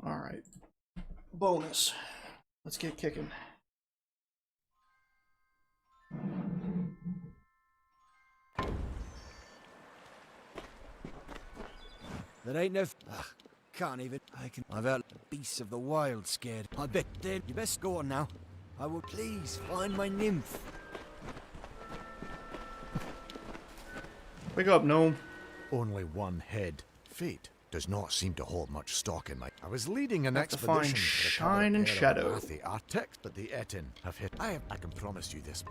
Alright. Bonus. Let's get kicking. There ain't no... can't even... I've out beasts of the wild scared. I bet then... You best go on now. I will please find my nymph. Wake up, gnome. Only one head. Fate does not seem to hold much stock in my... I was leading an Have to find expedition Shine and Shadow. The Artex, but the Ettin have hit... I can promise you this.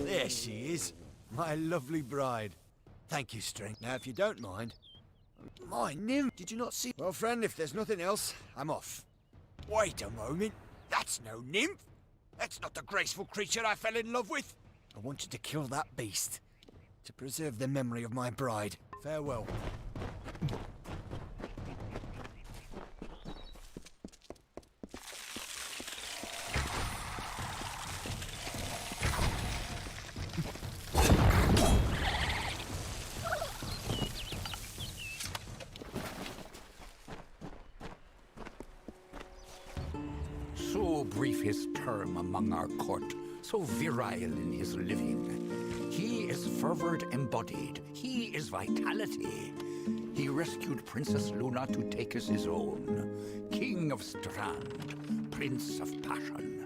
There she is. My lovely bride. Thank you, Strength. Now, if you don't mind... My nymph, did you not see... Well, friend, if there's nothing else, I'm off. Wait a moment. That's no nymph. That's not the graceful creature I fell in love with. I wanted to kill that beast. To preserve the memory of my bride. Farewell. So brief his term among our court, so virile in his living. He is fervor embodied, he is vitality. He rescued Princess Luna to take as his own. King of Strand, Prince of Passion.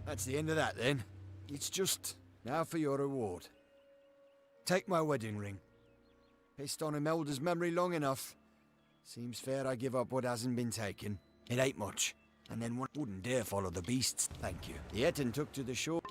That's the end of that, then. It's just... Now for your reward. Take my wedding ring. Pissed on Imelda's memory long enough. Seems fair I give up what hasn't been taken. It ain't much. And then one wouldn't dare follow the beasts. Thank you. The Ettin took to the shore.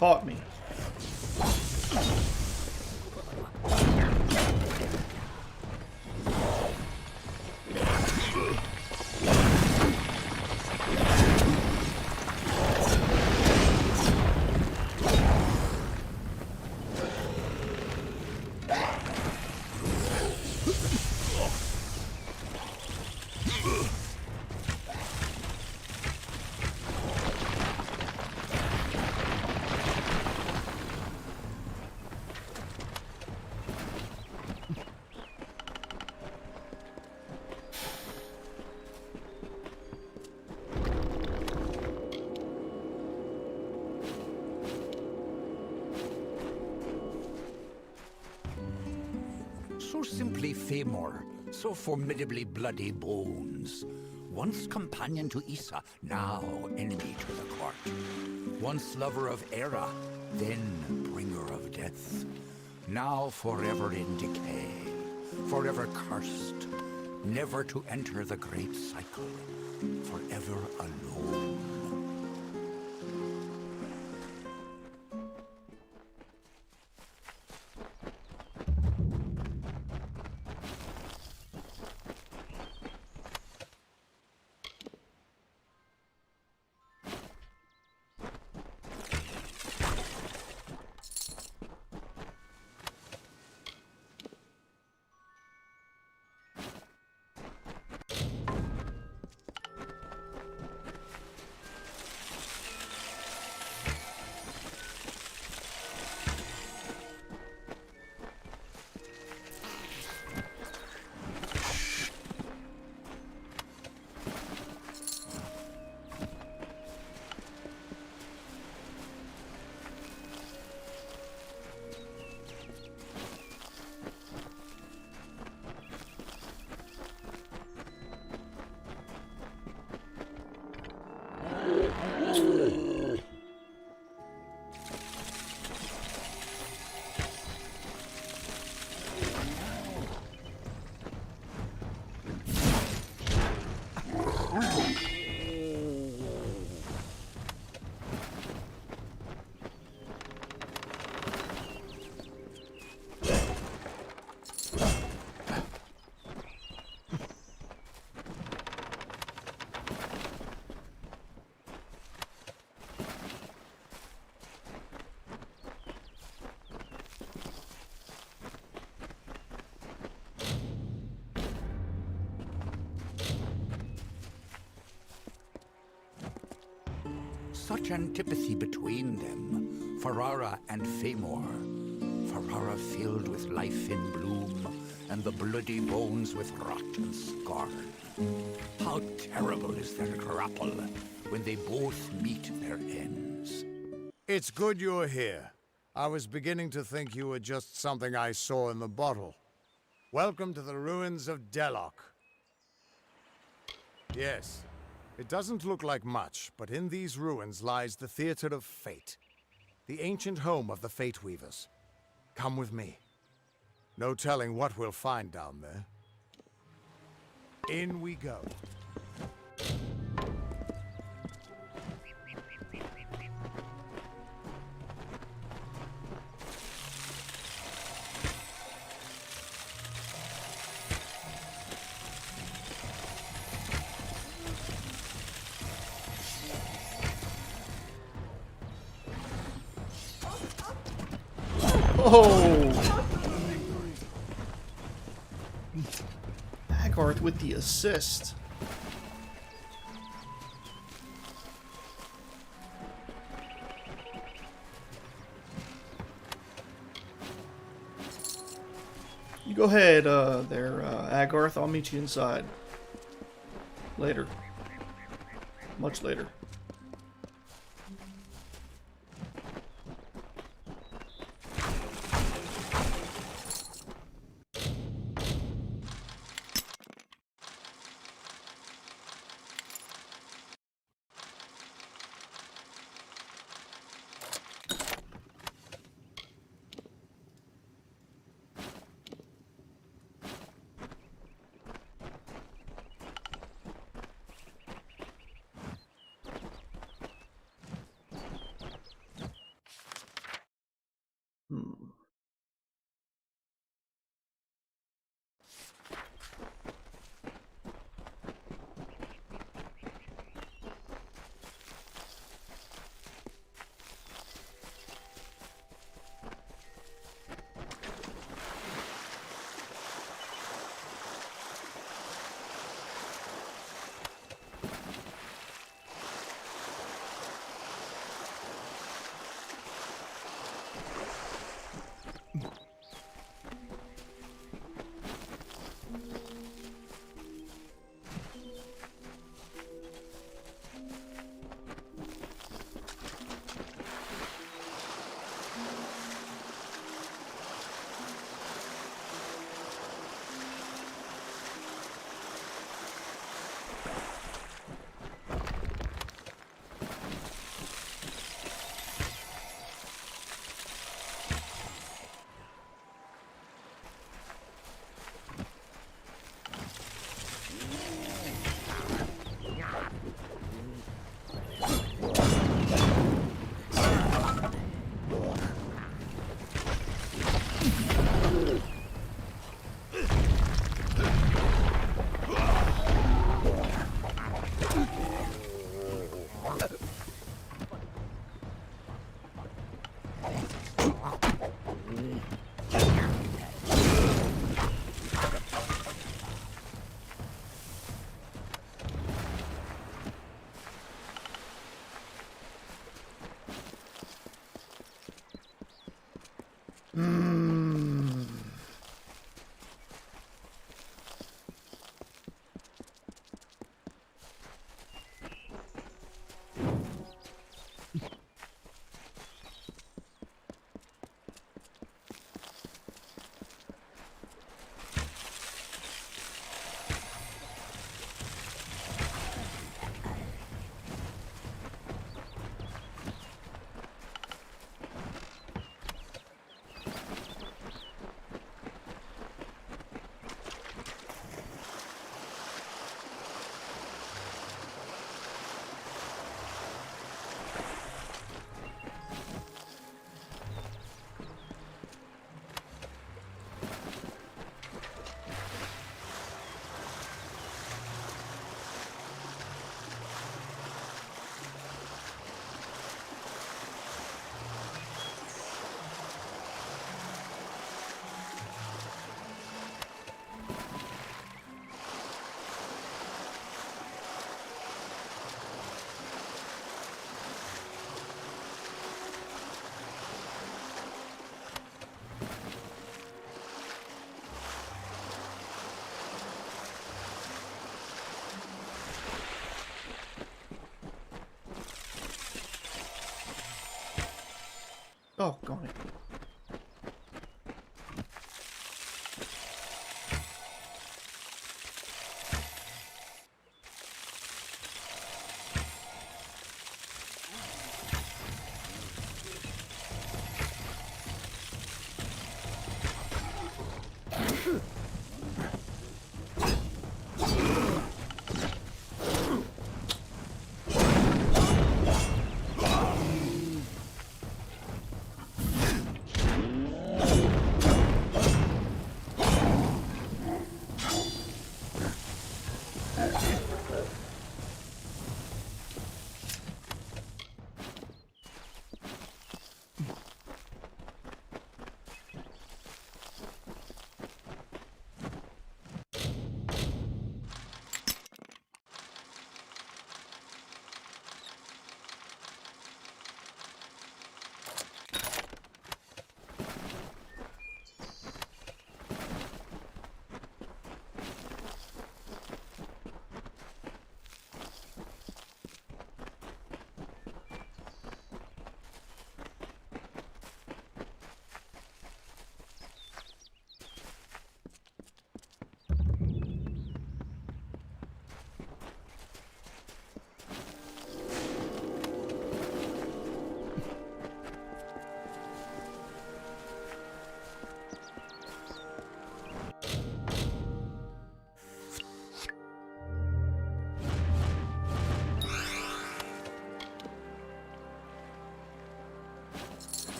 caught me. So simply Famor, so formidably bloody bones. Once companion to Issa, now enemy to the court. Once lover of Era, then bringer of death. Now forever in decay, forever cursed, never to enter the great cycle, forever alone. Such antipathy between them, Ferrara and Famor. Ferrara filled with life in bloom, and the bloody bones with rot and scorn. How terrible is their grapple when they both meet their ends. It's good you're here. I was beginning to think you were just something I saw in the bottle. Welcome to the ruins of Delok. Yes, it doesn't look like much, but in these ruins lies the Theater of Fate, the ancient home of the Fate Weavers. Come with me. No telling what we'll find down there. In we go. Oh! Agarth with the assist. You go ahead there, Agarth. I'll meet you inside. Later. Much later. Oh, got it.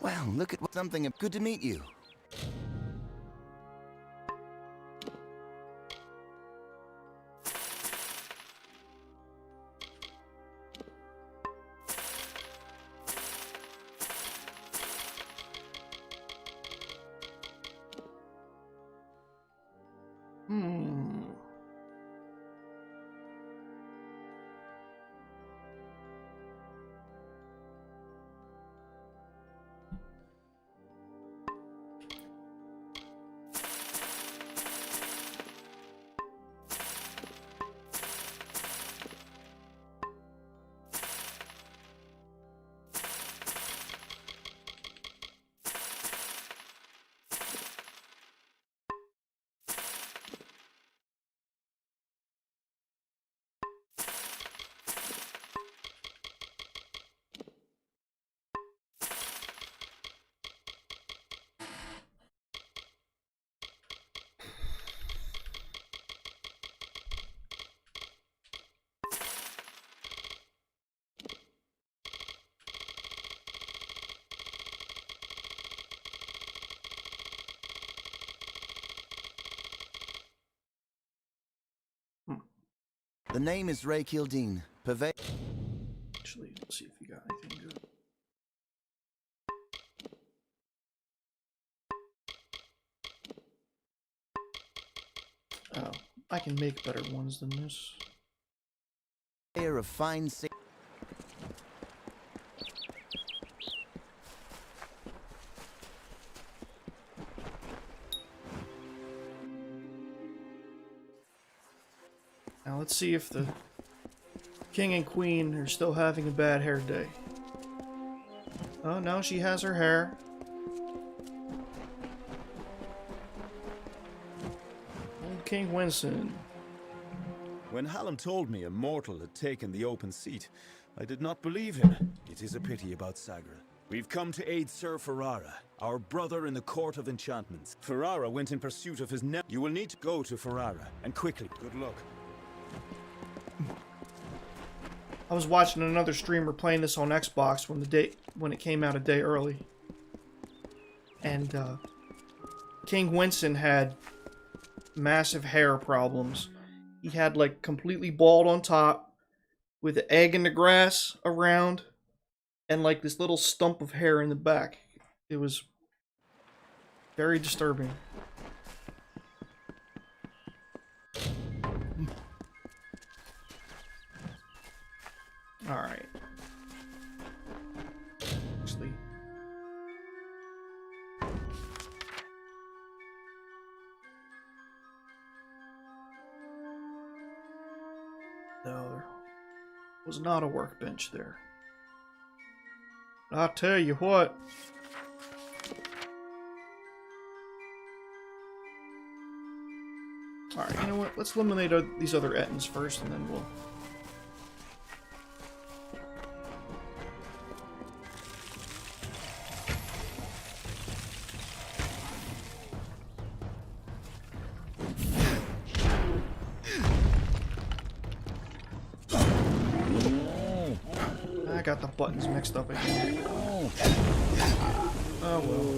Well, look at something. Good to meet you. The name is Ray Kildine. Actually, let's see if you got anything good. Oh, I can make better ones than this. Air of fine. Now let's see if the king and queen are still having a bad hair day. Oh, no, she has her hair. Old King Winston. When Hallam told me a mortal had taken the open seat, I did not believe him. It is a pity about Sagra. We've come to aid Sir Ferrara, our brother in the Court of Enchantments. Ferrara went in pursuit of his You will need to go to Ferrara, and quickly. Good luck. I was watching another streamer playing this on Xbox when it came out a day early. And King Winston had massive hair problems. He had like completely bald on top, with an egg in the grass around, and like this little stump of hair in the back. It was very disturbing. Alright. Actually. No, was not a workbench there. I'll tell you what. Alright, you know what? Let's eliminate these other Ettins first, and then we'll... I got the buttons mixed up again. Oh well.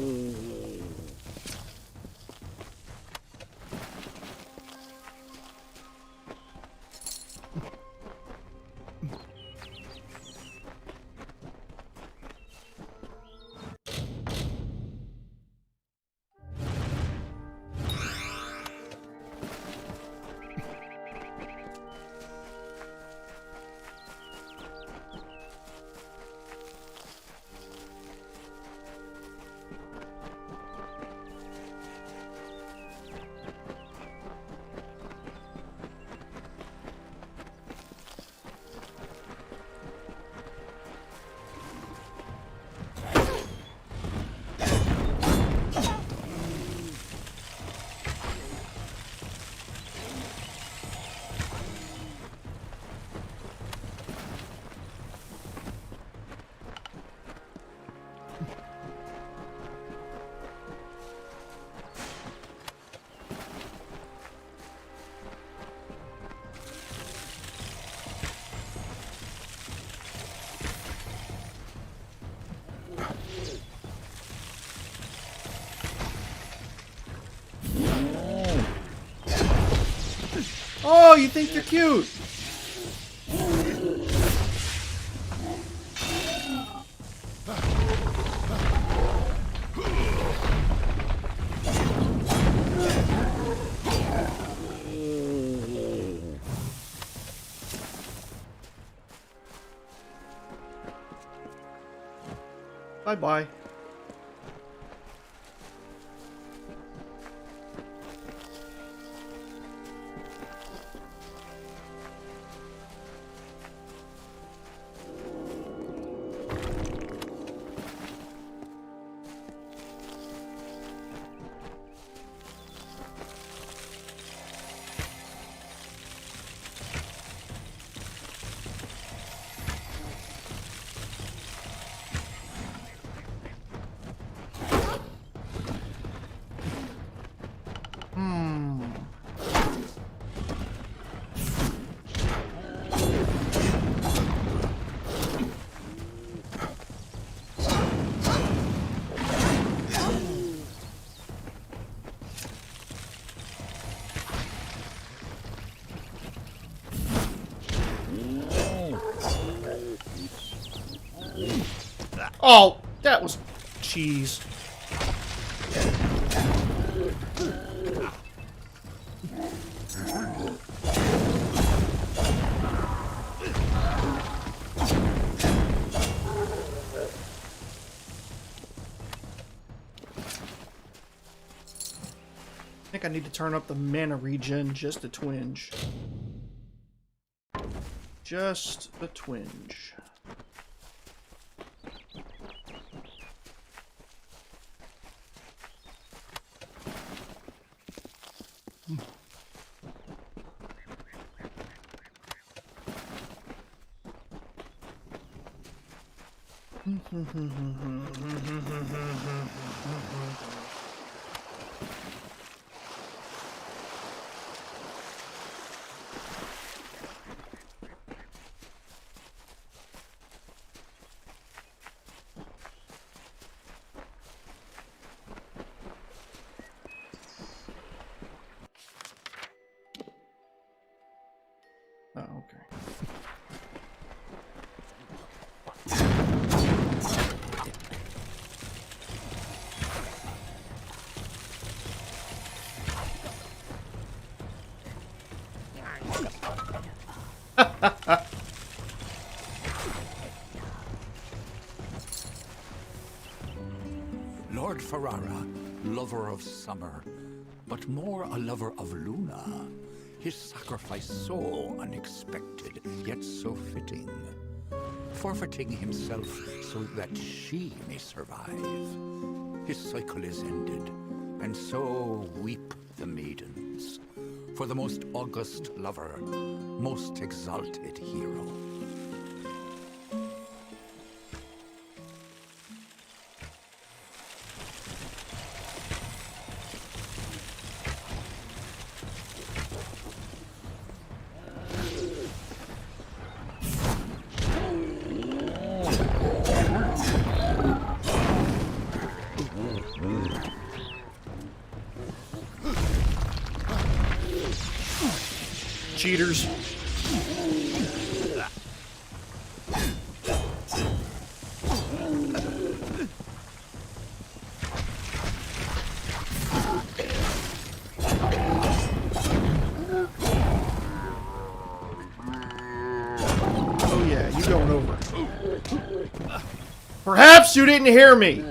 Oh, you think you're cute? Bye-bye. Oh, that was cheese. I think I need to turn up the mana regen just a twinge. Just a twinge. Oh, okay. Lord Ferrara, lover of summer, but more a lover of Luna. His sacrifice so unexpected, yet so fitting. Forfeiting himself so that she may survive. His cycle is ended, and so weep the maidens for the most august lover, most exalted hero. Cheaters. Oh yeah, you going over. Perhaps you didn't hear me.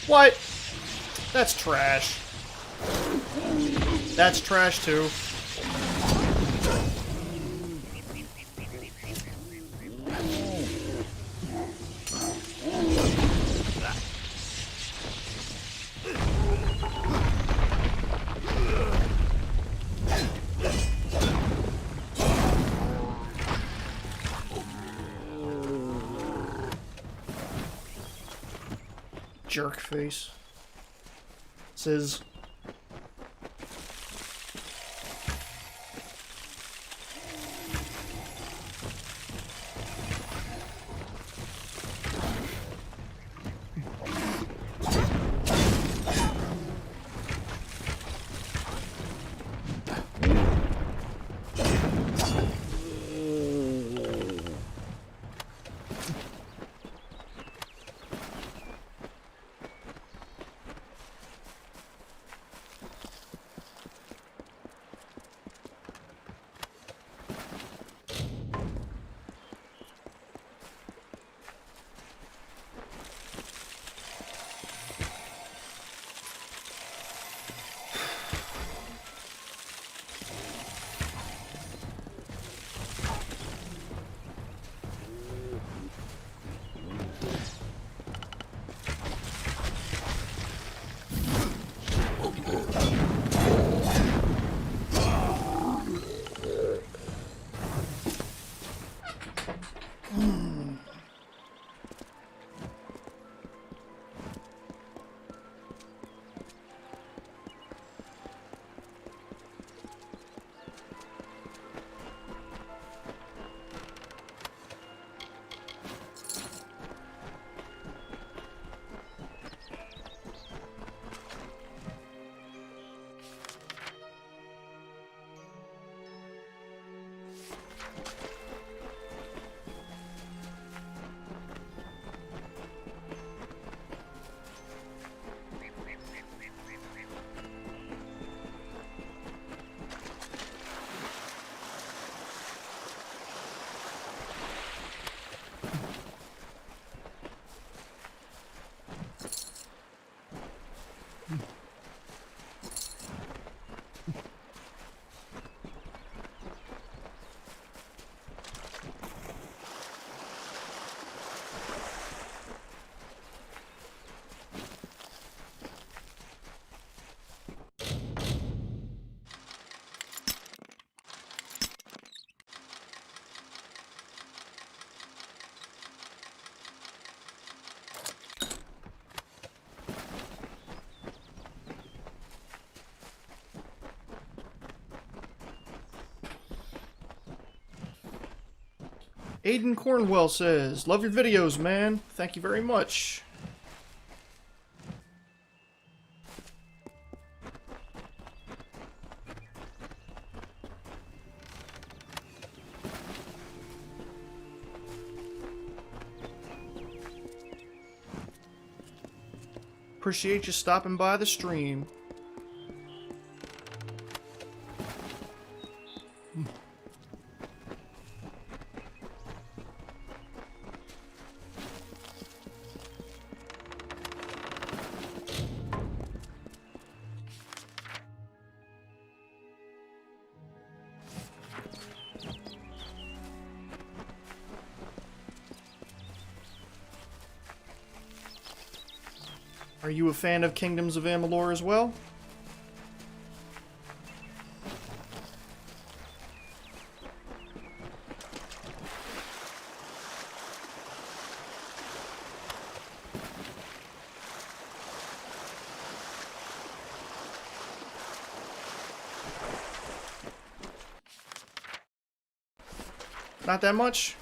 What? That's trash. That's trash too. Jerk face. Says. Aiden Cornwell says, "Love your videos, man. Thank you very much." Appreciate you stopping by the stream. Are you a fan of Kingdoms of Amalur as well? Not that much?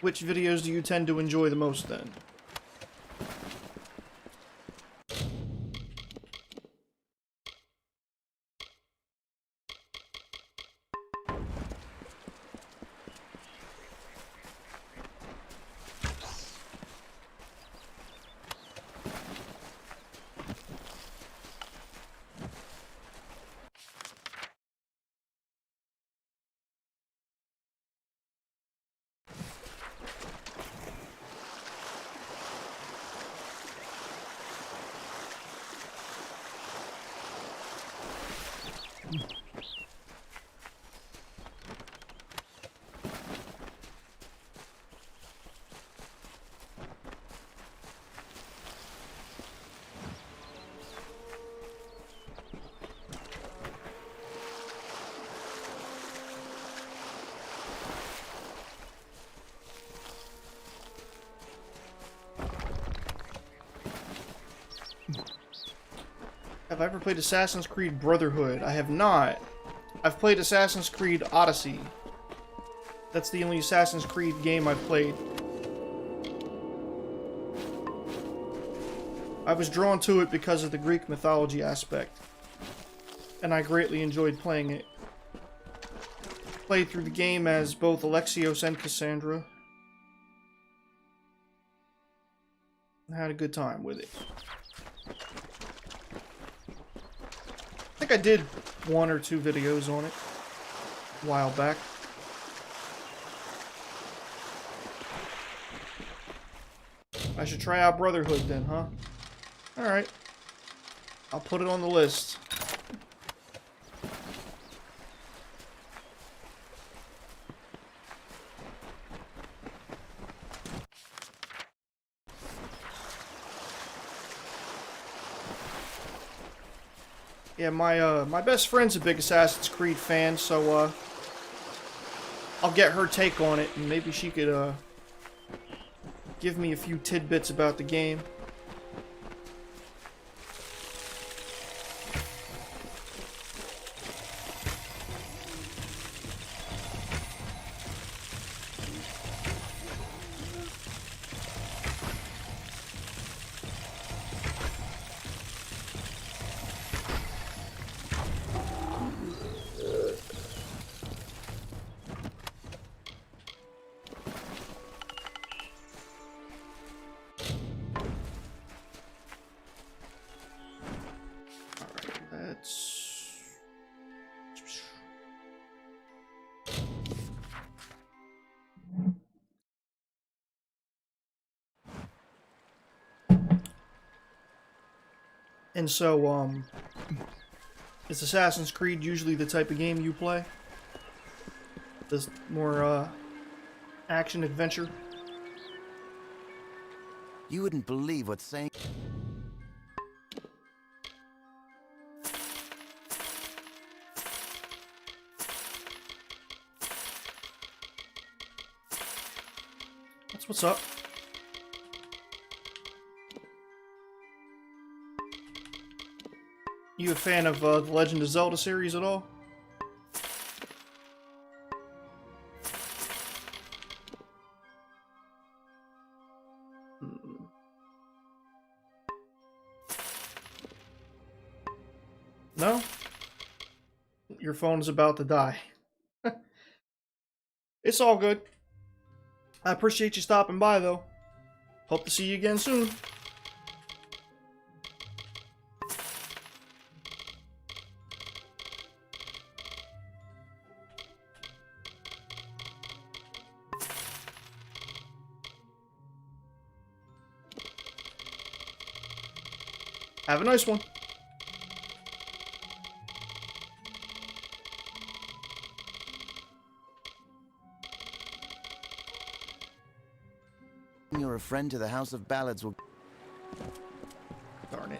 Which videos do you tend to enjoy the most then? Have I ever played Assassin's Creed Brotherhood? I have not. I've played Assassin's Creed Odyssey. That's the only Assassin's Creed game I've played. I was drawn to it because of the Greek mythology aspect, and I greatly enjoyed playing it. Played through the game as both Alexios and Cassandra. I had a good time with it. I think I did 1 or 2 videos on it a while back. I should try out Brotherhood then, huh? Alright. I'll put it on the list. Yeah, my best friend's a big Assassin's Creed fan, so I'll get her take on it, and maybe she could give me a few tidbits about the game. And so, is Assassin's Creed usually the type of game you play? This more, action adventure? You wouldn't believe what's saying. That's what's up. You a fan of the Legend of Zelda series at all? No? Your phone is about to die. It's all good. I appreciate you stopping by, though. Hope to see you again soon. Have a nice one. You're a friend to the House of Ballads will... Darn it.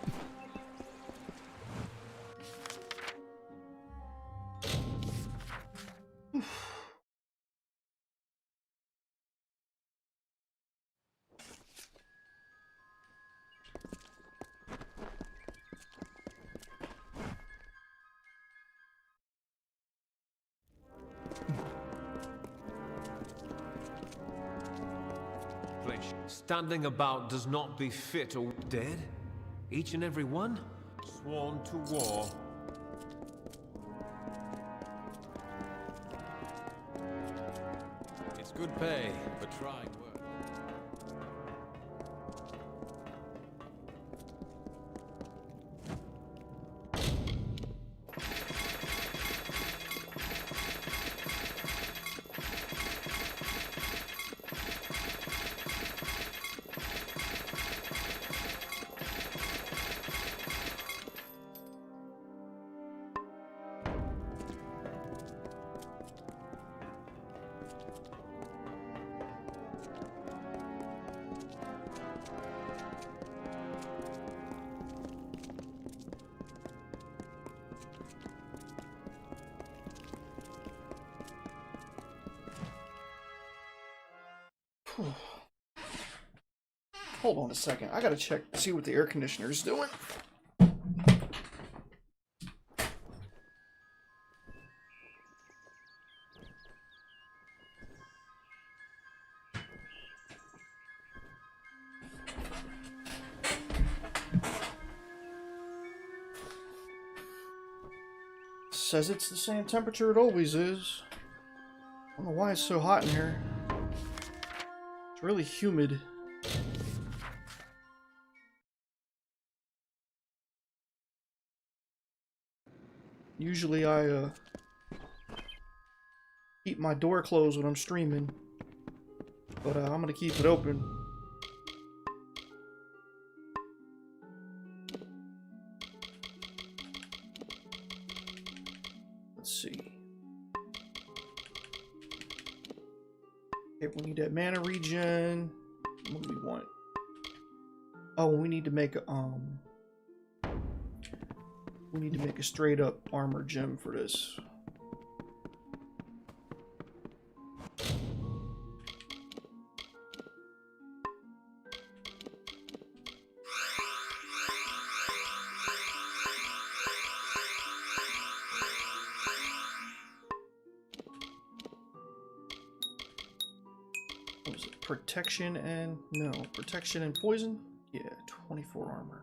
Standing about does not befit a dead. Each and every one sworn to war. It's good pay for trying work. Hold on a second. I gotta check to see what the air conditioner is doing. Says it's the same temperature it always is. I don't know why it's so hot in here. It's really humid. Usually I keep my door closed when I'm streaming, but I'm gonna keep it open. Let's see. Okay, we need that mana regen. What do we want? Oh, we need to make a we need to make a straight up armor gem for this. What was it? Protection and no, protection and poison? Yeah, 24 armor.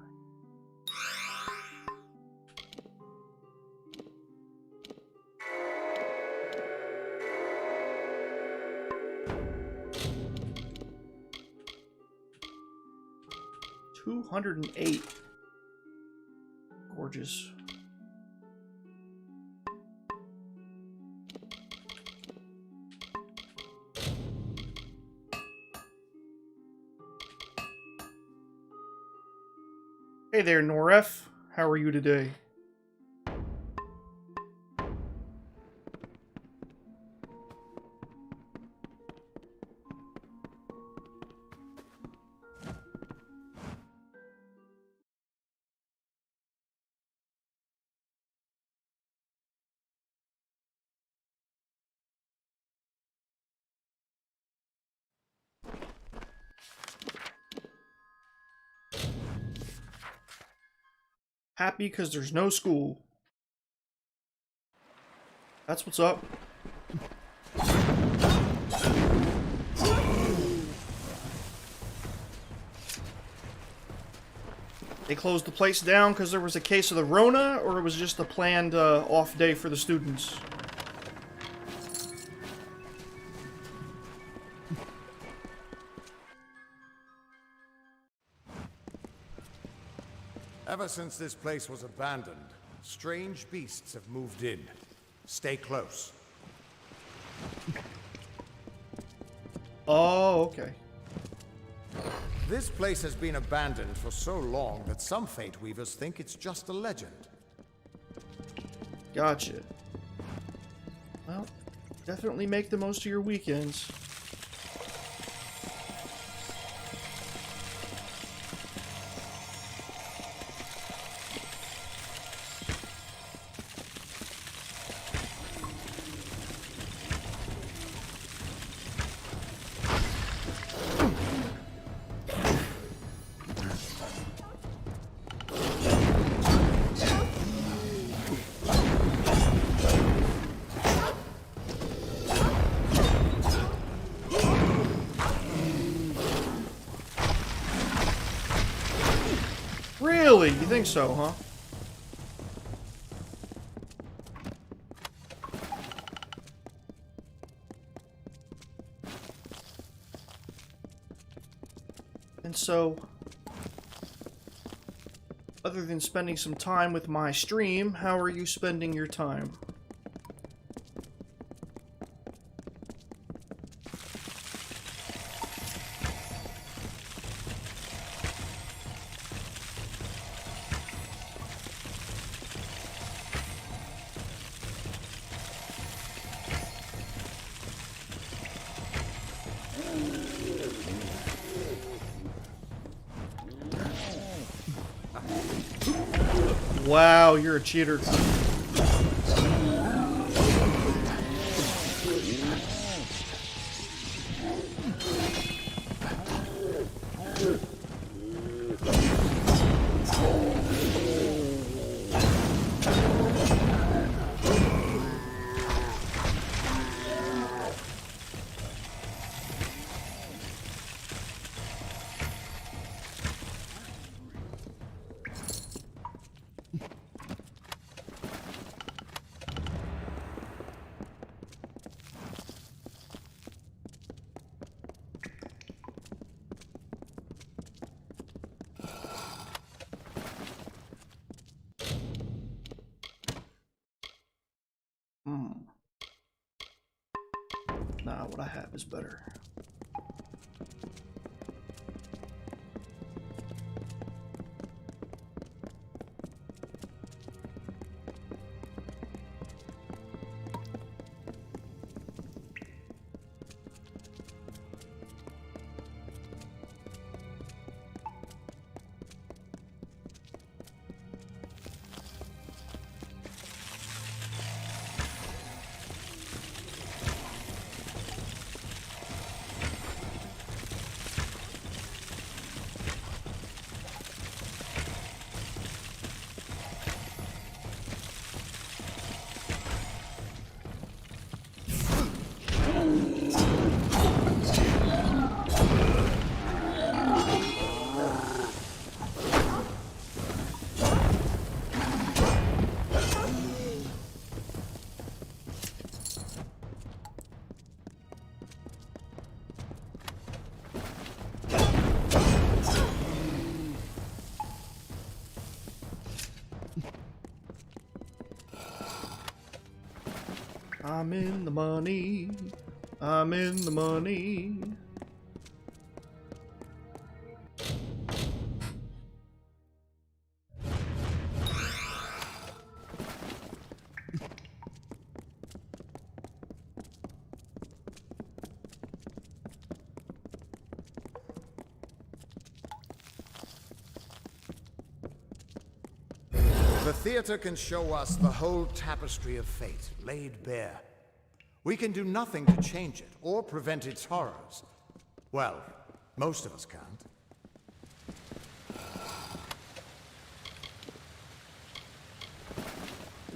$208. Gorgeous. Hey there, Noref. How are you today? Happy because there's no school. That's what's up. They closed the place down because there was a case of the Rona, or it was just a planned off day for the students? Ever since this place was abandoned, strange beasts have moved in. Stay close. Oh, okay. This place has been abandoned for so long that some Fate Weavers think it's just a legend. Gotcha. Well, definitely make the most of your weekends. Really? You think so, huh? And so, other than spending some time with my stream, how are you spending your time? Wow, you're a cheater. Nah, what I have is better. I'm in the money. I'm in the money. The theater can show us the whole tapestry of fate, laid bare. We can do nothing to change it, or prevent its horrors. Well, most of us can't.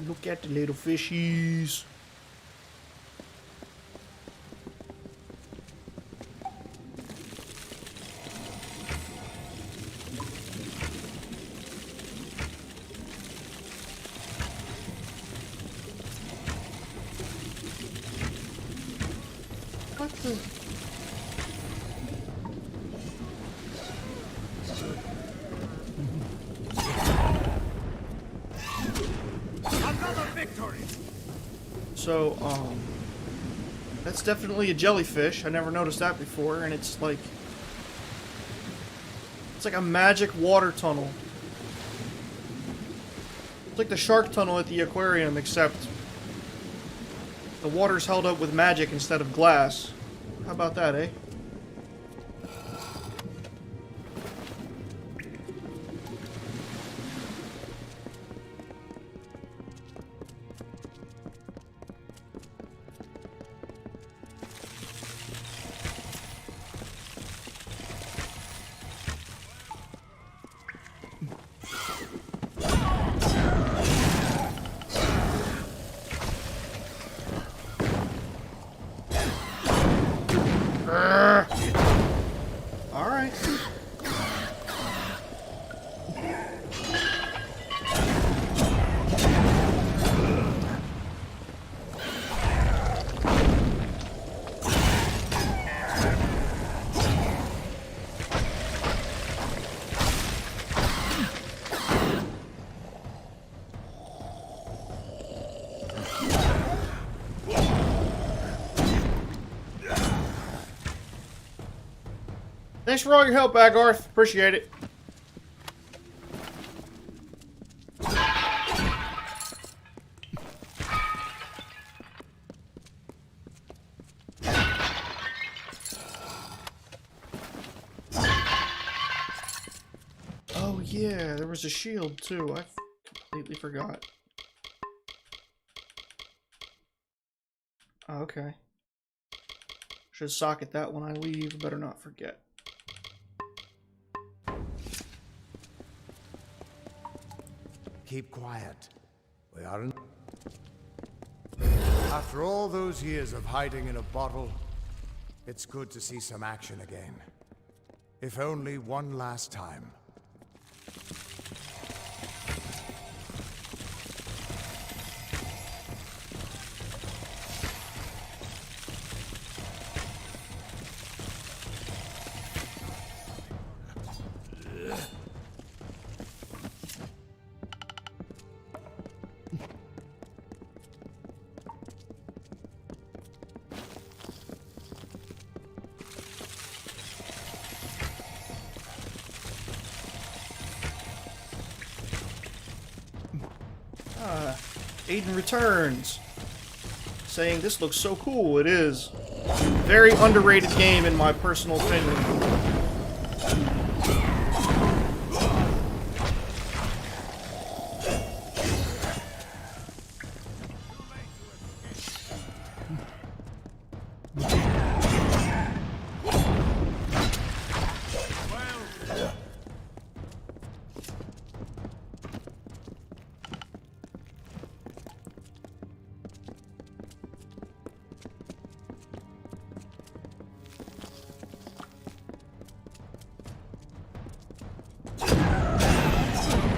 Look at the little fishies. So, that's definitely a jellyfish. I never noticed that before, and it's like a magic water tunnel. It's like the shark tunnel at the aquarium, except the water's held up with magic instead of glass. How about that, eh? Alright. Thanks for all your help, Agarth. Appreciate it. Oh yeah, there was a shield too. I completely forgot. Oh, okay. Should socket that when I leave. Better not forget. Keep quiet. We aren't. After all those years of hiding in a bottle, it's good to see some action again. If only one last time. Aiden returns, saying this looks so cool. It is. Very underrated game in my personal opinion.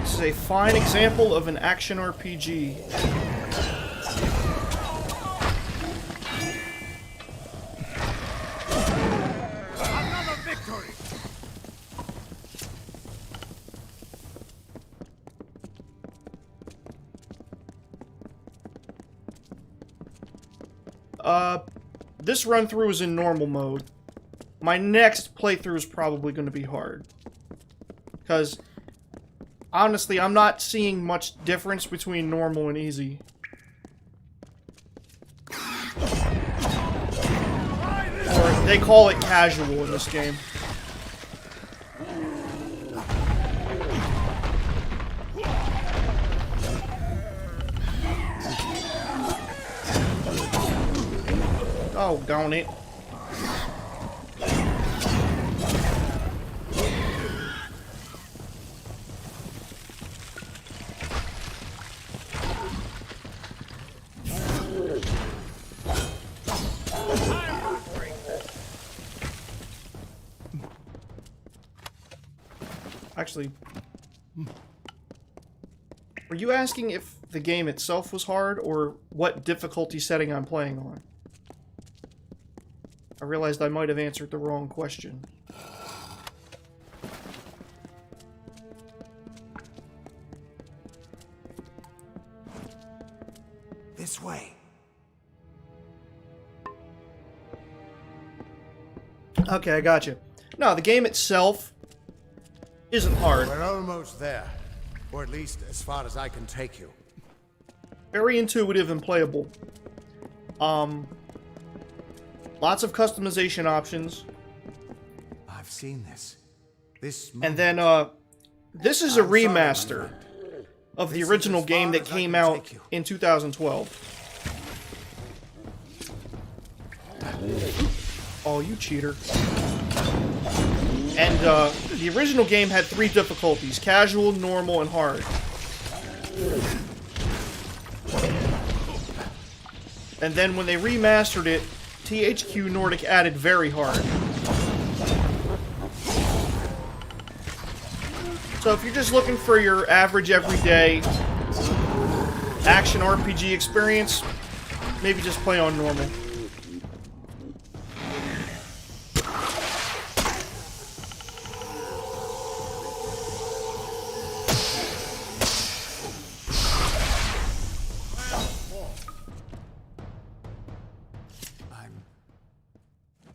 This is a fine example of an action RPG. Another victory! This run through is in normal mode. My next playthrough is probably going to be hard. Because, honestly, I'm not seeing much difference between normal and easy. Or they call it casual in this game. Oh, darn it. Actually, were you asking if the game itself was hard, or what difficulty setting I'm playing on? I realized I might have answered the wrong question. This way. Okay, I got you. No, the game itself isn't hard. We're almost there. Or at least as far as I can take you. Very intuitive and playable. Lots of customization options. I've seen this. And then, this is a remaster of the original game that came out in 2012. Oh, you cheater. And, the original game had 3 difficulties: casual, normal, and hard. And then when they remastered it, THQ Nordic added very hard. So if you're just looking for your average everyday action RPG experience, maybe just play on normal.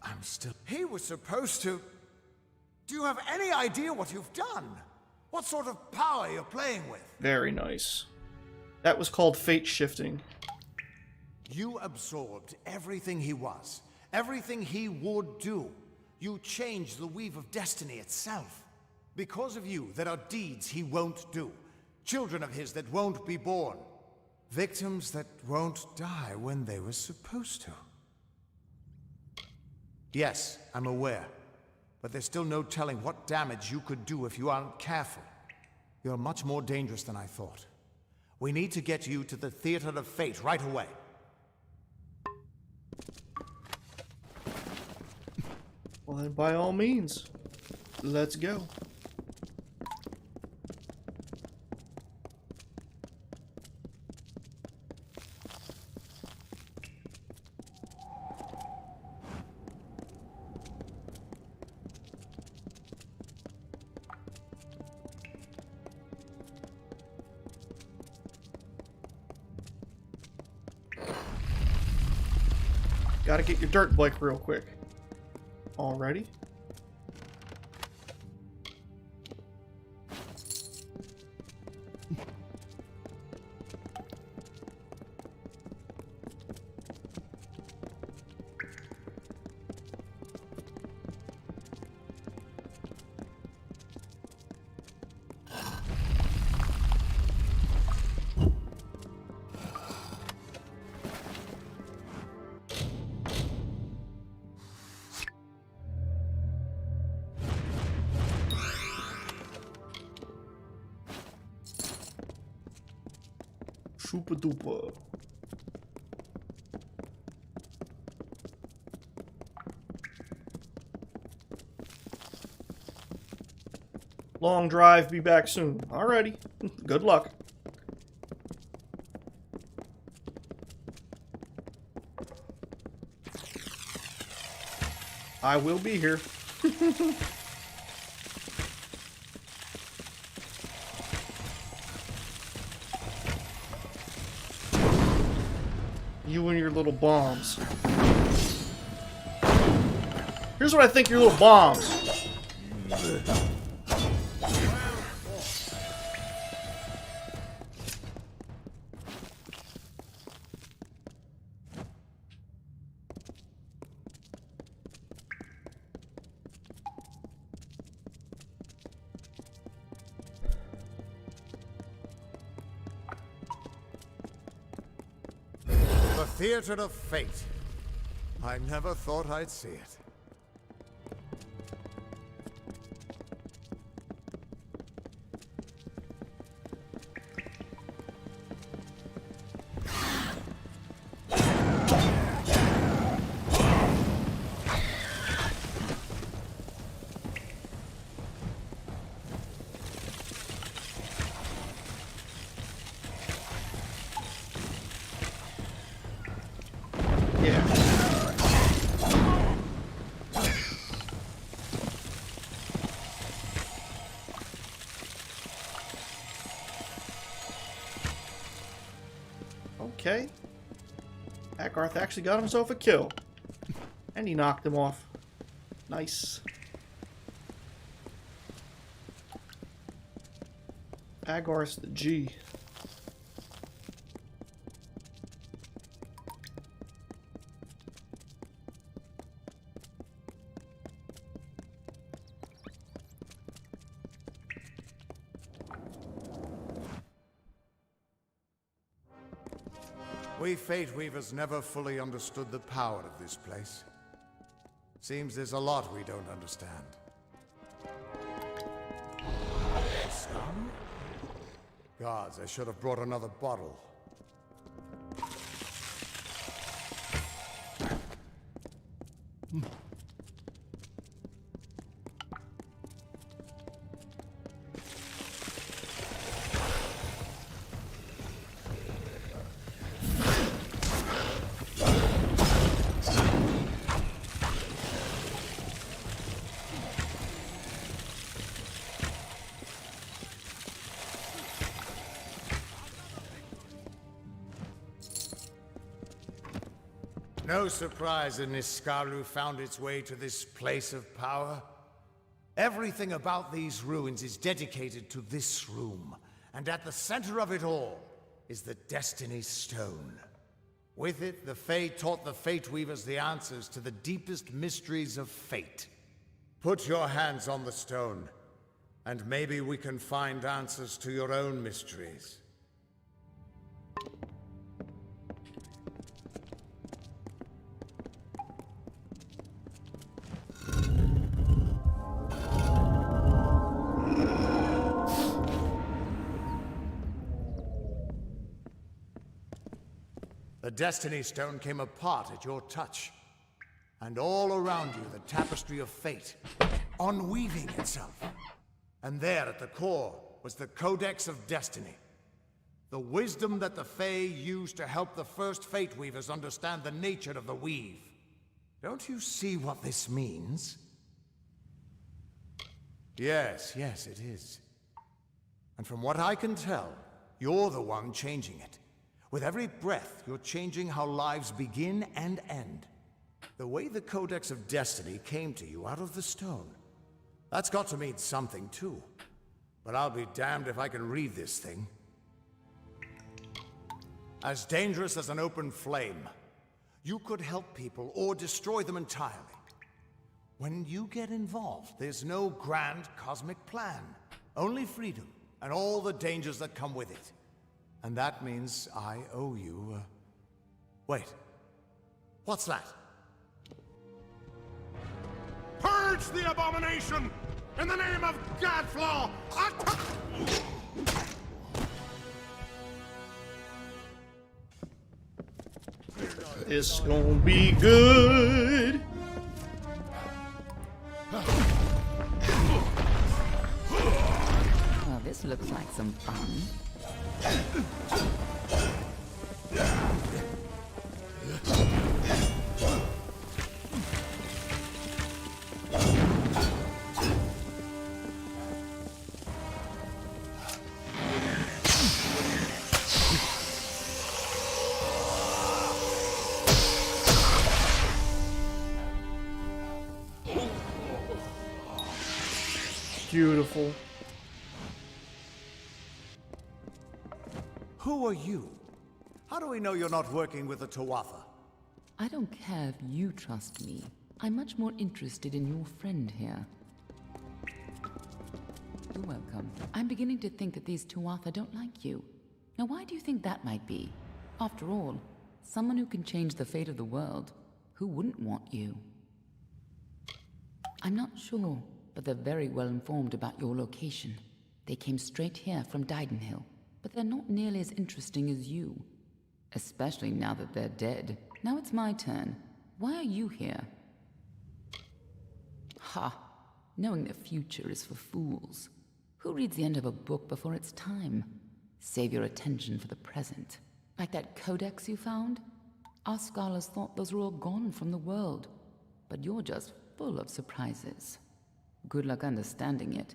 I'm still... He was supposed to... Do you have any idea what you've done? What sort of power you're playing with? Very nice. That was called fate shifting. You absorbed everything he was, everything he would do. You changed the weave of destiny itself. Because of you, there are deeds he won't do. Children of his that won't be born. Victims that won't die when they were supposed to. Yes, I'm aware. But there's still no telling what damage you could do if you aren't careful. You're much more dangerous than I thought. We need to get you to the Theater of Fate right away. Well then, by all means, let's go. Gotta get your dirt bike real quick. Alrighty. Super duper. Long drive, be back soon. Alrighty. Good luck. I will be here. You and your little bombs. Here's what I think, your little bombs. The Theater of Fate. I never thought I'd see it. Okay. Agarth actually got himself a kill. And he knocked him off. Nice. Agarth's the G. We Fate Weavers never fully understood the power of this place. Seems there's a lot we don't understand. Some? Gods, I should have brought another bottle. No surprise that Niskaru found its way to this place of power. Everything about these ruins is dedicated to this room, and at the center of it all is the Destiny Stone. With it, the Fae taught the Fate Weavers the answers to the deepest mysteries of fate. Put your hands on the stone, and maybe we can find answers to your own mysteries. The Destiny Stone came apart at your touch. And all around you, the tapestry of fate, unweaving itself. And there at the core was the Codex of Destiny. The wisdom that the Fae used to help the first Fate Weavers understand the nature of the weave. Don't you see what this means? Yes, it is. And from what I can tell, you're the one changing it. With every breath, you're changing how lives begin and end. The way the Codex of Destiny came to you out of the stone. That's got to mean something, too. But I'll be damned if I can read this thing. As dangerous as an open flame, you could help people or destroy them entirely. When you get involved, there's no grand cosmic plan. Only freedom, and all the dangers that come with it. And that means I owe you, Wait. What's that? Purge the abomination! In the name of Godflaw! It's gonna be good. Well, this looks like some fun. Beautiful. Who are you? How do we know you're not working with the Tuatha? I don't care if you trust me. I'm much more interested in your friend here. You're welcome. I'm beginning to think that these Tuatha don't like you. Now, why do you think that might be? After all, someone who can change the fate of the world, who wouldn't want you? I'm not sure, but they're very well informed about your location. They came straight here from Didenhill, but they're not nearly as interesting as you. Especially now that they're dead. Now it's my turn. Why are you here? Ha! Knowing the future is for fools. Who reads the end of a book before it's time? Save your attention for the present. Like that codex you found? Our scholars thought those were all gone from the world. But you're just full of surprises. Good luck understanding it.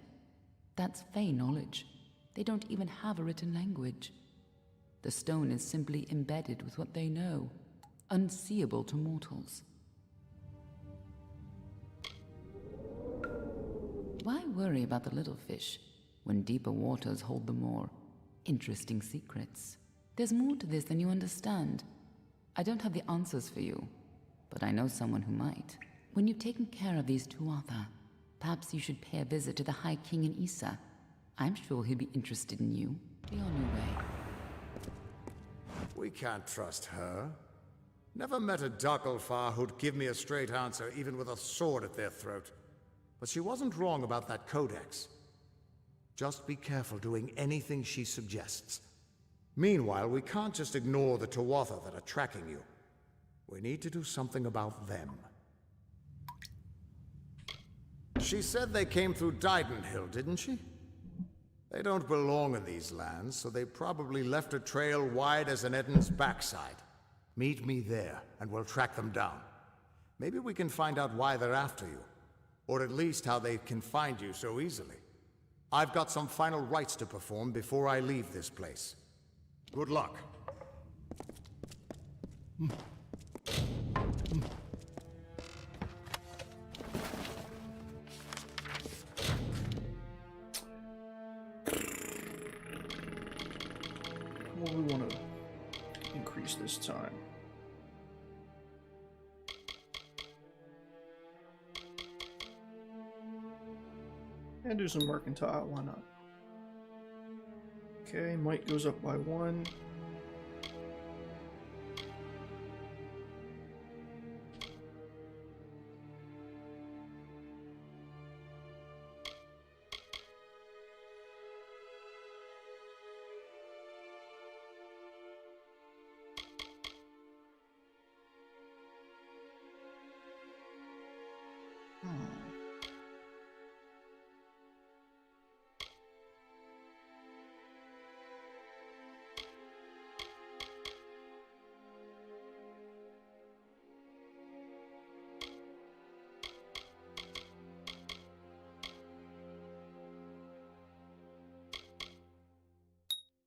That's Fae knowledge. They don't even have a written language. The stone is simply embedded with what they know, unseeable to mortals. Why worry about the little fish when deeper waters hold the more interesting secrets? There's more to this than you understand. I don't have the answers for you, but I know someone who might. When you've taken care of these Tuatha, perhaps you should pay a visit to the High King in Issa. I'm sure he'll be interested in you. Be on your way. We can't trust her. Never met a Dalentarth who'd give me a straight answer, even with a sword at their throat. But she wasn't wrong about that codex. Just be careful doing anything she suggests. Meanwhile, we can't just ignore the Tuatha that are tracking you. We need to do something about them. She said they came through Didenhill, didn't she? They don't belong in these lands, so they probably left a trail wide as an Eden's backside. Meet me there, and we'll track them down. Maybe we can find out why they're after you. Or at least how they can find you so easily. I've got some final rites to perform before I leave this place. Good luck. Well, we want to increase this time. And do some mercantile, why not? Okay, might goes up by 1.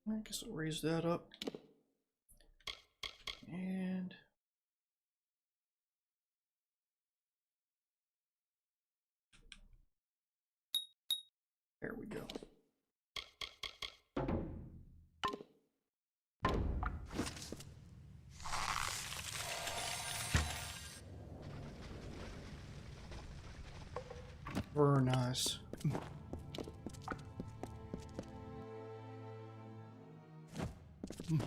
I guess I'll raise that up. And there we go. Very nice. No.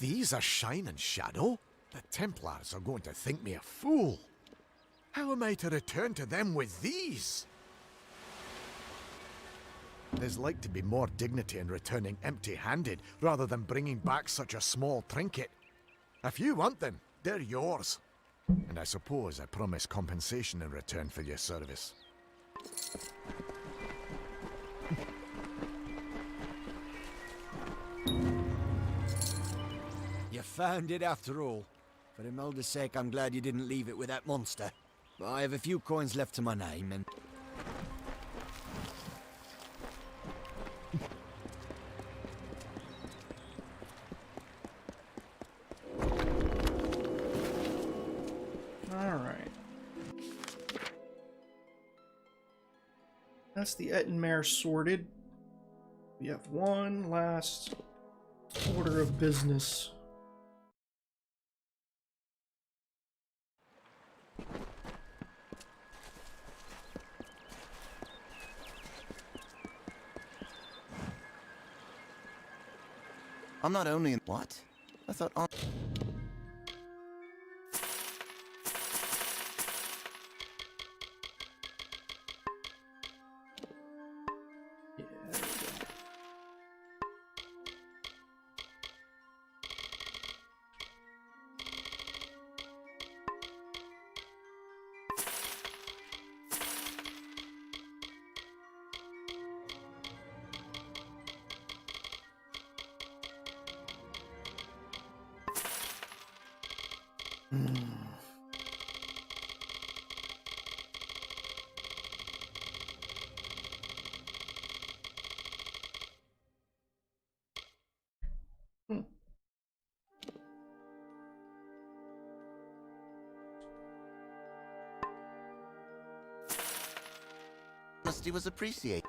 These are Shine and Shadow? The Templars are going to think me a fool. How am I to return to them with these? There's like to be more dignity in returning empty-handed rather than bringing back such a small trinket. If you want them, they're yours. And I suppose I promise compensation in return for your service. You found it after all. For Imelda's sake, I'm glad you didn't leave it with that monster. But I have a few coins left to my name, and... Alright. That's the Ettinmere sorted. We have one last order of business. I'm not only in... What? I thought... Honesty was appreciated.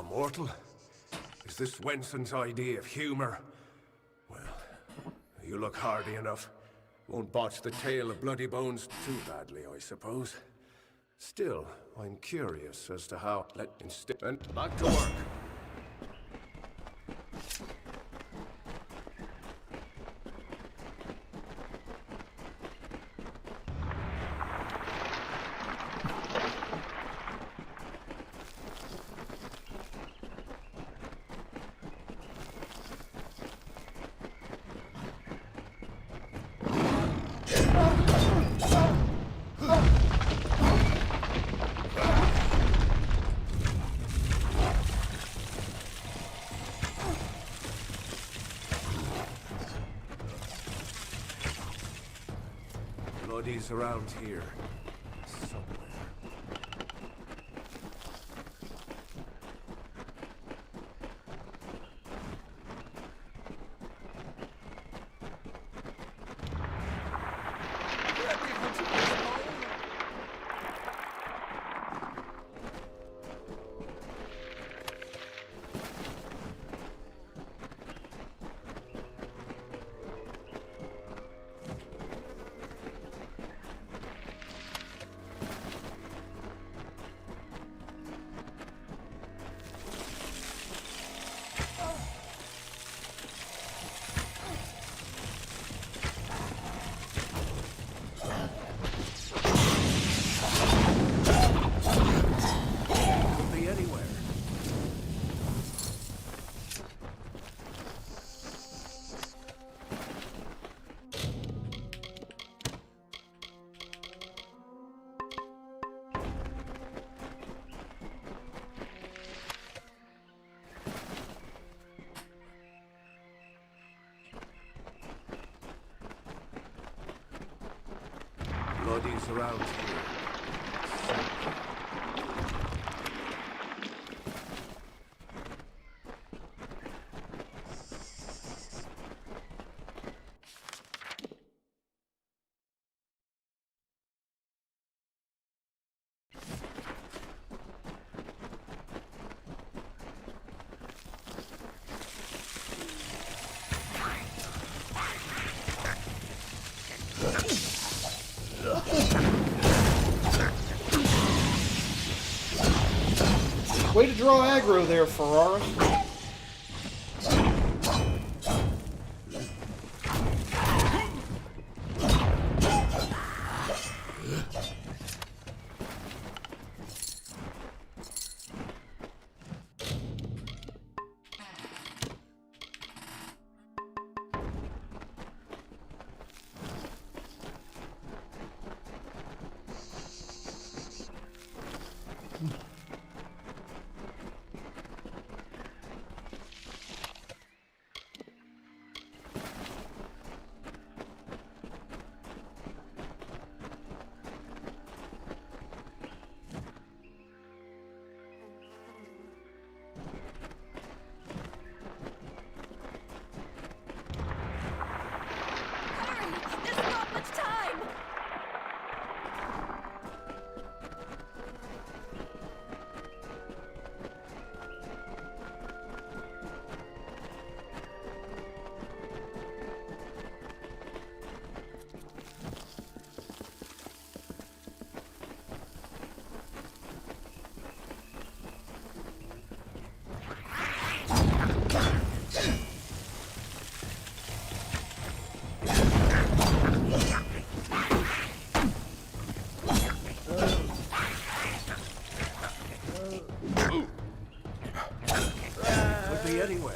Mortal? Is this Wenson's idea of humor? Well, you look hardy enough. Won't botch the tale of Bloody Bones too badly, I suppose. Still, I'm curious as to how... And back to work. Bloodies around here. Somewhere. ladies around here. Way to draw aggro there, Ferrara. Anywhere.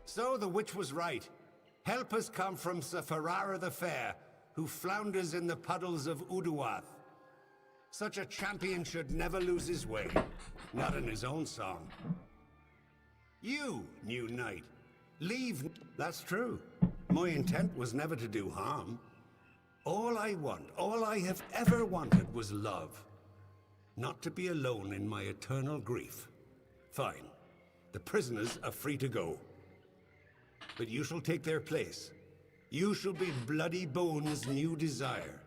So the witch was right. Help has come from Sir Ferrara the Fair, who flounders in the puddles of Uduath. Such a champion should never lose his way, not in his own song. You, new knight, leave. That's true. My intent was never to do harm. All I want, all I have ever wanted was love. Not to be alone in my eternal grief. Fine. The prisoners are free to go. But you shall take their place. You shall be Bloody Bones' new desire.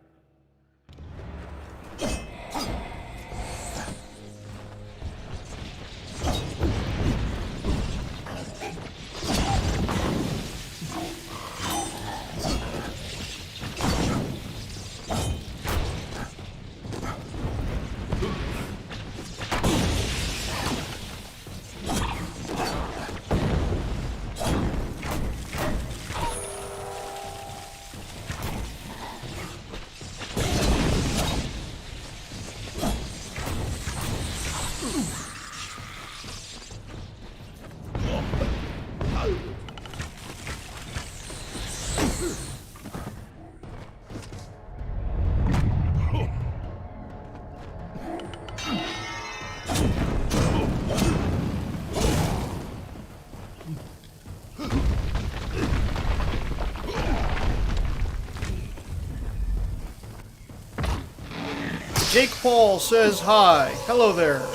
Jake Paul says hi. Hello there.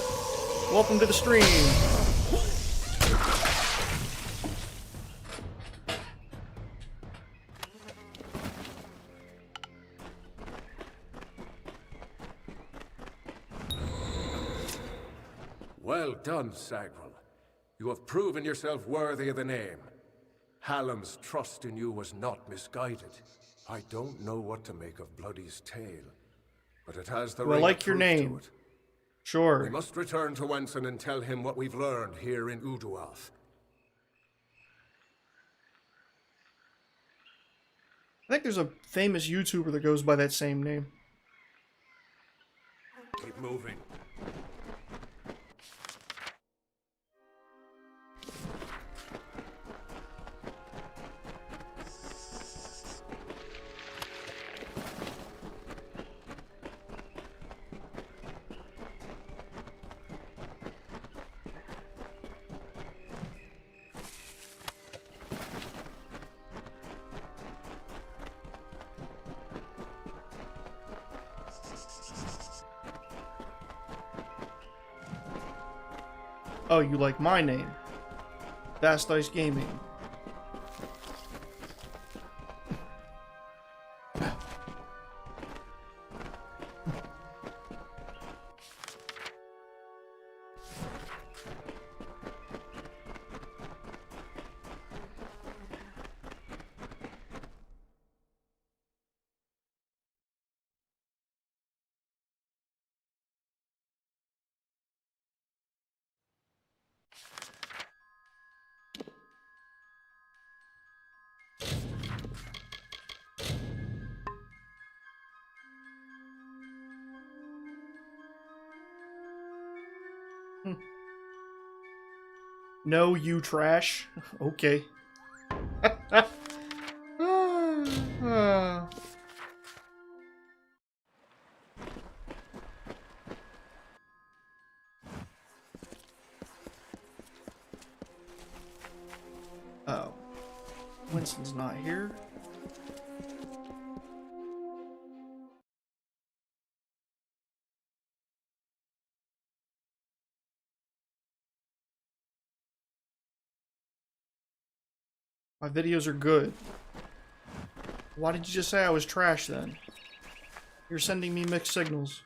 Welcome to the stream. Well done, Sagrel. You have proven yourself worthy of the name. Hallam's trust in you was not misguided. I don't know what to make of Bloody's tale, but it has the Well, I ring like of your truth to name. it. Sure. We must return to Wenson and tell him what we've learned here in Uduath. I think there's a famous YouTuber that goes by that same name. Keep moving. Oh, you like my name. Fast Ice Gaming. No, you trash. Okay. Oh. Winston's not here. My videos are good. Why did you just say I was trash then? You're sending me mixed signals.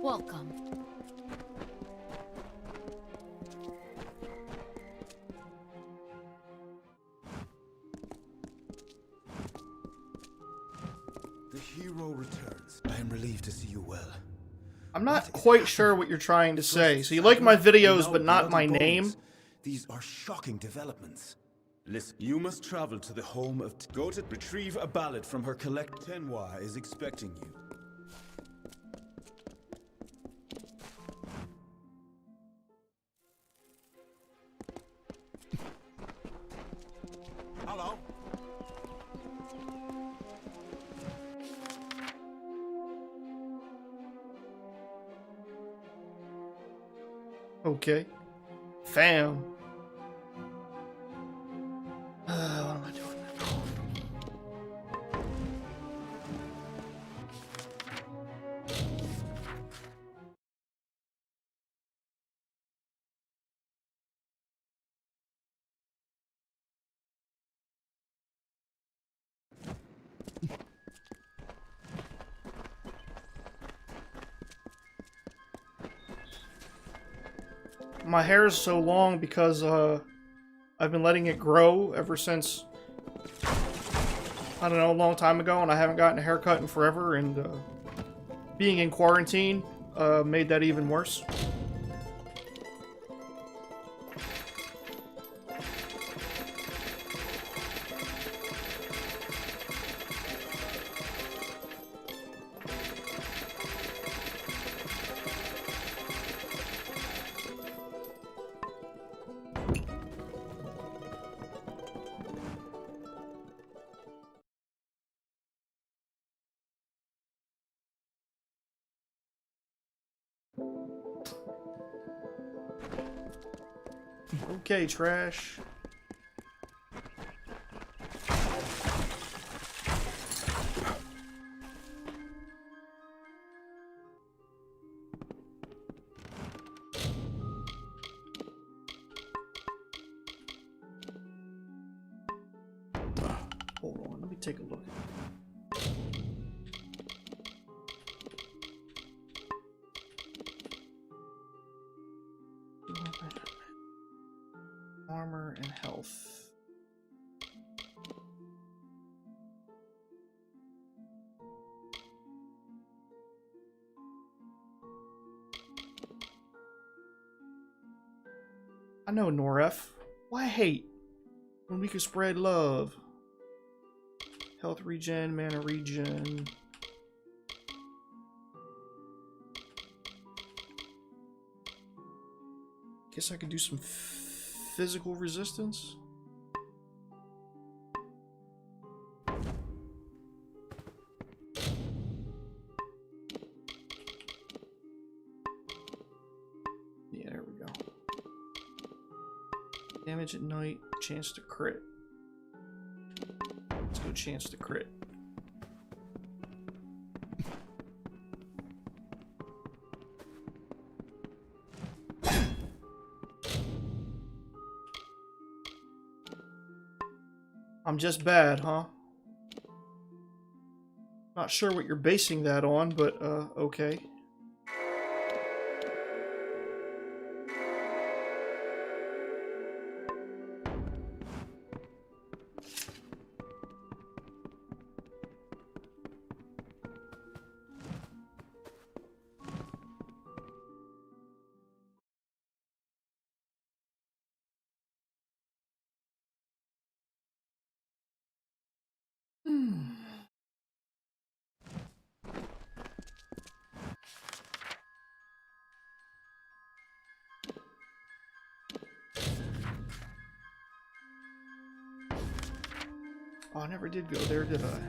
Welcome. The hero returns. I am relieved to see you well. I'm not quite sure what you're trying to say. So you like my videos, but not my name? These are shocking developments. Listen, you must travel to the home of... Go to retrieve a ballad from her collect... Tenwa is expecting you. Hello? Okay. Fam. What am I doing now? My hair is so long because I've been letting it grow ever since, I don't know, a long time ago, and I haven't gotten a haircut in forever, and being in quarantine made that even worse. Okay, trash. take a look. Armor and health. I know, Noref. Why hate when we can spread love? Health regen, mana regen. Guess I could do some physical resistance. Yeah, there we go. Damage at night, chance to crit. Let's go chance to crit. I'm just bad, huh? Not sure what you're basing that on, but okay. Oh, I never did go there, did I?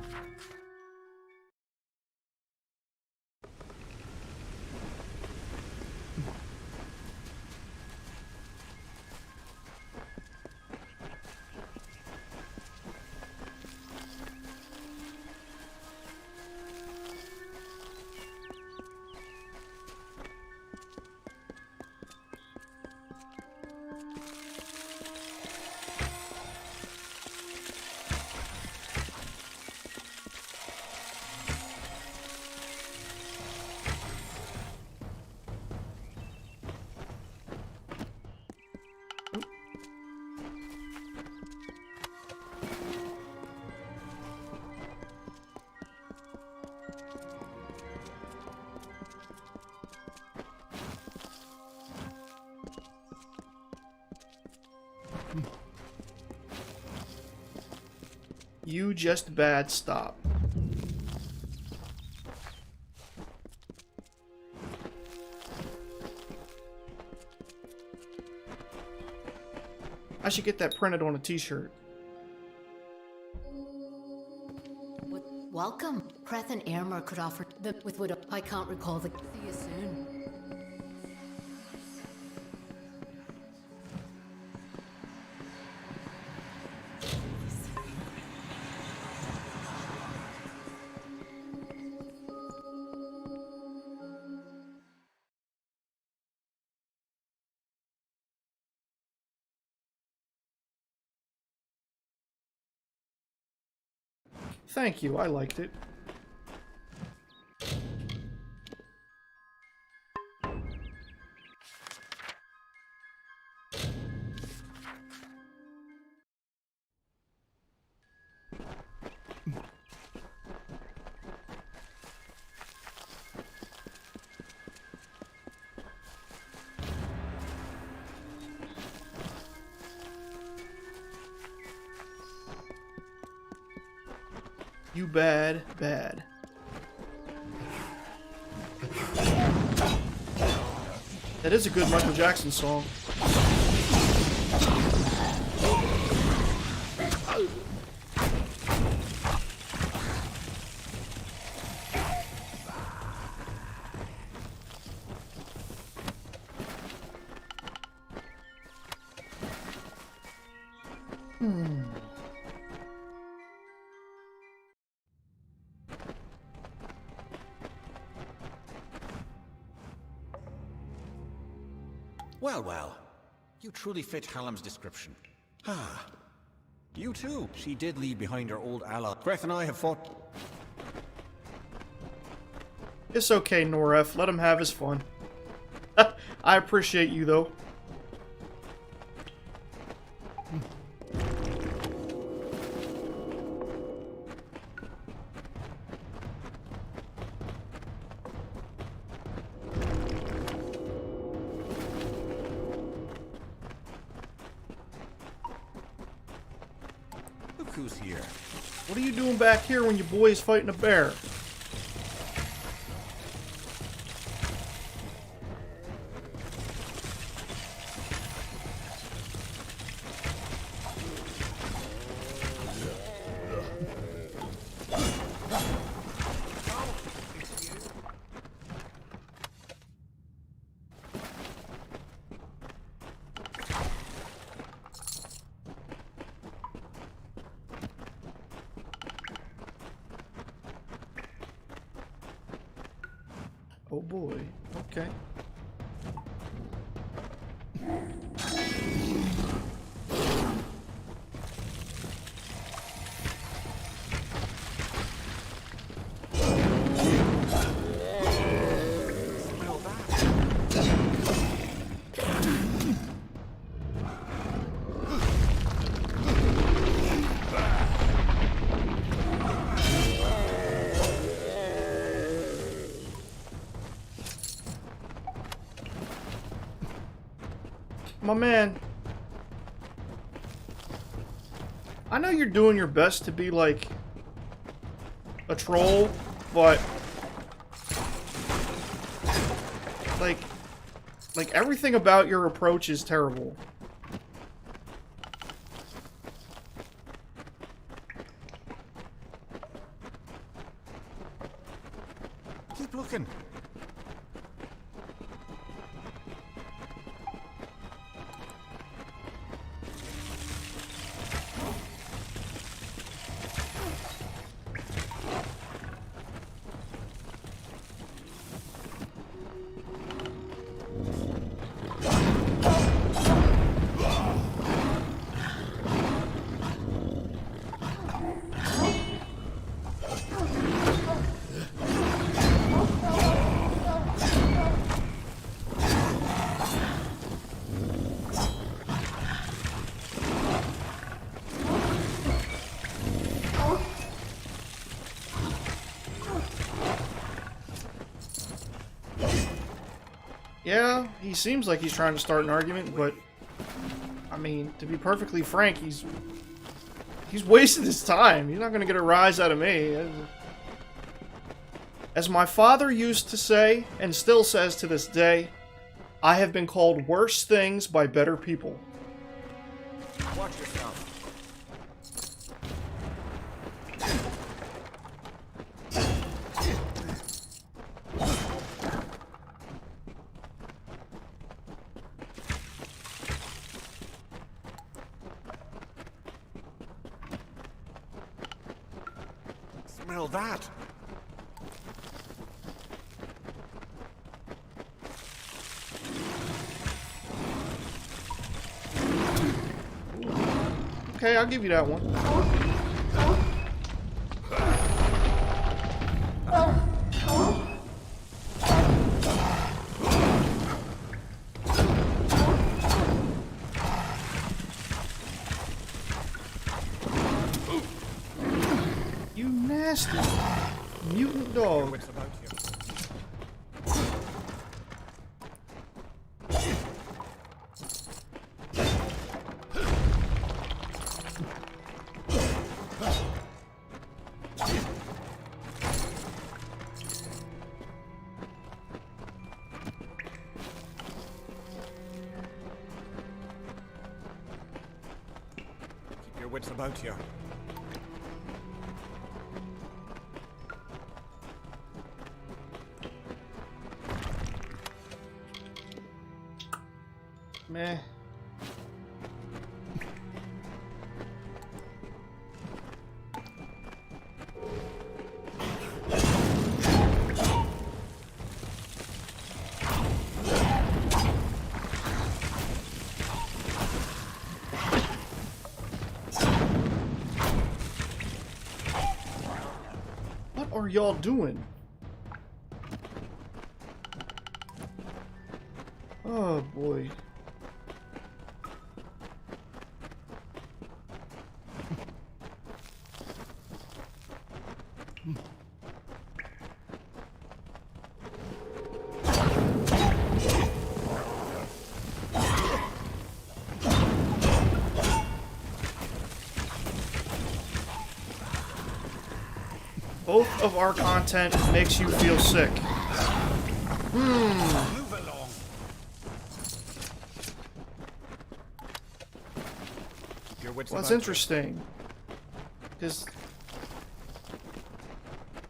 You just bad stop. I should get that printed on a t-shirt. Welcome. Preth and Aylmer could offer the with what I can't recall the. See you soon. Thank you, I liked it. You bad, bad. That is a good Michael Jackson song. Well, well. You truly fit Hallam's description. Ah. You too. She did leave behind her old ally. Greth and I have fought... It's okay, Noref. Let him have his fun. I appreciate you, though. Look who's here. What are you doing back here when your boy's fighting a bear? Oh boy. Okay. My man, I know you're doing your best to be like a troll, but like everything about your approach is terrible. Keep looking. Yeah, he seems like he's trying to start an argument, but I mean, to be perfectly frank, he's wasting his time. He's not going to get a rise out of me. As my father used to say, and still says to this day, I have been called worse things by better people. Watch yourself. Smell that. Okay, I'll give you that one. You nasty mutant dog. What's about you? Keep your wits about you. Meh. are y'all doing? Oh boy. Both of our content makes you feel sick. Move along. Well, that's interesting. Because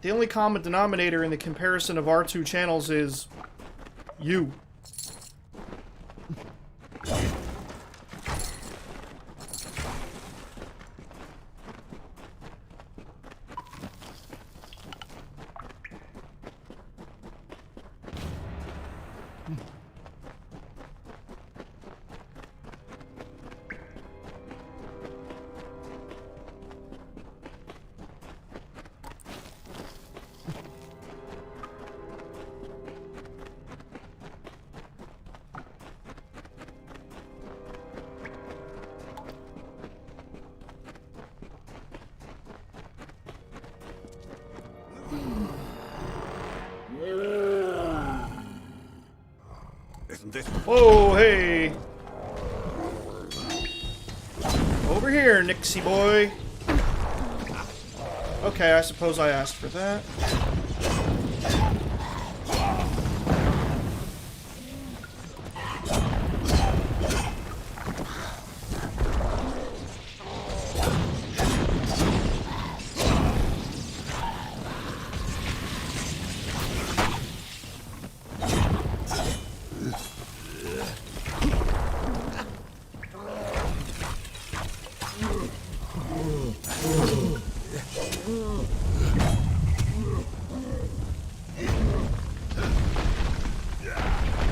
the only common denominator in the comparison of our two channels is you. Isn't this? Whoa, hey! Over here, Nixie boy. Okay, I suppose I asked for that.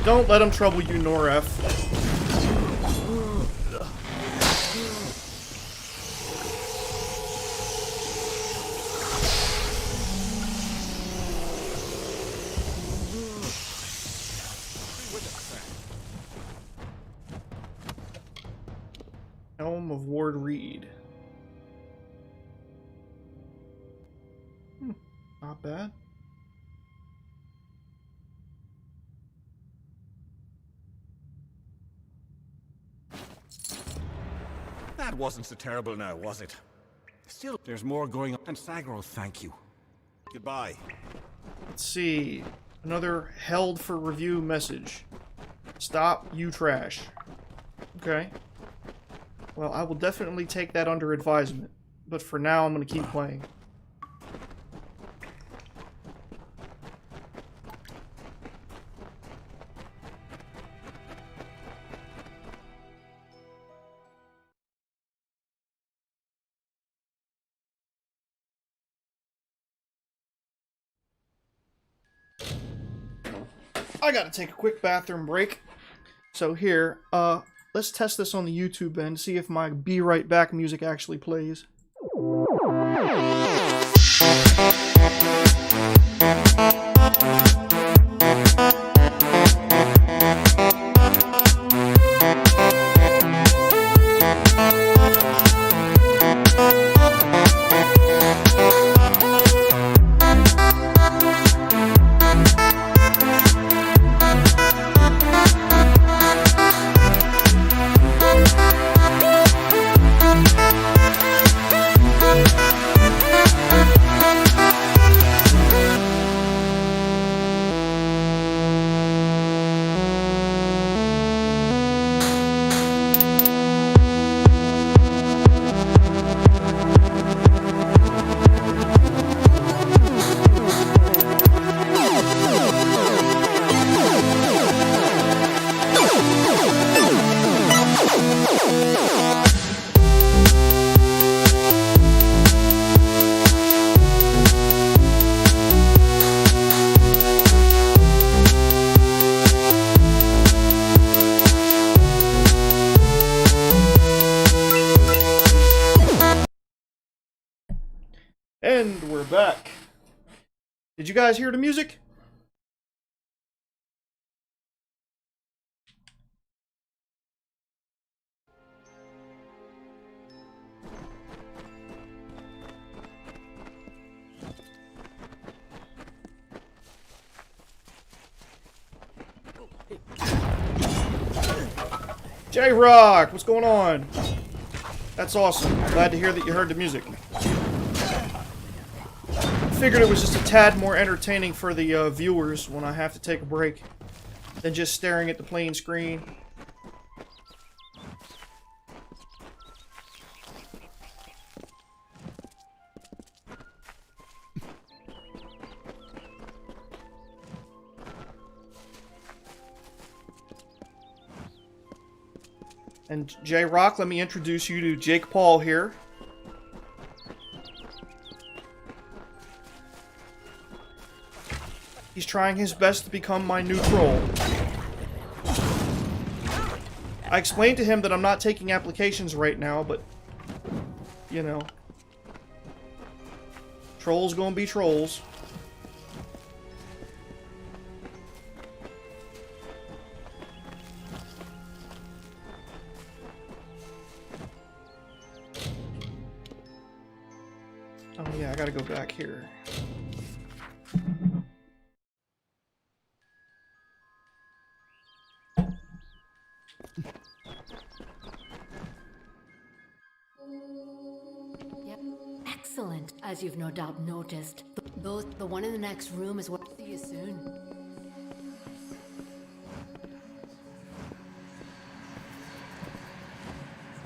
Don't let him trouble you, Noref. Helm of Ward Reed. Not bad. That wasn't so terrible now, was it? Still, there's more going on. And Sagro, thank you. Goodbye. Let's see. Another held for review message. Stop, you trash. Okay. Well, I will definitely take that under advisement. But for now, I'm going to keep playing. I gotta take a quick bathroom break. So here, let's test this on the YouTube end, see if my Be Right Back music actually plays. And we're back. Did you guys hear the music? J-Rock, what's going on? That's awesome. Glad to hear that you heard the music. Figured it was just a tad more entertaining for the viewers when I have to take a break than just staring at the plain screen. And J-Rock, let me introduce you to Jake Paul here. He's trying his best to become my new troll. I explained to him that I'm not taking applications right now, but, you know, trolls gonna be trolls. Oh yeah, I gotta go back here. Yep. Excellent. As you've no doubt noticed, the one in the next room is what. See you soon.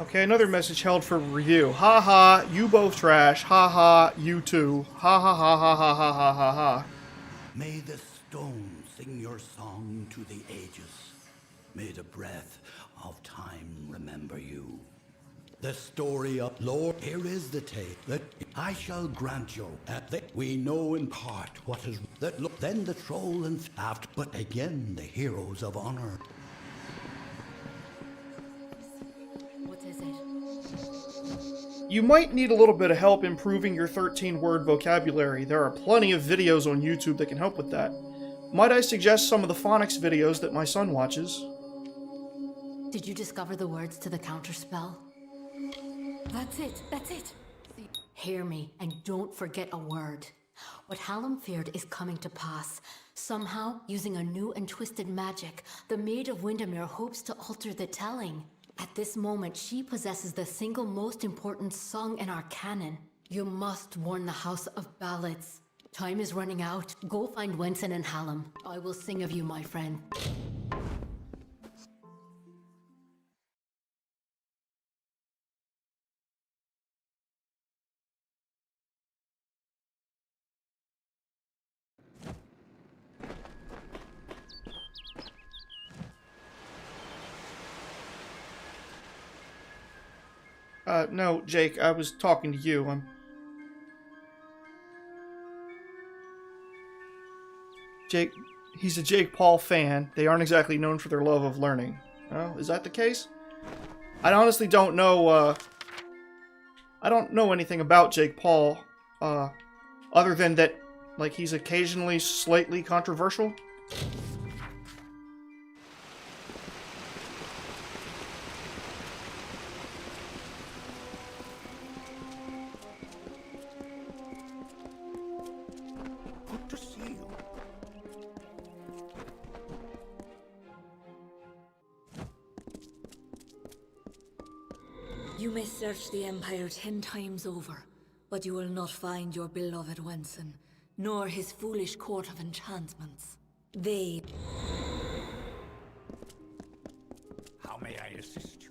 Okay, another message held for review. Ha ha, you both trash. Ha ha, you too. Ha ha ha ha ha ha ha ha ha. May the stone sing your song to the ages. May the breath of time remember you. The story of Lord, here is the tale that I shall grant you. That we know in part what is that. Look, then the troll and aft, but again the heroes of honor. What is it? You might need a little bit of help improving your 13-word vocabulary. There are plenty of videos on YouTube that can help with that. Might I suggest some of the phonics videos that my son watches? Did you discover the words to the counterspell? That's it. That's it. Hear me, and don't forget a word. What Hallam feared is coming to pass. Somehow, using a new and twisted magic, the Maid of Windermere hopes to alter the telling. At this moment, she possesses the single most important song in our canon. You must warn the House of Ballads. Time is running out. Go find Wenson and Hallam. I will sing of you, my friend. No, Jake, I was talking to you. Jake, he's a Jake Paul fan. They aren't exactly known for their love of learning. Oh, is that the case? I honestly don't know, I don't know anything about Jake Paul, other than that, like, he's occasionally slightly controversial. You may search the Empire 10 times over, but you will not find your beloved Wenson, nor his foolish court of enchantments. They... How may I assist you?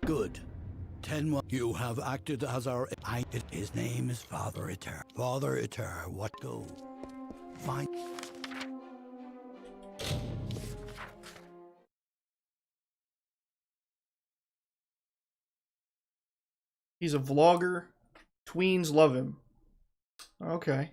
Good. 10 you have acted as our... his name is Father Eter. Father Eter, what go? Fine. He's a vlogger. Tweens love him. Okay.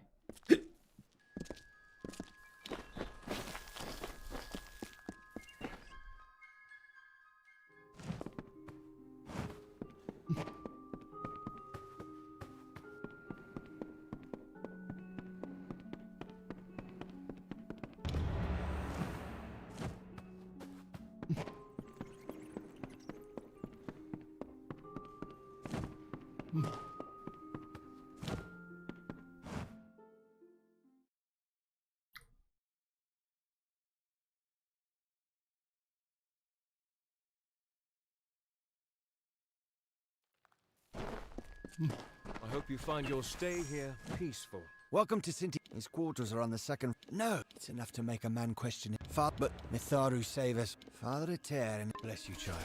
I hope you find your stay here peaceful. Welcome to Sinti. His quarters are on the second. No, it's enough to make a man question it. But Mitharu save us. Father Eter and bless you, child.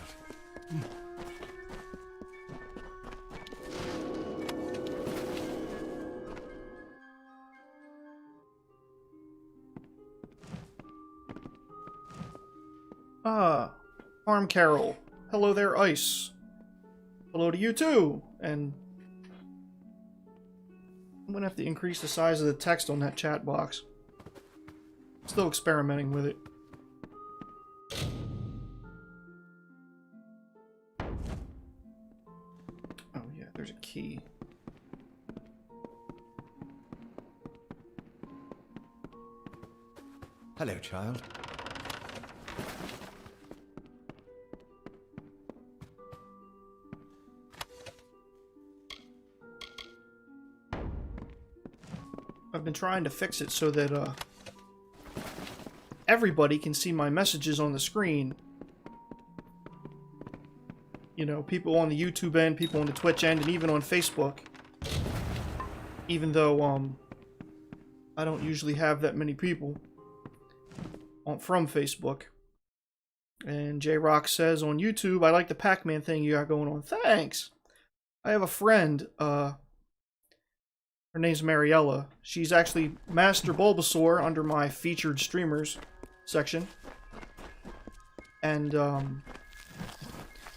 Farm Carol. Hello there, Ice. Hello to you too. And I'm gonna have to increase the size of the text on that chat box. Still experimenting with it. Oh yeah, there's a key. Hello, child. I've been trying to fix it so that everybody can see my messages on the screen. You know, people on the YouTube end, people on the Twitch end, and even on Facebook. Even though I don't usually have that many people from Facebook. And J-Rock says on YouTube, I like the Pac-Man thing you got going on. Thanks! I have a friend, her name's Mariella. She's actually Master Bulbasaur under my featured streamers section. And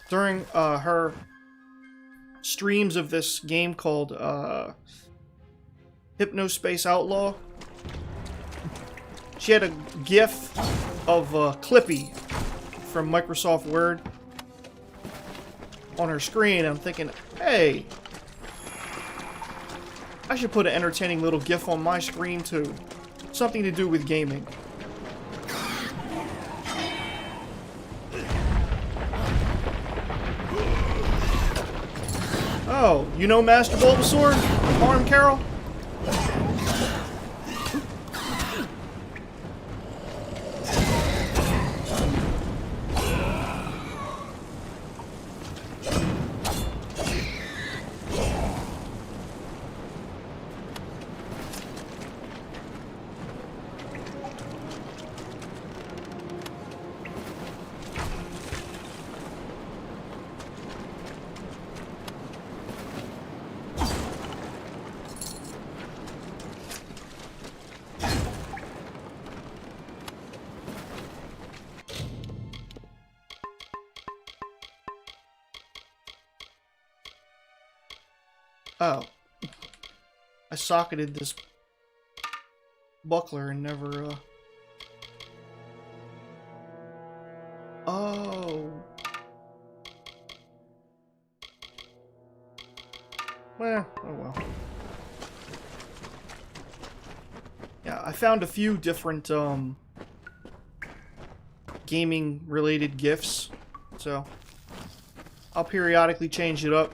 during her streams of this game called Hypnospace Outlaw, she had a GIF of Clippy from Microsoft Word on her screen. I'm thinking, hey, I should put an entertaining little GIF on my screen too. Something to do with gaming. Oh, you know Master Bulbasaur? Farm Carol? Oh. I socketed this buckler and never, Oh. Well, oh well. Yeah, I found a few different, gaming-related GIFs, so I'll periodically change it up.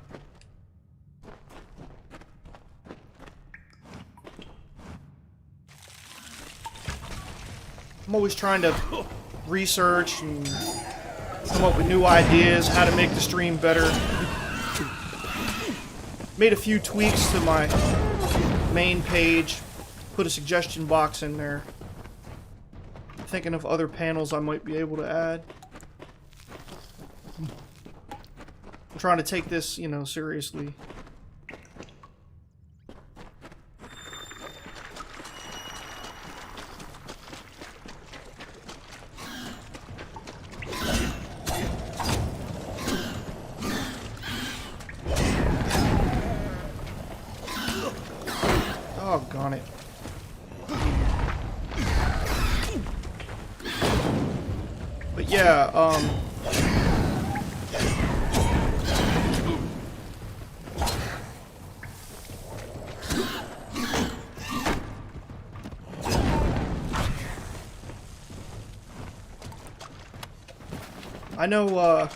I'm always trying to research and come up with new ideas, how to make the stream better. Made a few tweaks to my main page, put a suggestion box in there. Thinking of other panels I might be able to add. I'm trying to take this, you know, seriously. Doggone it. But yeah, I know,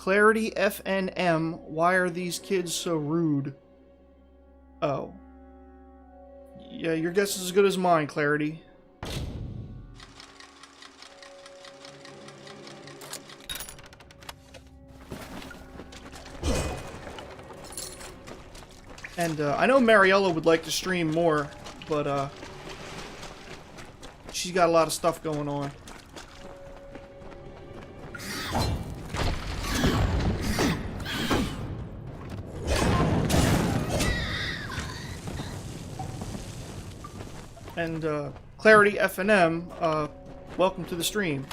Clarity FNM, why are these kids so rude? Oh. Yeah, your guess is as good as mine, Clarity. And I know Mariella would like to stream more, but she's got a lot of stuff going on. And Clarity FNM, welcome to the stream.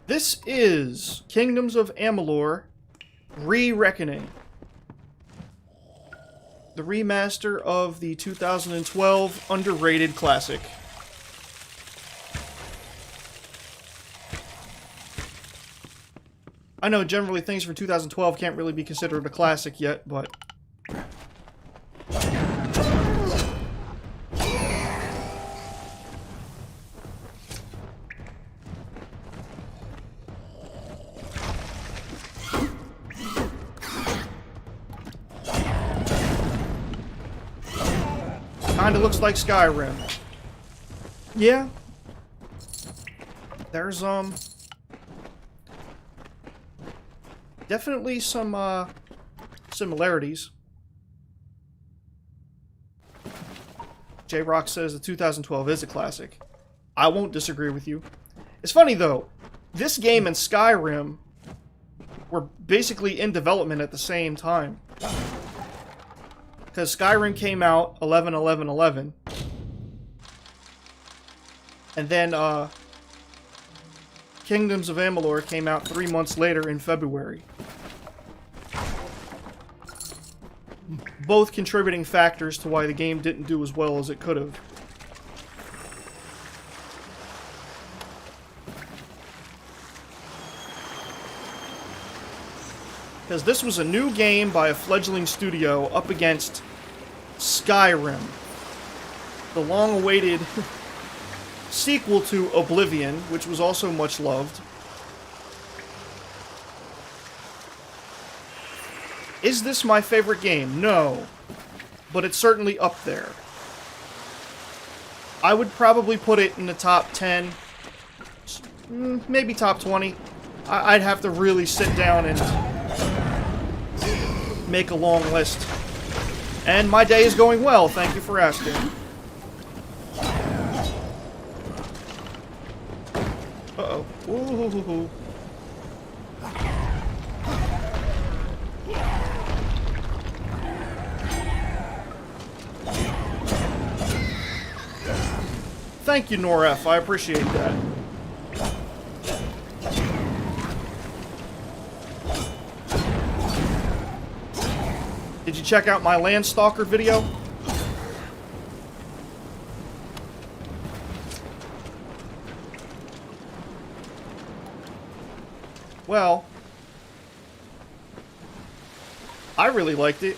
This is Kingdoms of Amalur Re-Reckoning. The remaster of the 2012 underrated classic. I know generally things from 2012 can't really be considered a classic yet, but... Kinda looks like Skyrim. Yeah. There's, definitely some, similarities. J-Rock says the 2012 is a classic. I won't disagree with you. It's funny, though. This game and Skyrim were basically in development at the same time. Because Skyrim came out 11/11/11, and then Kingdoms of Amalur came out 3 months later in February. Both contributing factors to why the game didn't do as well as it could have. Because this was a new game by a fledgling studio up against Skyrim, the long-awaited sequel to Oblivion, which was also much loved. Is this my favorite game? No, but it's certainly up there. I would probably put it in the top 10, maybe top 20. I'd have to really sit down and make a long list. And my day is going well, thank you for asking. Uh-oh. Ooh. Thank you, Noref. I appreciate that. Did you check out my Landstalker video? Well, I really liked it.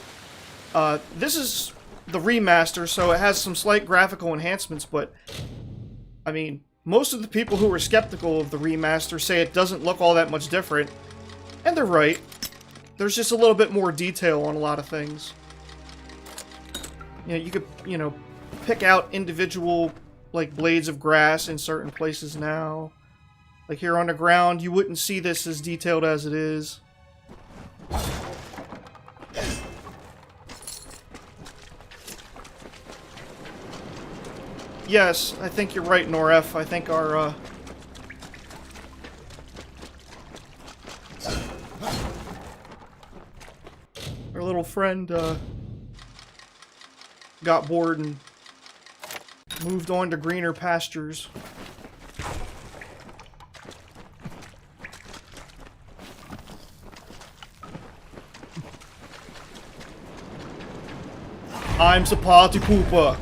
This is the remaster, so it has some slight graphical enhancements, but, I mean, most of the people who are skeptical of the remaster say it doesn't look all that much different, and they're right. There's just a little bit more detail on a lot of things. You know, you could, you know, pick out individual, like, blades of grass in certain places now. Like here on the ground, you wouldn't see this as detailed as it is. Yes, I think you're right, Noref. I think our, our little friend, got bored and moved on to greener pastures. I'm the party pooper.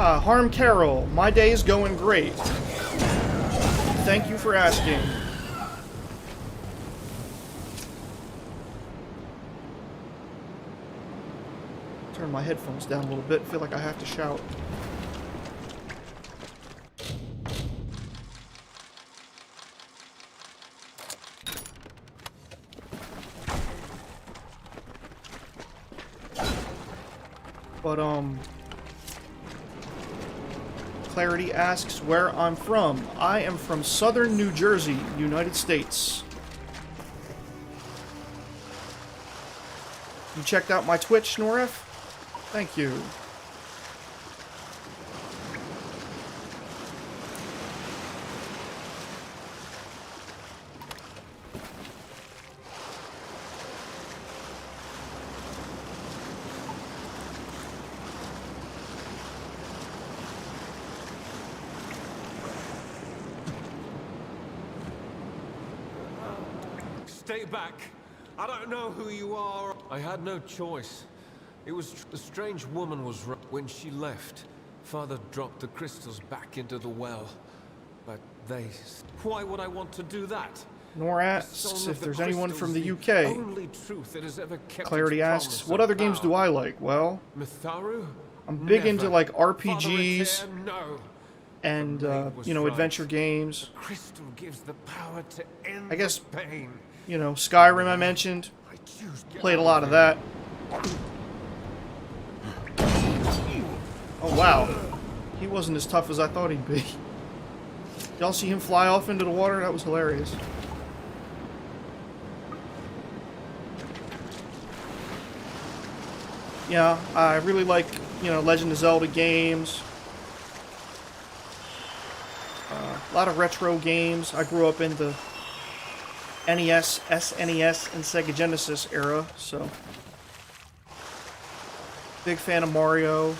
Ah, Harm Carol. My day is going great. Thank you for asking. Turn my headphones down a little bit. Feel like I have to shout. But, Clarity asks where I'm from. I am from southern New Jersey, United States. You checked out my Twitch, Snoref? Thank you. Stay back. I don't know who you are. I had no choice. It was the strange woman was right. When she left, Father dropped the crystals back into the well. But they... Why would I want to do that? Nor asks if there's anyone from the UK. Only truth that has ever kept Clarity asks, what other games do I like? Well, Mitharu? I'm big into like Father RPGs Adair, no. and you know, adventure games. The crystal gives the power to end I guess, the pain. you know, Skyrim I mentioned. Played a lot of that. Oh wow, he wasn't as tough as I thought he'd be. Y'all see him fly off into the water? That was hilarious. Yeah, I really like, you know, Legend of Zelda games. A lot of retro games. I grew up in the NES, SNES, and Sega Genesis era, so big fan of Mario.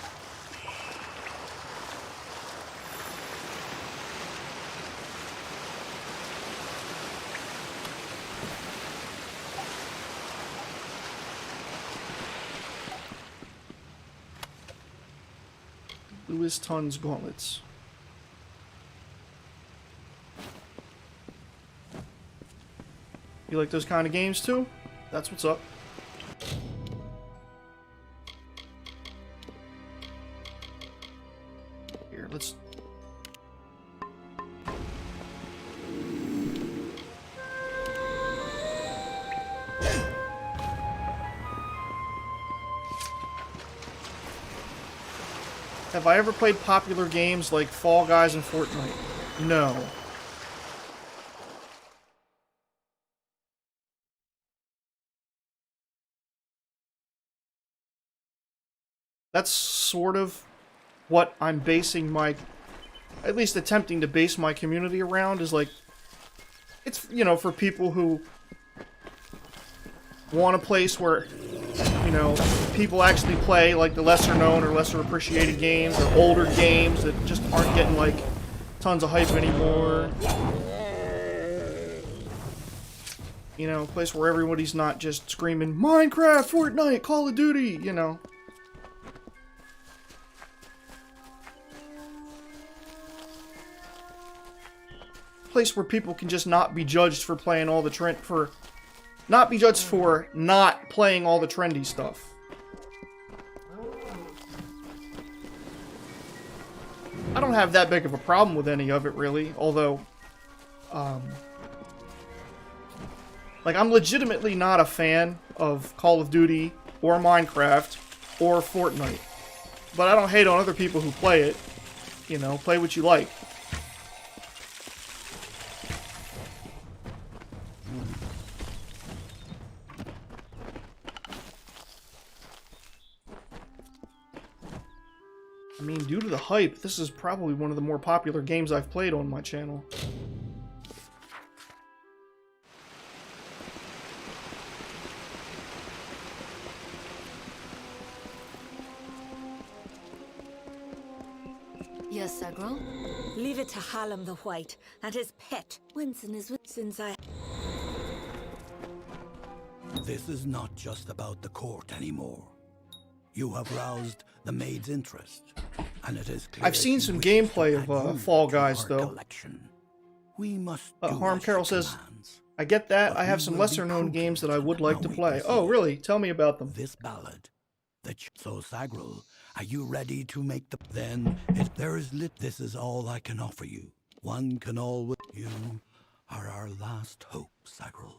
Louis Tons Gauntlets. You like those kind of games too? That's what's up. Here, let's... Have I ever played popular games like Fall Guys and Fortnite? No. That's sort of what I'm basing my, at least attempting to base my community around, is like, it's, you know, for people who want a place where, you know, people actually play like the lesser known or lesser appreciated games or older games that just aren't getting like tons of hype anymore. You know, a place where everybody's not just screaming Minecraft, Fortnite, Call of Duty, you know. Place where people can just not be judged for playing all the not be judged for not playing all the trendy stuff. I don't have that big of a problem with any of it, really, although, like, I'm legitimately not a fan of Call of Duty, or Minecraft, or Fortnite. But I don't hate on other people who play it. You know, play what you like. I mean, due to the hype, this is probably one of the more popular games I've played on my channel. Yes, Sagro? Leave it to Hallam the White and his pet. Winston is with since I... This is not just about the court anymore. You have roused the maid's interest, and it is clear I've seen she some wishes to gameplay add of you Fall to Guys, her though. collection. We must Harm as Carol she says, commands. I get that. But I have we some will be lesser-known games that I prudent would like to when we play. Oh, proceed. really? Tell me about them. This ballad. So, Sagril, are you ready to make the... Then, if there is lit, this is all I can offer you. One can always... You are our last hope, Sagril.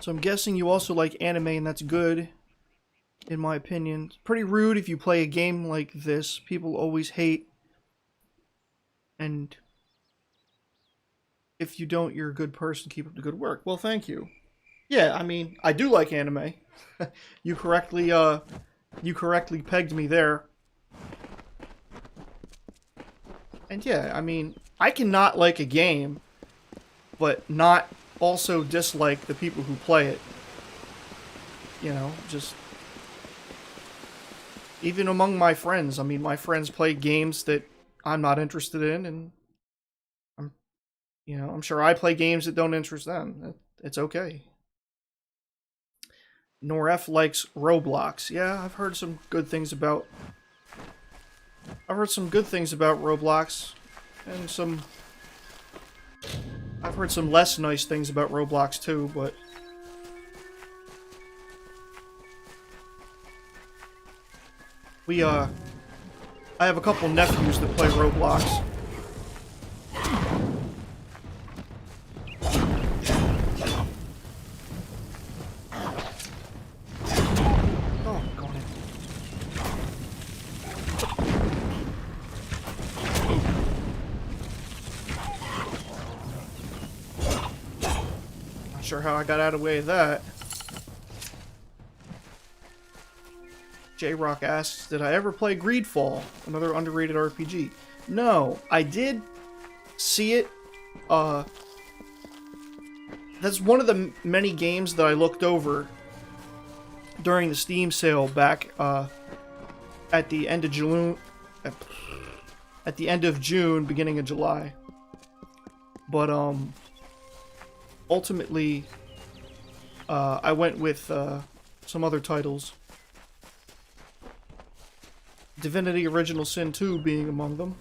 So I'm guessing you also like anime, and that's good, in my opinion. It's pretty rude if you play a game like this. People always hate. And if you don't, you're a good person. Keep up the good work. Well, thank you. Yeah, I mean, I do like anime. You correctly pegged me there. And yeah, I mean, I cannot like a game, but not also dislike the people who play it. You know, just... Even among my friends. I mean, my friends play games that I'm not interested in, and I'm sure I play games that don't interest them. It's okay. Noref likes Roblox. Yeah, I've heard some good things about Roblox, and I've heard some less nice things about Roblox too, but I have a couple nephews that play Roblox. Oh, going in. Not sure how I got out of the way of that. J-Rock asks, did I ever play Greedfall? Another underrated RPG. No, I did see it. That's one of the many games that I looked over during the Steam sale back at the end of June, beginning of July. But ultimately, I went with some other titles. Divinity Original Sin 2 being among them.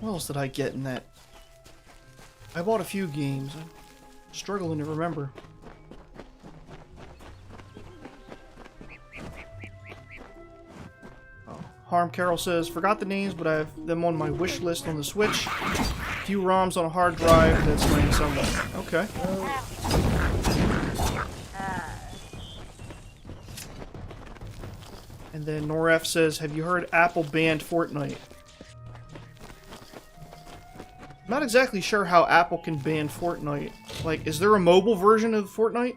What else did I get in that? I bought a few games. I'm struggling to remember. Harm Carol says, forgot the names, but I have them on my wish list on the Switch. A few ROMs on a hard drive that's laying somewhere. Okay. And then Noref says, have you heard Apple banned Fortnite? Not exactly sure how Apple can ban Fortnite. Like, is there a mobile version of Fortnite?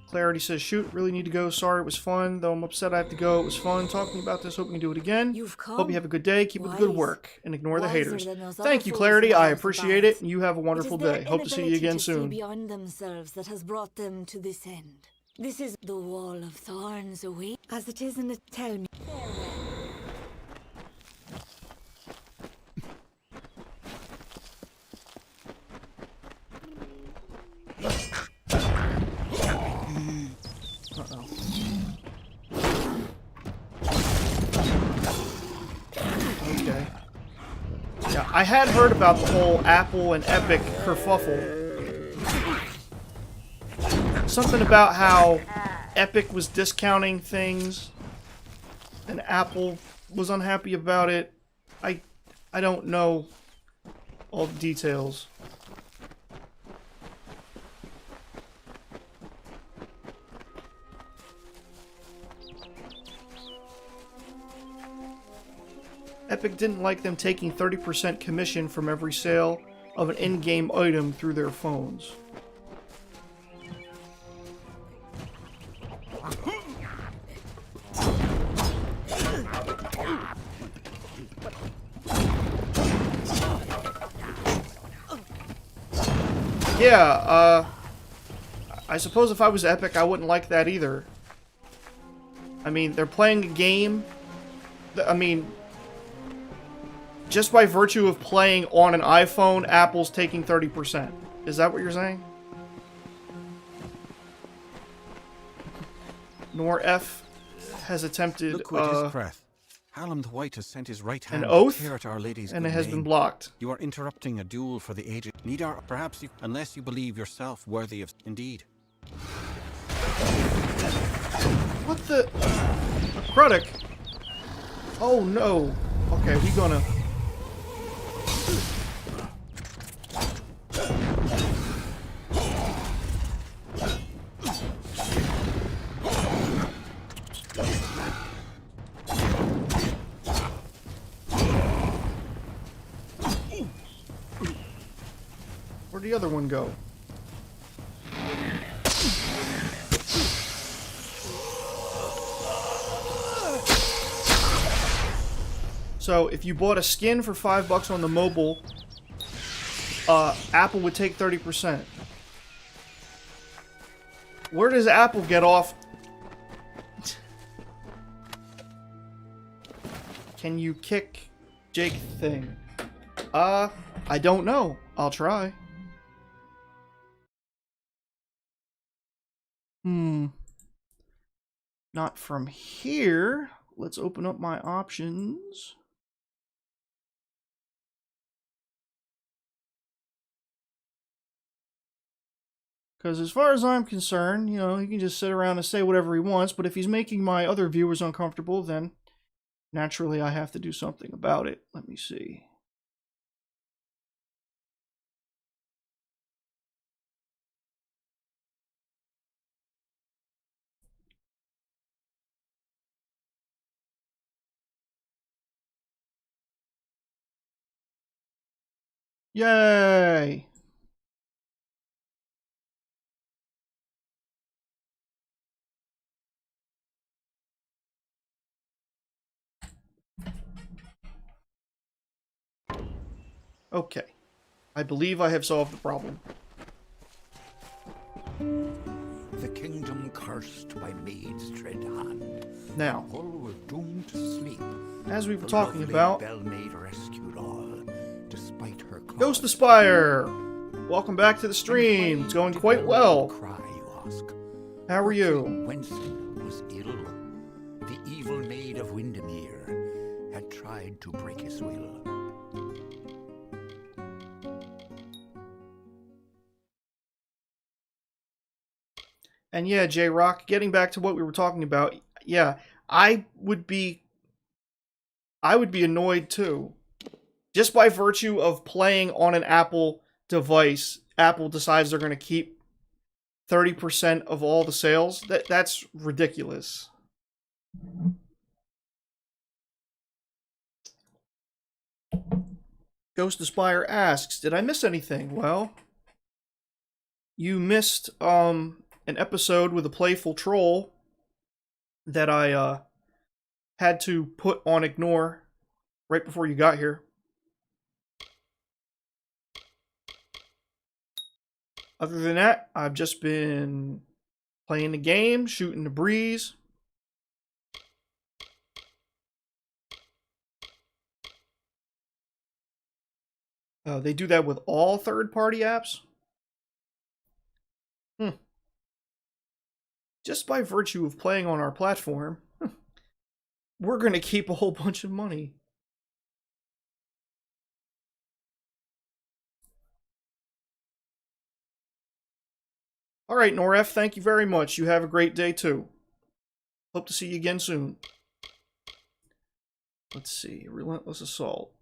Clarity says, shoot, really need to go. Sorry, it was fun. Though I'm upset I have to go. It was fun talking about this. Hope we can do it again. Hope you have a good day. Keep up the good work. And ignore the haters. Thank you, Clarity. I appreciate it. And you have a wonderful day. Hope to see you again soon. Beyond themselves that has brought them to this end. This is the wall of thorns away. As it is in the tell me. Uh-oh. Okay. Yeah, I had heard about the whole Apple and Epic kerfuffle. Something about how Epic was discounting things and Apple was unhappy about it. I don't know all the details. Epic didn't like them taking 30% commission from every sale of an in-game item through their phones. Yeah, I suppose if I was Epic, I wouldn't like that either. I mean, they're playing a game. I mean, just by virtue of playing on an iPhone, Apple's taking 30%. Is that what you're saying? Nor F has attempted Look with his breath. Hallam the White has sent his right hand an oath, to tear at Our Lady's and good it has name. been blocked. You are interrupting a duel for the ages. Neither, perhaps, unless you believe yourself worthy of... Indeed. What the... Crudic? Oh no. Okay, we gonna... Where'd the other one go? So, if you bought a skin for $5 on the mobile, Apple would take 30%. Where does Apple get off? Can you kick Jake thing? I don't know. I'll try. Not from here. Let's open up my options. Because as far as I'm concerned, you know, he can just sit around and say whatever he wants, but if he's making my other viewers uncomfortable, then naturally I have to do something about it. Let me see. Yay! Okay. I believe I have solved the problem. The kingdom cursed by maid's dread hand. Now, All were doomed to sleep. as we were The talking lovely about, Bellmaid rescued all, despite her Ghost Aspire! Welcome back to the stream. It's going quite well. cry, you ask. How are you? Wenson was ill. The evil maid of Windermere had tried to break his will. And yeah, J-Rock, getting back to what we were talking about, yeah, I would be annoyed too. Just by virtue of playing on an Apple device, Apple decides they're going to keep 30% of all the sales. That's ridiculous. Ghost Aspire asks, did I miss anything? Well, you missed an episode with a playful troll that I had to put on ignore right before you got here. Other than that, I've just been playing the game, shooting the breeze. They do that with all third-party apps? Just by virtue of playing on our platform, we're going to keep a whole bunch of money. Alright, Noref, thank you very much. You have a great day too. Hope to see you again soon. Let's see, Relentless Assault.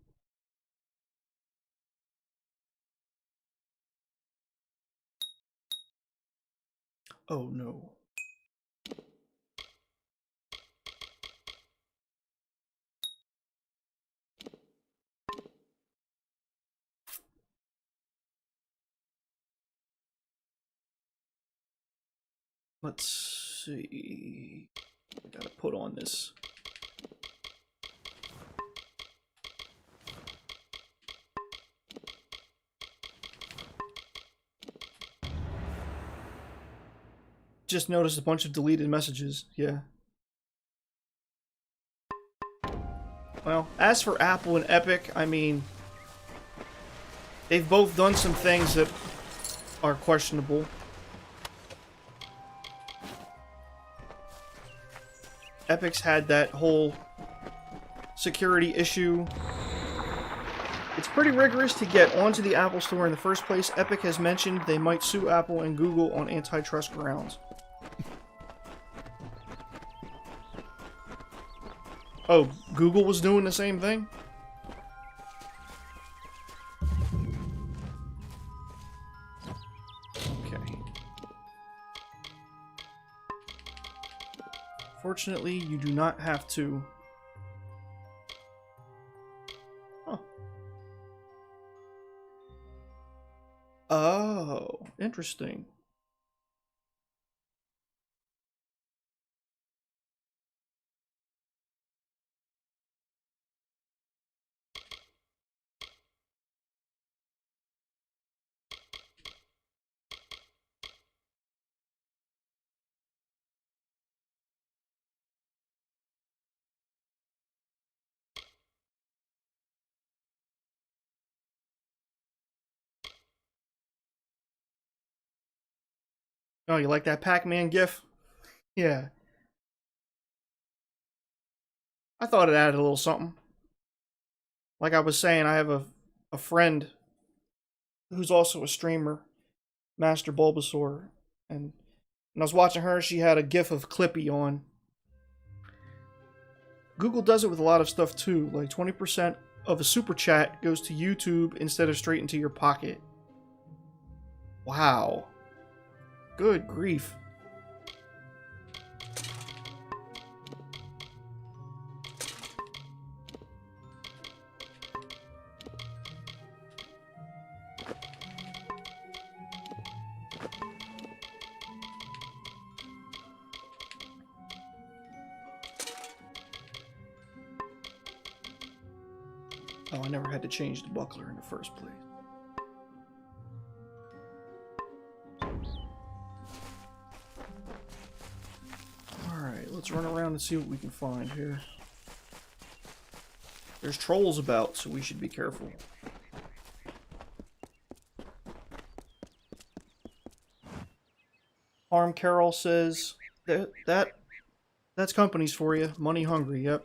Oh no. Let's see. I gotta put on this. just noticed a bunch of deleted messages. Yeah. Well, as for Apple and Epic, I mean, they've both done some things that are questionable. Epic's had that whole security issue. It's pretty rigorous to get onto the Apple Store in the first place. Epic has mentioned they might sue Apple and Google on antitrust grounds. Oh, Google was doing the same thing? Okay. Fortunately, you do not have to. Huh. Oh, interesting. Oh, you like that Pac-Man gif? Yeah. I thought it added a little something. Like I was saying, I have a friend who's also a streamer, Master Bulbasaur, and when I was watching her, she had a gif of Clippy on. Google does it with a lot of stuff too, like 20% of a super chat goes to YouTube instead of straight into your pocket. Wow. Good grief. Oh, I never had to change the buckler in the first place. Alright, let's run around and see what we can find here. There's trolls about, so we should be careful. Harm Carol says, that's companies for you. Money hungry, yep.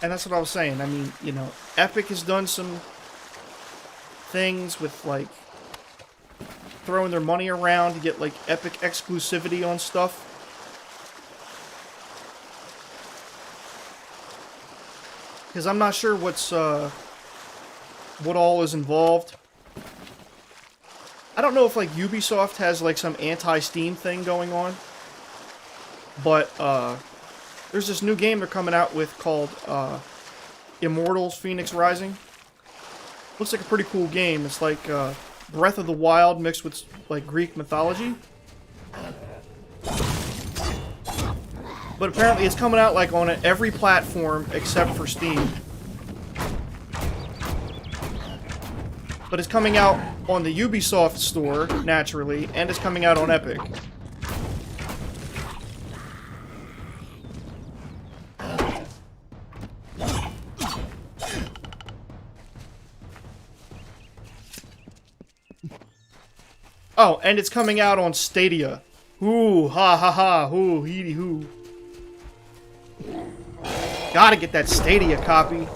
And that's what I was saying. I mean, you know, Epic has done some things with, like, throwing their money around to get, like, Epic exclusivity on stuff. Because I'm not sure what all is involved. I don't know if, like, Ubisoft has, like, some anti-Steam thing going on. But, there's this new game they're coming out with called Immortals Phoenix Rising. Looks like a pretty cool game. It's like Breath of the Wild mixed with like Greek mythology. But apparently it's coming out like on every platform except for Steam. But it's coming out on the Ubisoft store, naturally, and it's coming out on Epic. Oh, and it's coming out on Stadia. Ooh, ha ha ha, ooh, hee hoo. Gotta get that Stadia copy.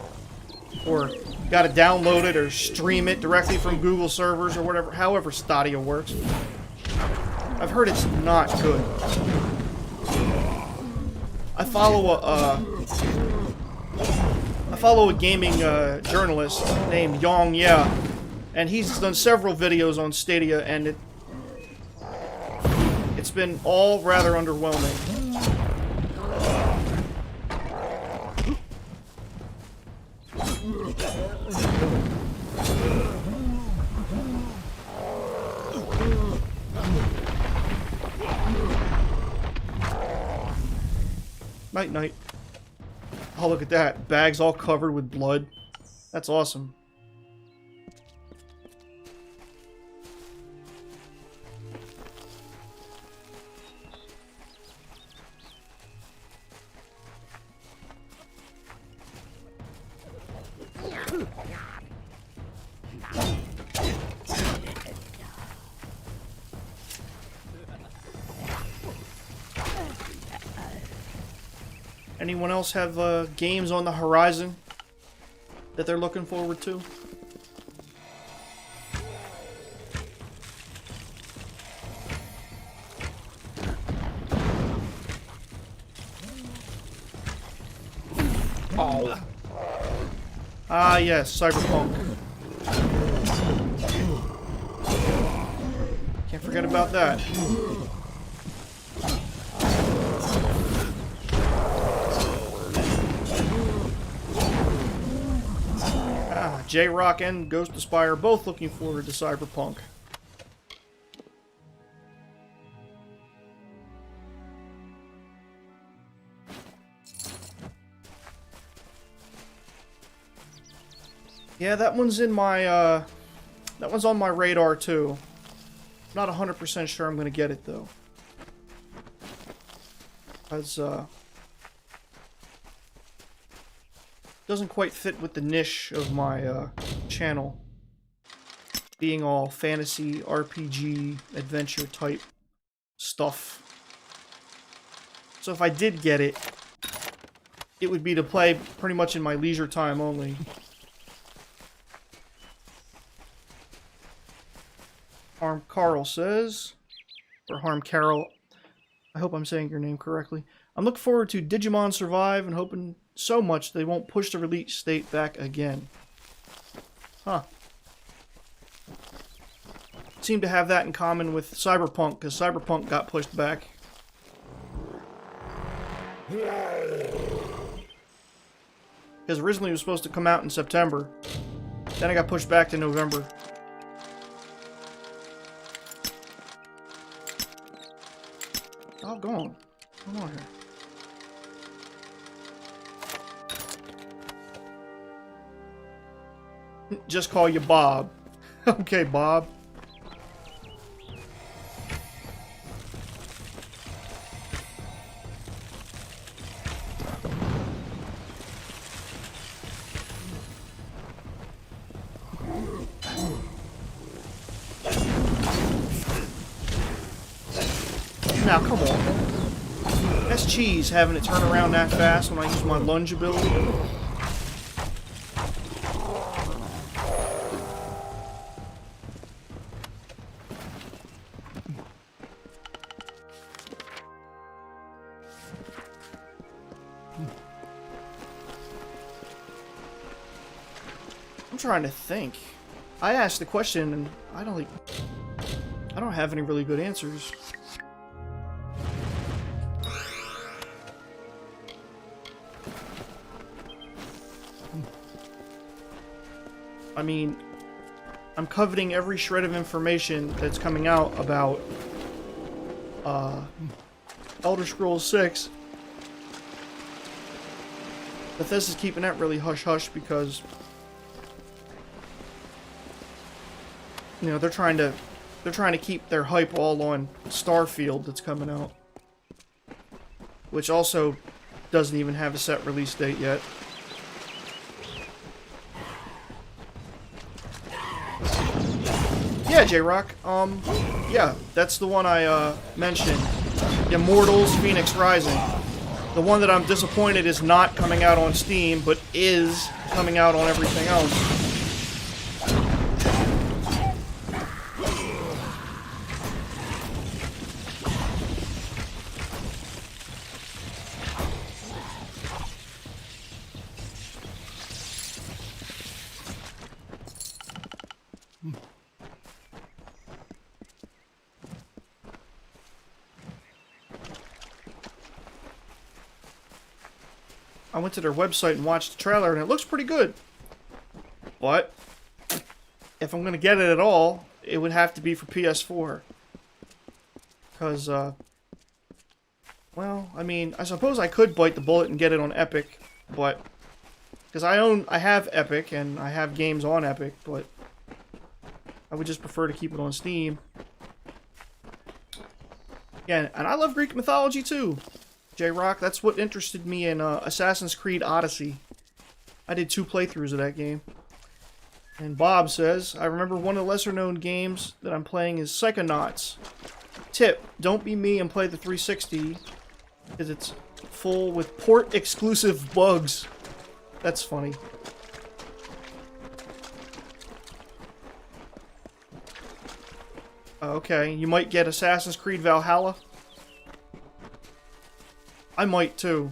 Or gotta download it or stream it directly from Google servers or whatever, however Stadia works. I've heard it's not good. I follow a gaming journalist named Yong Ye, and he's done several videos on Stadia, and it's been all rather underwhelming. Night night. Oh, look at that. Bags all covered with blood. That's awesome. Anyone else have games on the horizon that they're looking forward to? Oh. Ah, yes, Cyberpunk. Can't forget about that. J-Rock and Ghost of Spire both looking forward to Cyberpunk. Yeah, that one's in my, that one's on my radar too. Not 100% sure I'm gonna get it though. Because, doesn't quite fit with the niche of my channel, being all fantasy, RPG, adventure type stuff. So if I did get it, it would be to play pretty much in my leisure time only. Harm Carl says, or Harm Carol, I hope I'm saying your name correctly. I'm looking forward to Digimon Survive and hoping so much they won't push the release date back again. Huh. Seem to have that in common with Cyberpunk, because Cyberpunk got pushed back. Because originally it was supposed to come out in September. Then it got pushed back to November. Doggone. Come on here. Just call you Bob. Okay, Bob. Now, come on. That's cheese having it turn around that fast when I use my lunge ability. I'm trying to think. I asked the question and I don't have any really good answers. I mean, I'm coveting every shred of information that's coming out about Elder Scrolls 6. Bethesda's keeping that really hush-hush because, you know, they're trying to keep their hype all on Starfield that's coming out, which also doesn't even have a set release date yet. Yeah, J-Rock. Yeah, that's the one I mentioned. Immortals Phoenix Rising. The one that I'm disappointed is not coming out on Steam, but is coming out on everything else. I went to their website and watched the trailer, and it looks pretty good. But if I'm going to get it at all, it would have to be for PS4. Because, well, I mean, I suppose I could bite the bullet and get it on Epic, but... Because I have Epic, and I have games on Epic, but... I would just prefer to keep it on Steam. Yeah, and I love Greek mythology, too. J-Rock, that's what interested me in Assassin's Creed Odyssey. I did 2 playthroughs of that game. And Bob says, I remember one of the lesser-known games that I'm playing is Psychonauts. Tip, don't be me and play the 360, because it's full with port exclusive bugs. That's funny. Okay, you might get Assassin's Creed Valhalla. I might too.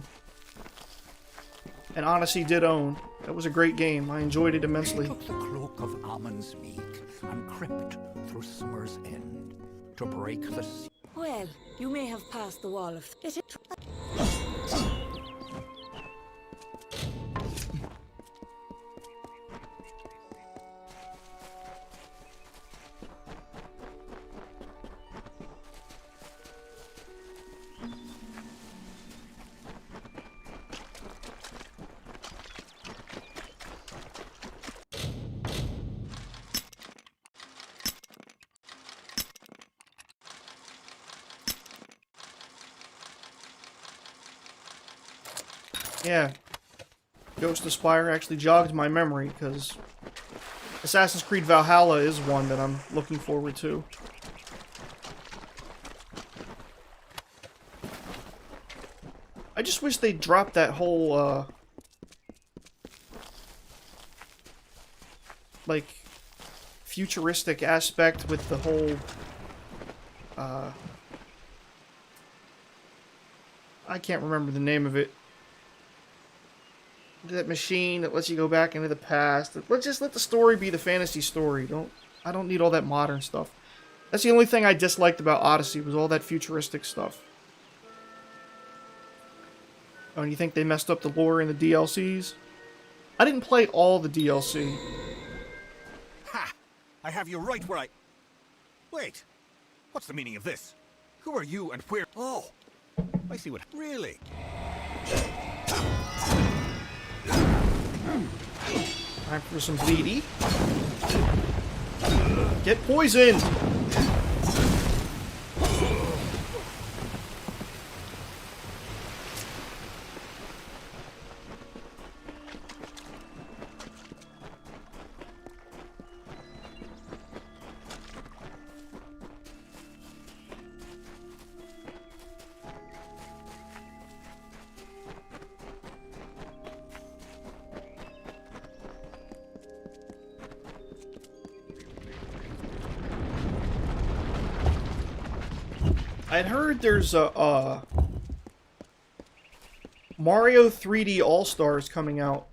And Odyssey did own. That was a great game. I enjoyed it immensely. Took the cloak of Ammon's meek and crept through summer's end to break the sea. Well, you may have passed the wall of... Yeah. Ghost of Spire actually jogged my memory, because Assassin's Creed Valhalla is one that I'm looking forward to. I just wish they'd drop that whole, like, futuristic aspect with the whole, I can't remember the name of it. That machine that lets you go back into the past. Let's just let the story be the fantasy story. I don't need all that modern stuff. That's the only thing I disliked about Odyssey, was all that futuristic stuff. Oh, and you think they messed up the lore in the DLCs? I didn't play all the DLC. Ha! I have you right where I... Wait. What's the meaning of this? Who are you and where... Oh! I see what... Really? Time for some bleedy. Get poisoned! I'd heard there's a Mario 3D All-Stars coming out,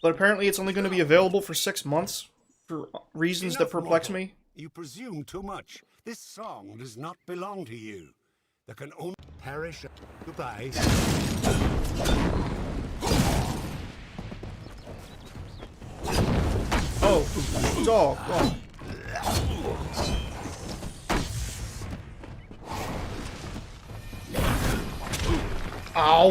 but apparently it's only going to be available for 6 months for reasons that perplex me. You presume too much. This song does not belong to you. There can only perish. Goodbye. Oh, dog. Oh. Ow!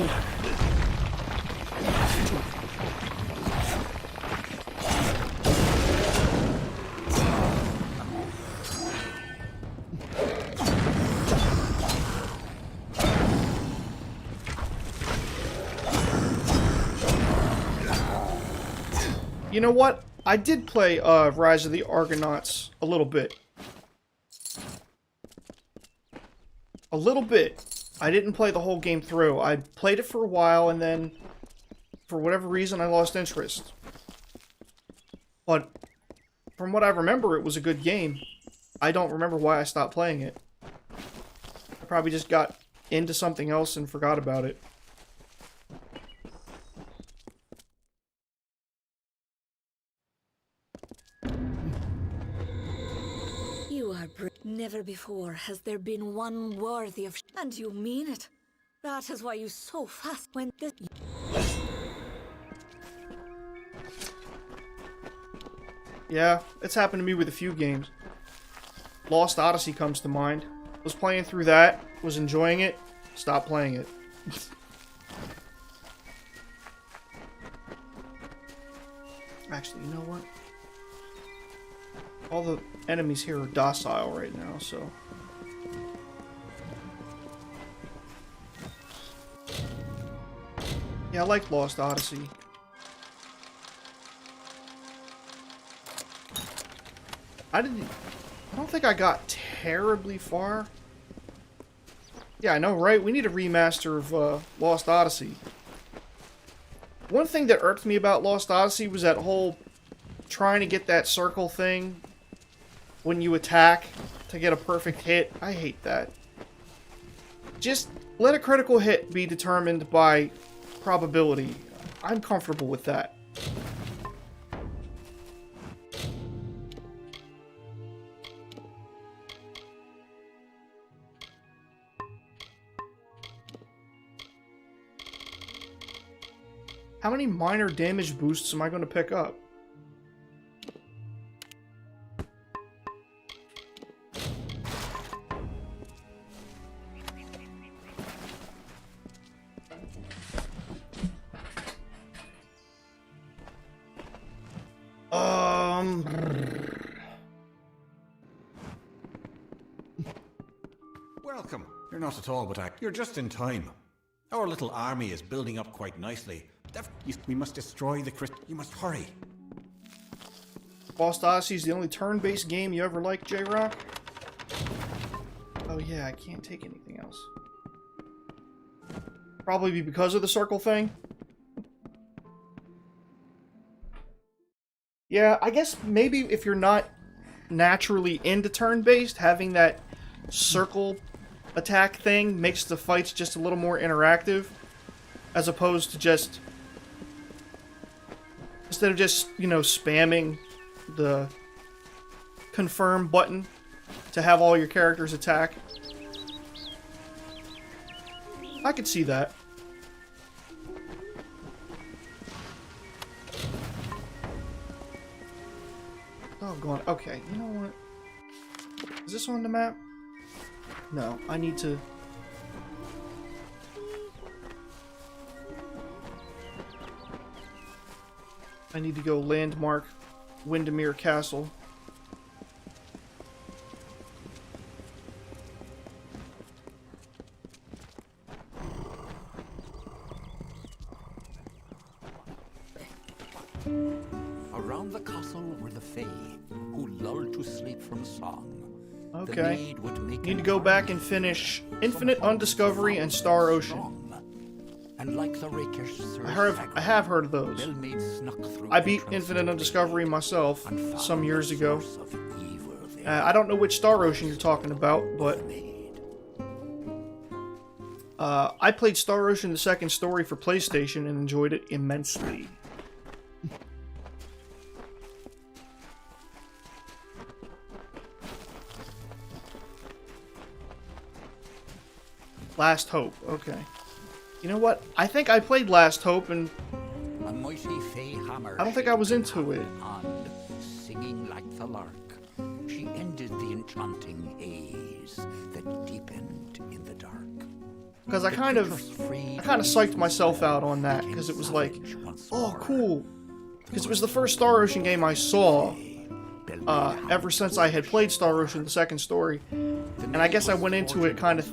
You know what? I did play Rise of the Argonauts a little bit. A little bit. I didn't play the whole game through. I played it for a while, and then, for whatever reason, I lost interest. But, from what I remember, it was a good game. I don't remember why I stopped playing it. I probably just got into something else and forgot about it. You are brave. Never before has there been one worthy of... And you mean it. That is why you so fast went this... Yeah, it's happened to me with a few games. Lost Odyssey comes to mind. Was playing through that, was enjoying it, stopped playing it. Actually, you know what? All the enemies here are docile right now, so... Yeah, I like Lost Odyssey. I don't think I got terribly far. Yeah, I know, right? We need a remaster of Lost Odyssey. One thing that irked me about Lost Odyssey was that whole trying to get that circle thing when you attack to get a perfect hit. I hate that. Just let a critical hit be determined by probability. I'm comfortable with that. How many minor damage boosts am I going to pick up? Welcome. You're not at all, but you're just in time. Our little army is building up quite nicely. We must destroy the You must hurry. Lost Odyssey is the only turn-based game you ever liked, J-Rock? Oh yeah, I can't take anything else. Probably because of the circle thing. Yeah, I guess maybe if you're not naturally into turn-based, having that circle attack thing makes the fights just a little more interactive, as opposed to just... Instead of just, you know, spamming the confirm button to have all your characters attack. I could see that. Oh, God. Okay, you know what? Is this on the map? No, I need to... I need to go landmark Windermere Castle. Around the castle were the Fae, who lulled to sleep from song. Okay. Need to go back and finish Infinite Undiscovery and Star Ocean. And like the rakish I have heard of those. I beat Infinite Undiscovery myself some years ago. I don't know which Star Ocean you're talking about, but I played Star Ocean: The Second Story for PlayStation and enjoyed it immensely. Last Hope, okay. You know what? I think I played Last Hope and a mighty Fae hammer I don't think I was into it. Hand, singing like the lark, she ended the enchanting haze that deepened in the dark. Because I kind of psyched myself out on that because it was like, oh cool, because it was the first Star Ocean game I saw ever since I had played Star Ocean: The Second Story, and I guess I went into it kind of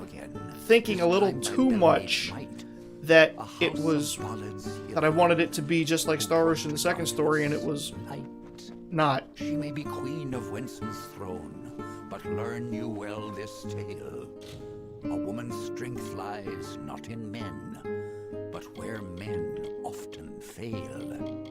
thinking a little too much that it was that I wanted it to be just like Star Ocean: The Second Story, and it was not. She may be queen of Winston's throne, but learn you well this tale. A woman's strength lies not in men, but where men often fail.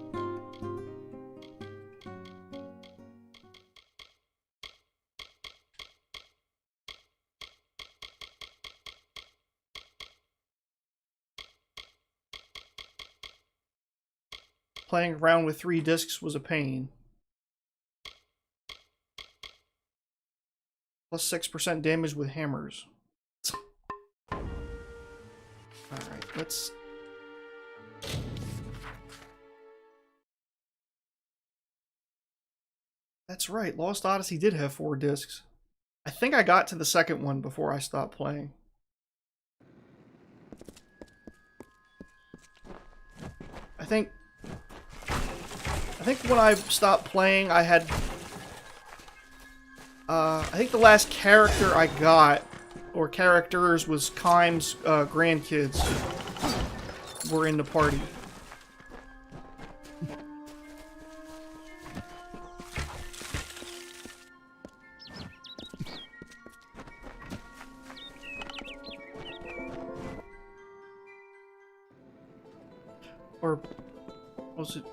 Playing around with 3 discs was a pain. Plus 6% damage with hammers. Alright, let's... That's right, Lost Odyssey did have 4 discs. I think I got to the second one before I stopped playing. I think when I stopped playing, I had... I think the last character I got, or characters, was Kime's grandkids were in the party. Was it?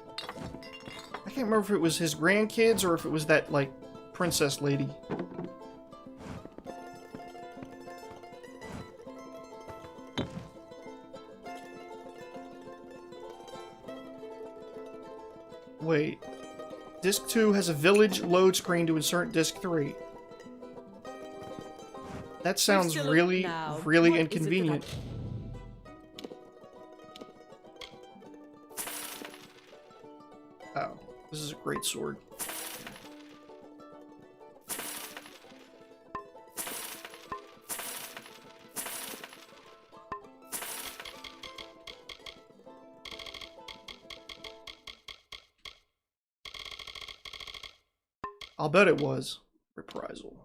I can't remember if it was his grandkids or if it was that, like, princess lady. Wait. Disc 2 has a village load screen to insert Disc 3. That sounds really, really inconvenient. Oh, this is a great sword. I'll bet it was. Reprisal.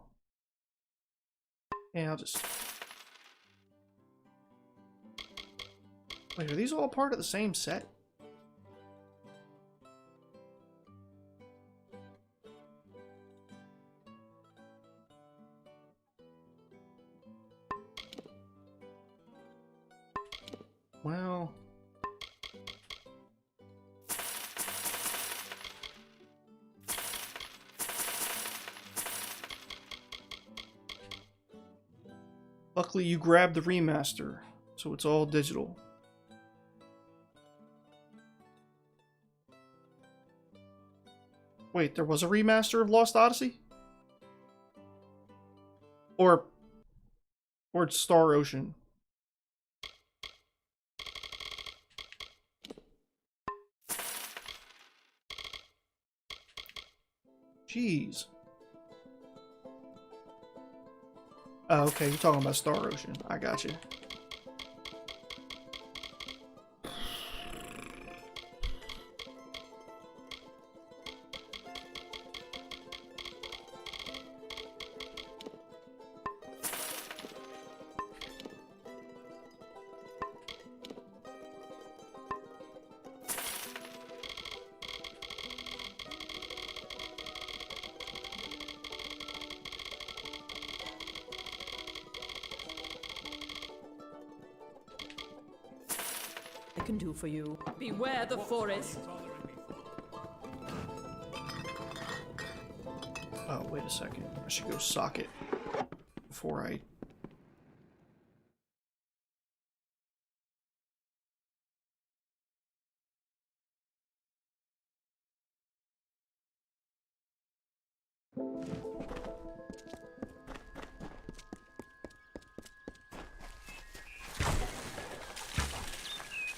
Yeah, I'll just... Wait, are these all part of the same set? Well... Luckily, you grabbed the remaster, so it's all digital. Wait, there was a remaster of Lost Odyssey? Or it's Star Ocean? Jeez. Oh, okay, you're talking about Star Ocean. I got you. Can do for you. Beware the forest. Oh, wait a second. I should go socket before I...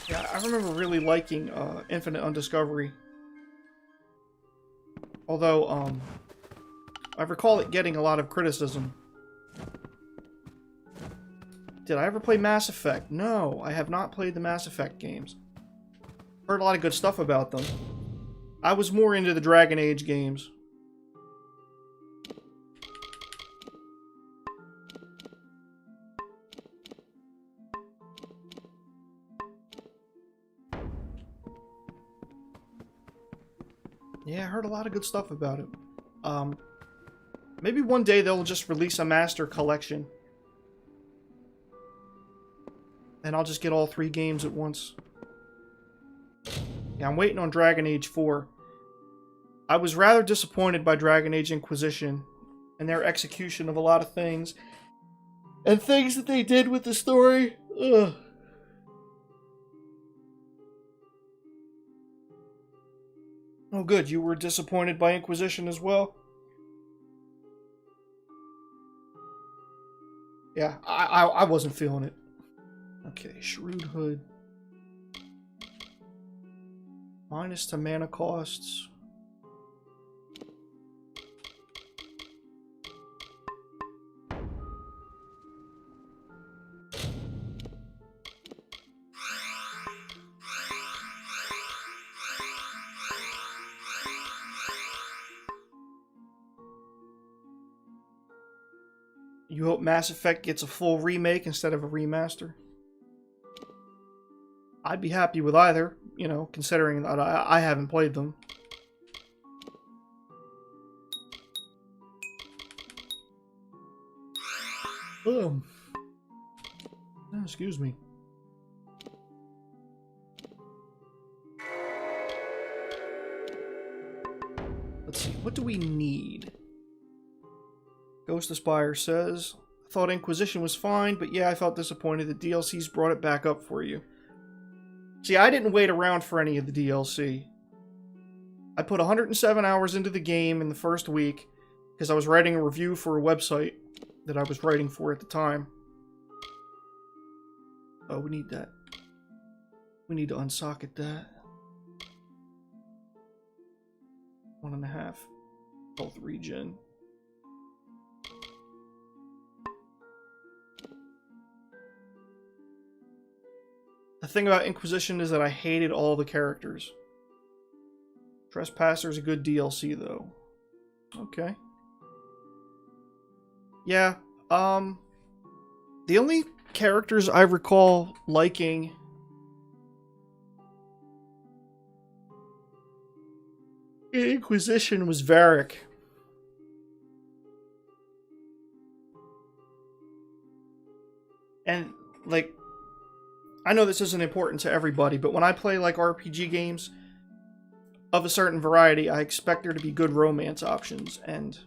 Yeah, I remember really liking Infinite Undiscovery. Although, I recall it getting a lot of criticism. Did I ever play Mass Effect? No, I have not played the Mass Effect games. Heard a lot of good stuff about them. I was more into the Dragon Age games. Yeah, I heard a lot of good stuff about it. Maybe one day they'll just release a master collection. And I'll just get all 3 games at once. Yeah, I'm waiting on Dragon Age 4. I was rather disappointed by Dragon Age Inquisition and their execution of a lot of things. And things that they did with the story. Ugh. Oh good, you were disappointed by Inquisition as well? Yeah, I wasn't feeling it. Okay, Shrewd Hood. Minus to mana costs. You hope Mass Effect gets a full remake instead of a remaster? I'd be happy with either, you know, considering that I haven't played them. Oh, excuse me. Let's see, what do we need? Ghost Aspire says, I thought Inquisition was fine, but yeah, I felt disappointed that DLC's brought it back up for you. See, I didn't wait around for any of the DLC. I put 107 hours into the game in the first week because I was writing a review for a website that I was writing for at the time. Oh, we need that. We need to unsocket that. 1.5 health regen. The thing about Inquisition is that I hated all the characters. Trespasser's a good DLC though. Okay. Yeah, the only characters I recall liking in Inquisition was Varric. And, like, I know this isn't important to everybody, but when I play, like, RPG games of a certain variety, I expect there to be good romance options, and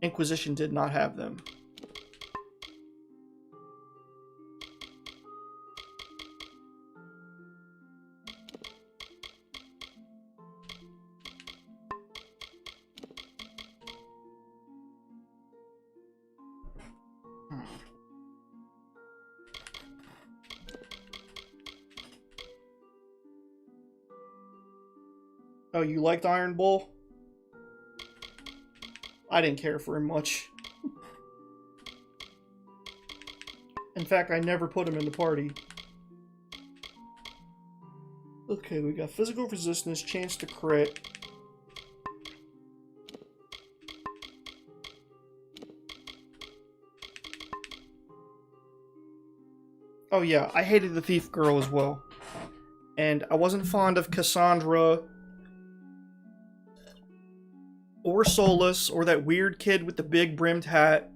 Inquisition did not have them. Oh, you liked Iron Bull? I didn't care for him much. In fact, I never put him in the party. Okay, we got physical resistance, chance to crit. Oh yeah, I hated the thief girl as well. And I wasn't fond of Cassandra or Solus, or that weird kid with the big brimmed hat.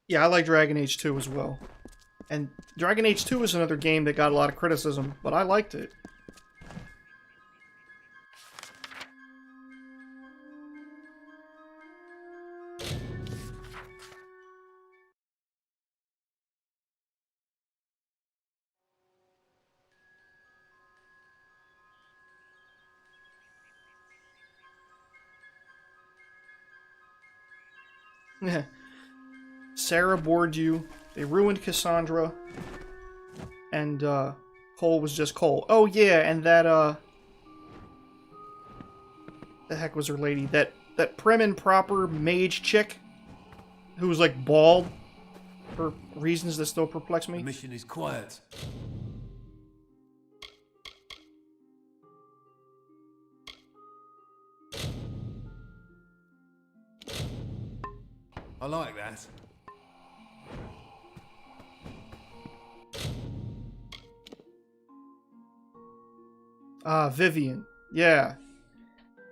Yeah, I like Dragon Age 2 as well. And Dragon Age 2 is another game that got a lot of criticism, but I liked it. Yeah. Sarah bored you, they ruined Cassandra, and Cole was just Cole. Oh yeah, and that the heck was her lady? That prim and proper mage chick who was like bald for reasons that still perplex me. The mission is quiet. I like that. Vivian. Yeah.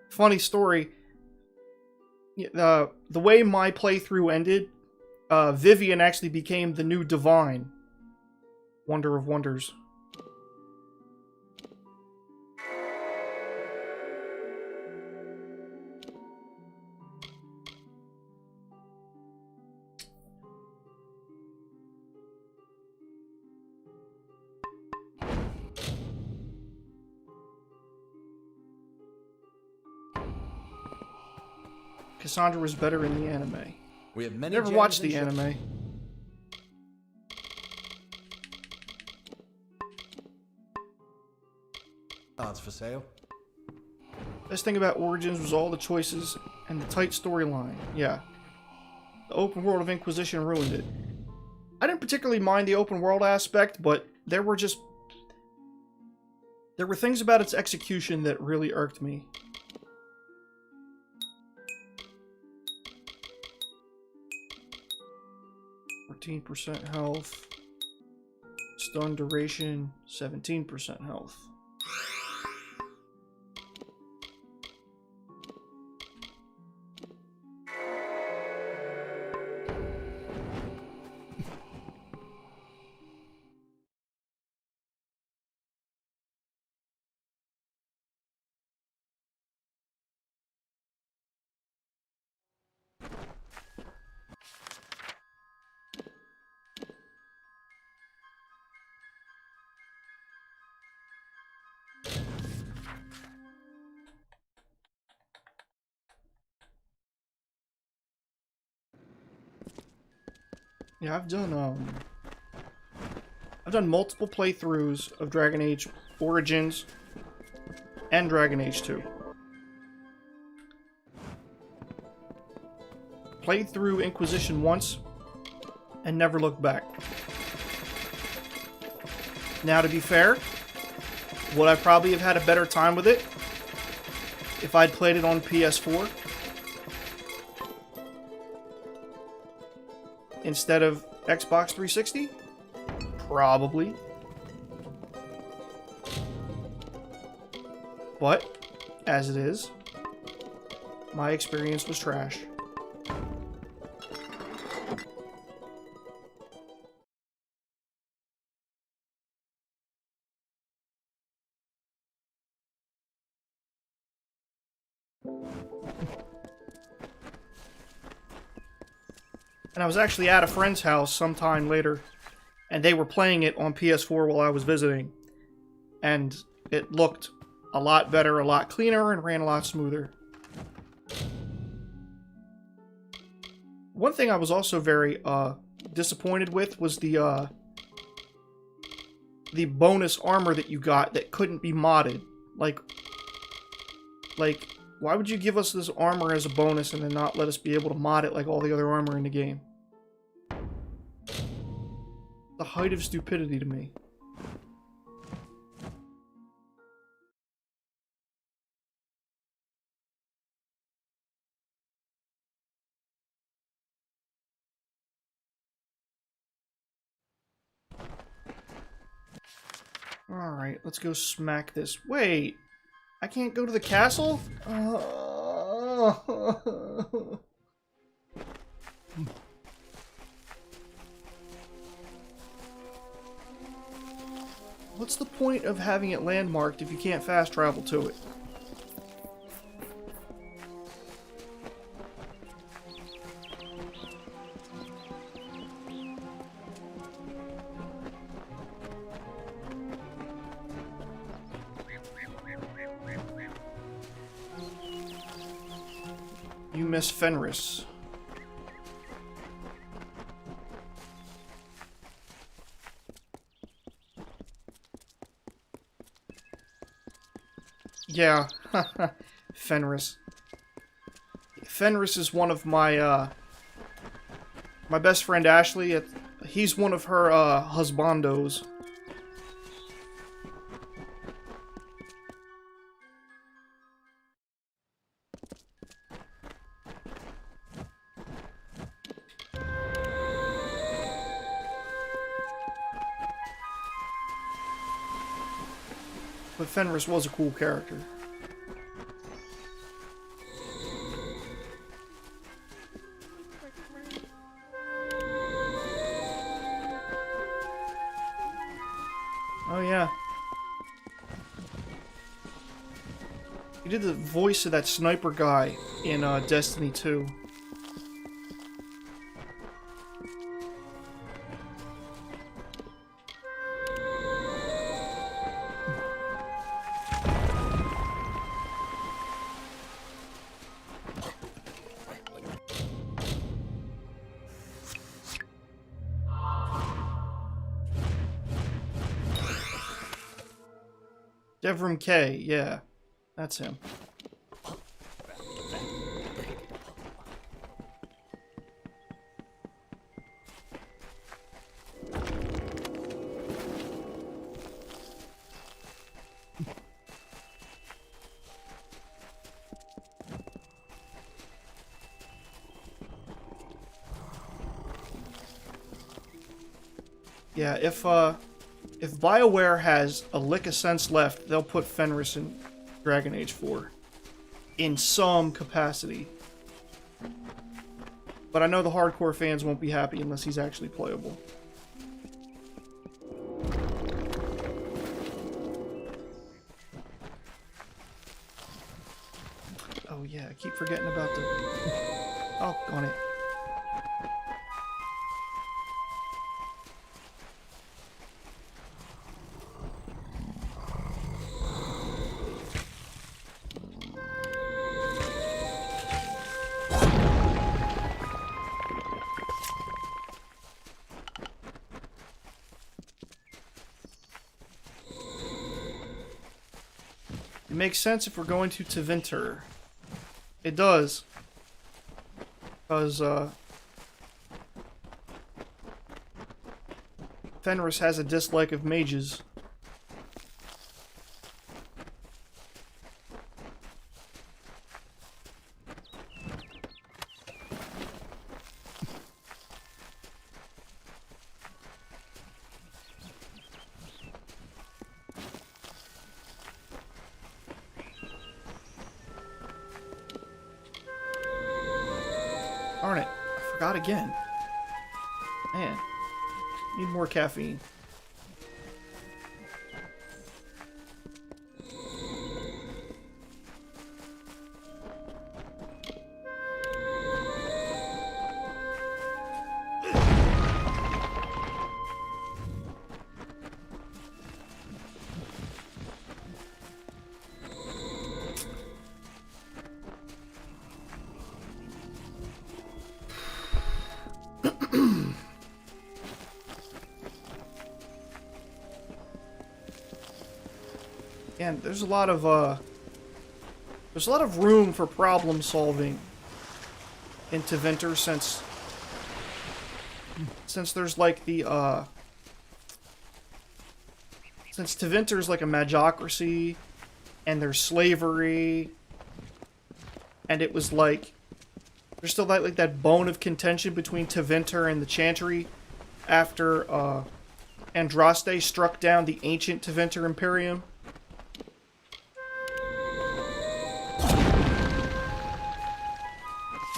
Funny story. The way my playthrough ended, Vivian actually became the new Divine. Wonder of Wonders. Cassandra was better in the anime. We have many Never watched the anime. Cards for sale. Best thing about Origins was all the choices and the tight storyline. Yeah. The open world of Inquisition ruined it. I didn't particularly mind the open world aspect, but there were things about its execution that really irked me. 14% health. Stun duration, 17% health. Yeah, I've done multiple playthroughs of Dragon Age Origins and Dragon Age 2. Played through Inquisition once and never looked back. Now, to be fair, would I probably have had a better time with it if I'd played it on PS4 instead of Xbox 360? Probably. But, as it is, my experience was trash. And I was actually at a friend's house sometime later, and they were playing it on PS4 while I was visiting. And it looked a lot better, a lot cleaner, and ran a lot smoother. One thing I was also very disappointed with was the bonus armor that you got that couldn't be modded. Like, why would you give us this armor as a bonus and then not let us be able to mod it like all the other armor in the game? The height of stupidity to me. Alright, let's go smack this. Wait! I can't go to the castle? What's the point of having it landmarked if you can't fast travel to it? You miss Fenris. Yeah, Fenris. Fenris is one of my, my best friend Ashley. He's one of her, husbandos. But Fenris was a cool character. Oh yeah. He did the voice of that sniper guy in Destiny 2. Devrim K, yeah. That's him. Yeah, if BioWare has a lick of sense left, they'll put Fenris in Dragon Age 4. In some capacity. But I know the hardcore fans won't be happy unless he's actually playable. Oh yeah, I keep forgetting about the... Oh, on it. It makes sense if we're going to Tevinter. It does. Because, Fenris has a dislike of mages. Darn it, I forgot again. Man, need more caffeine. And there's a lot of room for problem solving in Tevinter since there's like the since Tevinter's like a magocracy and there's slavery and it was like there's still that like that bone of contention between Tevinter and the Chantry after Andraste struck down the ancient Tevinter Imperium.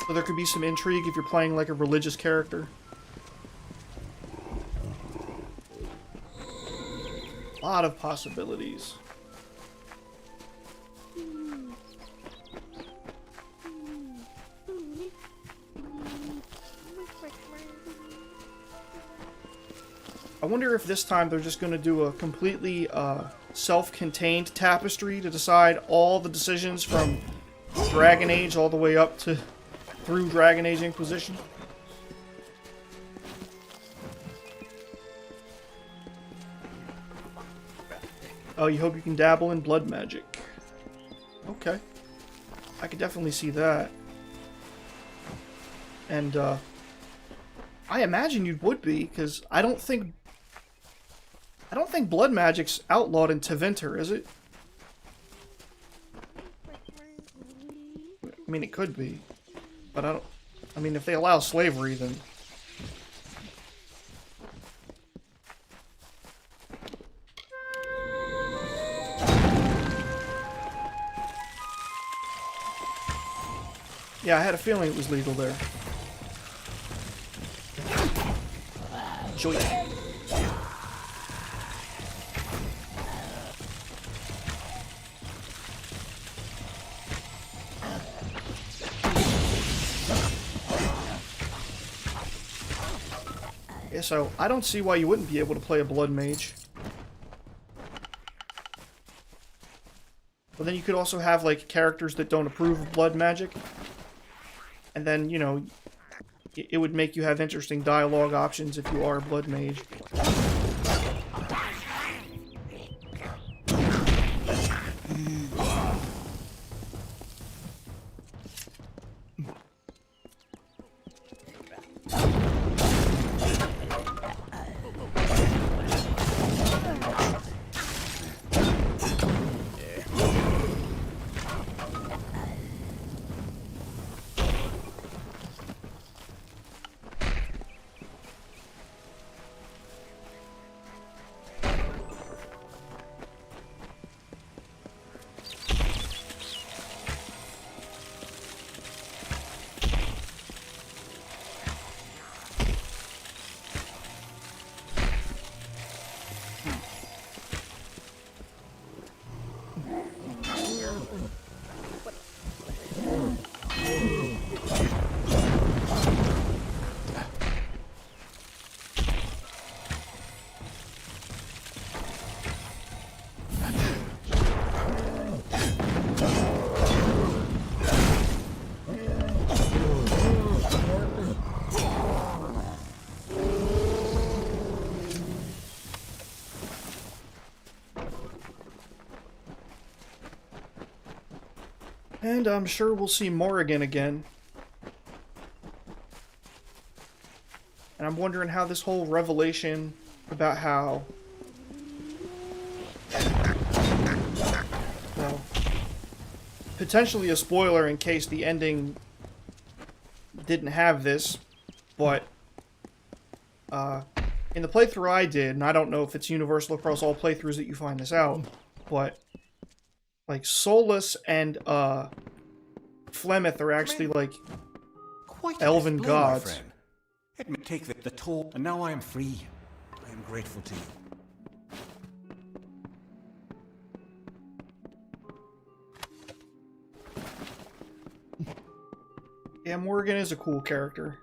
So there could be some intrigue if you're playing like a religious character. A lot of possibilities. I wonder if this time they're just going to do a completely self-contained tapestry to decide all the decisions from Dragon Age all the way up to through Dragon Age Inquisition. Oh, you hope you can dabble in blood magic. Okay. I could definitely see that. And, I imagine you would be, because I don't think blood magic's outlawed in Tevinter, is it? I mean, it could be. But I mean, if they allow slavery, then... Yeah, I had a feeling it was legal there. Joy. Yeah, so I don't see why you wouldn't be able to play a blood mage. But then you could also have like characters that don't approve of blood magic. And then, you know, it would make you have interesting dialogue options if you are a blood mage. And I'm sure we'll see Morrigan again. And I'm wondering how this whole revelation about how... Well, potentially a spoiler in case the ending didn't have this, but in the playthrough I did, and I don't know if it's universal across all playthroughs that you find this out, but like Solus and Flemeth are actually like Quite elven explain, my gods. friend. It may take the toll, and now I am free. I am grateful to you. Yeah, Morrigan is a cool character.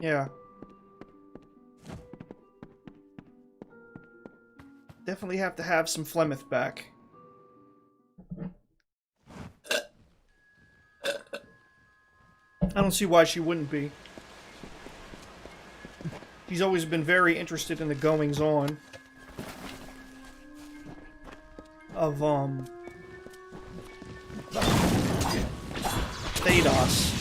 Yeah. Definitely have to have some Flemeth back. I don't see why she wouldn't be. She's always been very interested in the goings-on of, Thados.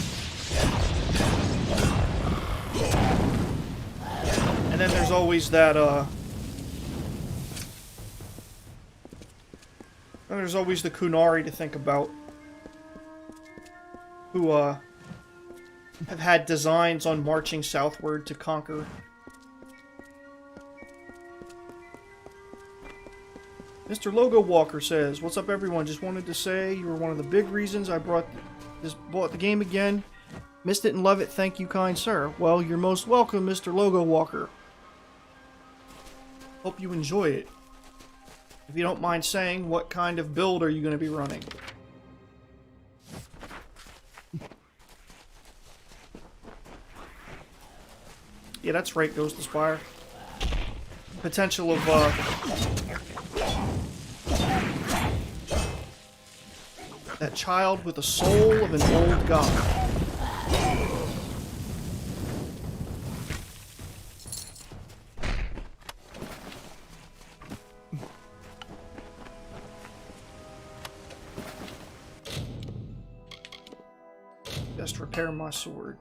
And then there's always that, and there's always the Kunari to think about. Who, have had designs on marching southward to conquer. Mr. Logo Walker says, "What's up, everyone? Just wanted to say you were one of the big reasons I bought the game again. Missed it and love it. Thank you, kind sir." Well, you're most welcome, Mr. Logo Walker. Hope you enjoy it. If you don't mind saying, what kind of build are you going to be running? Yeah, that's right, Ghost Aspire. Potential of, that child with the soul of an old god. Just repair my sword.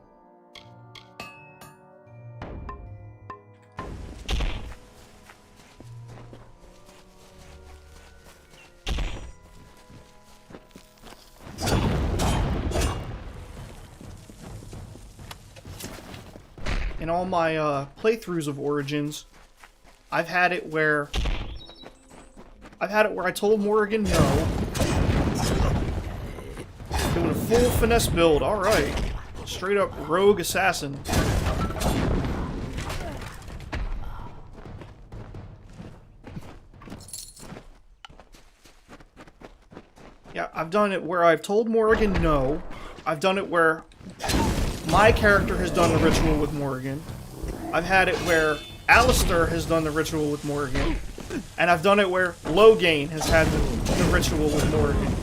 In all my playthroughs of Origins, I've had it where I told Morrigan no. Doing a full finesse build, alright. Straight up rogue assassin. Yeah, I've done it where I've told Morrigan no. I've done it where my character has done the ritual with Morrigan. I've had it where Alistair has done the ritual with Morrigan. And I've done it where Loghain has had the ritual with Morrigan.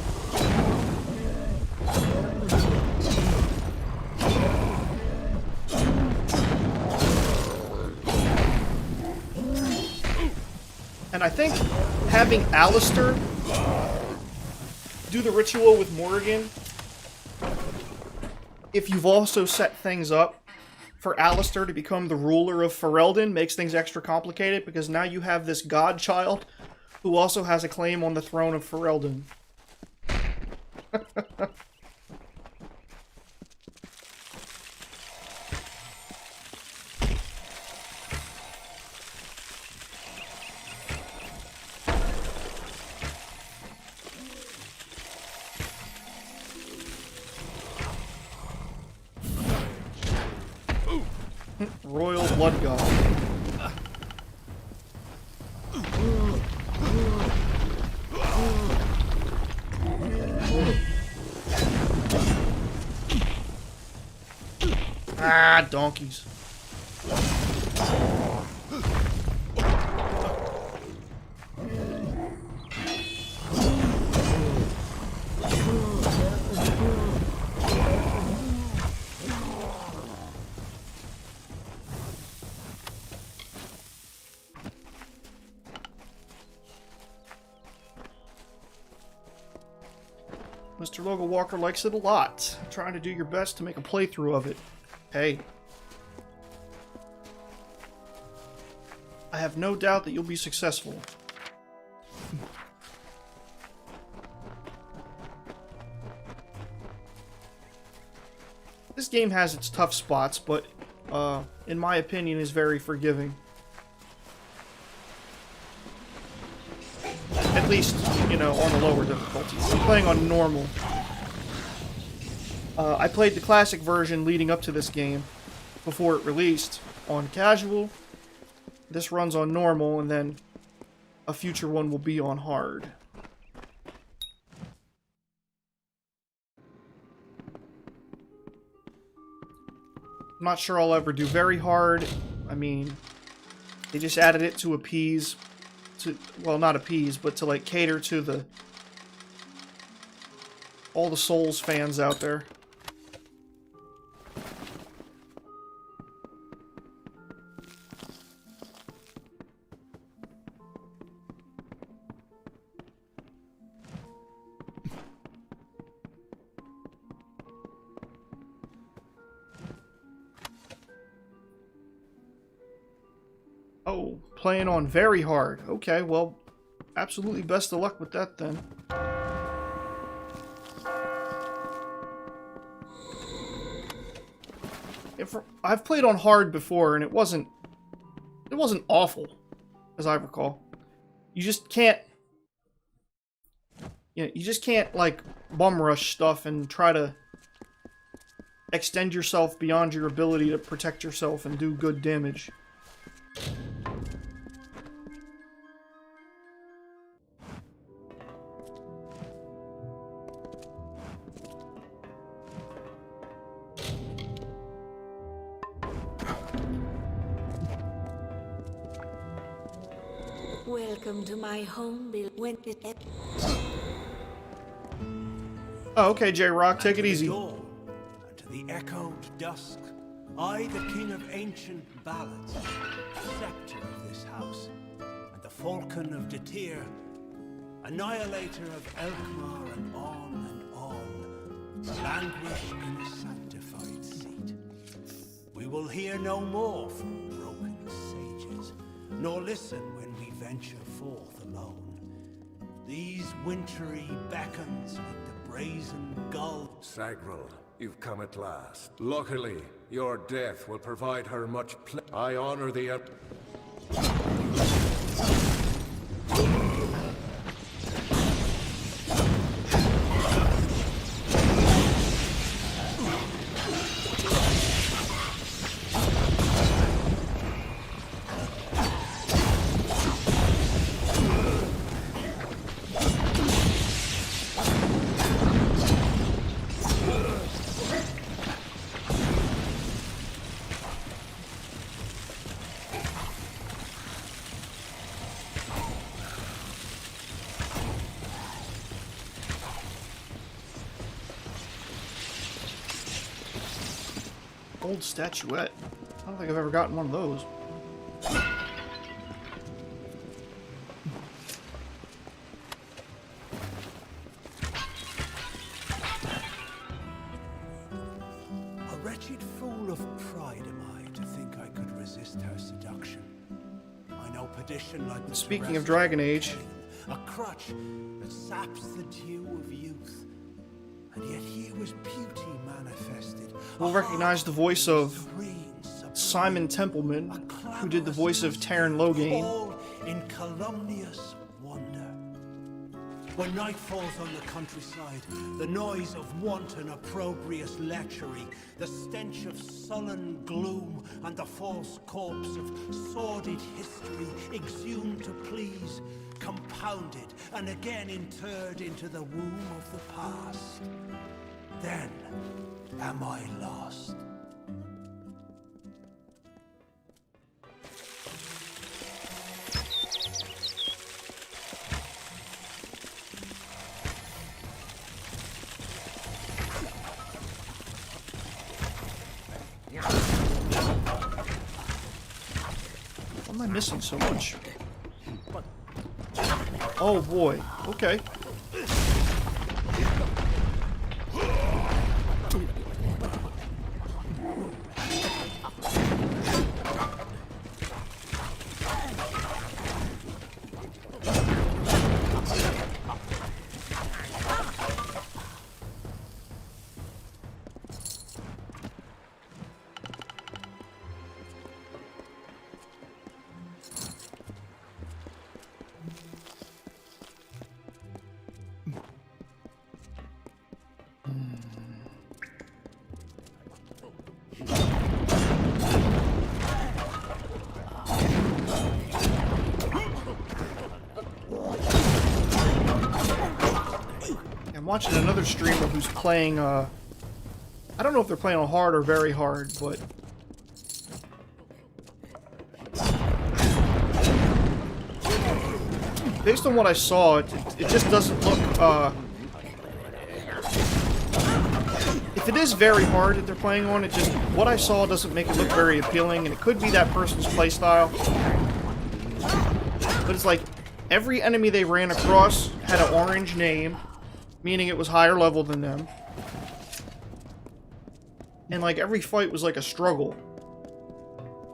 And I think having Alistair do the ritual with Morrigan, if you've also set things up for Alistair to become the ruler of Ferelden, makes things extra complicated, because now you have this godchild who also has a claim on the throne of Ferelden. Royal Blood God. Ah, donkeys. Mr. Logo Walker likes it a lot. Trying to do your best to make a playthrough of it. Hey. I have no doubt that you'll be successful. This game has its tough spots, but in my opinion is very forgiving. At least, you know, on the lower difficulty. I'm playing on normal. I played the classic version leading up to this game before it released on casual. This runs on normal, and then a future one will be on hard. I'm not sure I'll ever do very hard. I mean, they just added it to appease, well, not appease, but to like cater to all the Souls fans out there. Oh, playing on very hard. Okay, well, absolutely best of luck with that then. I've played on hard before, and it wasn't awful, as I recall. You just can't, you just can't like bum rush stuff and try to extend yourself beyond your ability to protect yourself and do good damage. Welcome to my home, Bill. Oh, okay, J-Rock, take it easy. And to the echoed dusk, I, the king of ancient ballads, scepter of this house, and the falcon of Datir, annihilator of Elkmar, and on, languish in a sanctified seat. We will hear no more from broken sages, nor listen when we venture forth alone. These wintry beacons with the brazen gull. Sagril, you've come at last. Luckily, your death will provide her much I honor the Old statuette. I don't think I've ever gotten one of those. A wretched fool of pride am I to think I could resist her seduction. I know perdition like the Speaking of Dragon Age, a crutch that saps the dew of youth. And yet here was beauty manifested. we'll recognize the voice of Simon Templeman, who did the voice of Taron Loghain. All in calumnious wonder. When night falls on the countryside, the noise of wanton opprobrious lechery, the stench of sullen gloom, and the false corpse of sordid history exhumed to please, compounded and again interred into the womb of the past. Then am I lost. Why am I missing so much? Oh boy. Okay. watching another streamer who's playing, I don't know if they're playing on hard or very hard, but... based on what I saw, it just doesn't look, if it is very hard that they're playing on, it just, what I saw doesn't make it look very appealing, and it could be that person's playstyle. But it's like, every enemy they ran across had an orange name, meaning it was higher level than them. And like, every fight was like a struggle.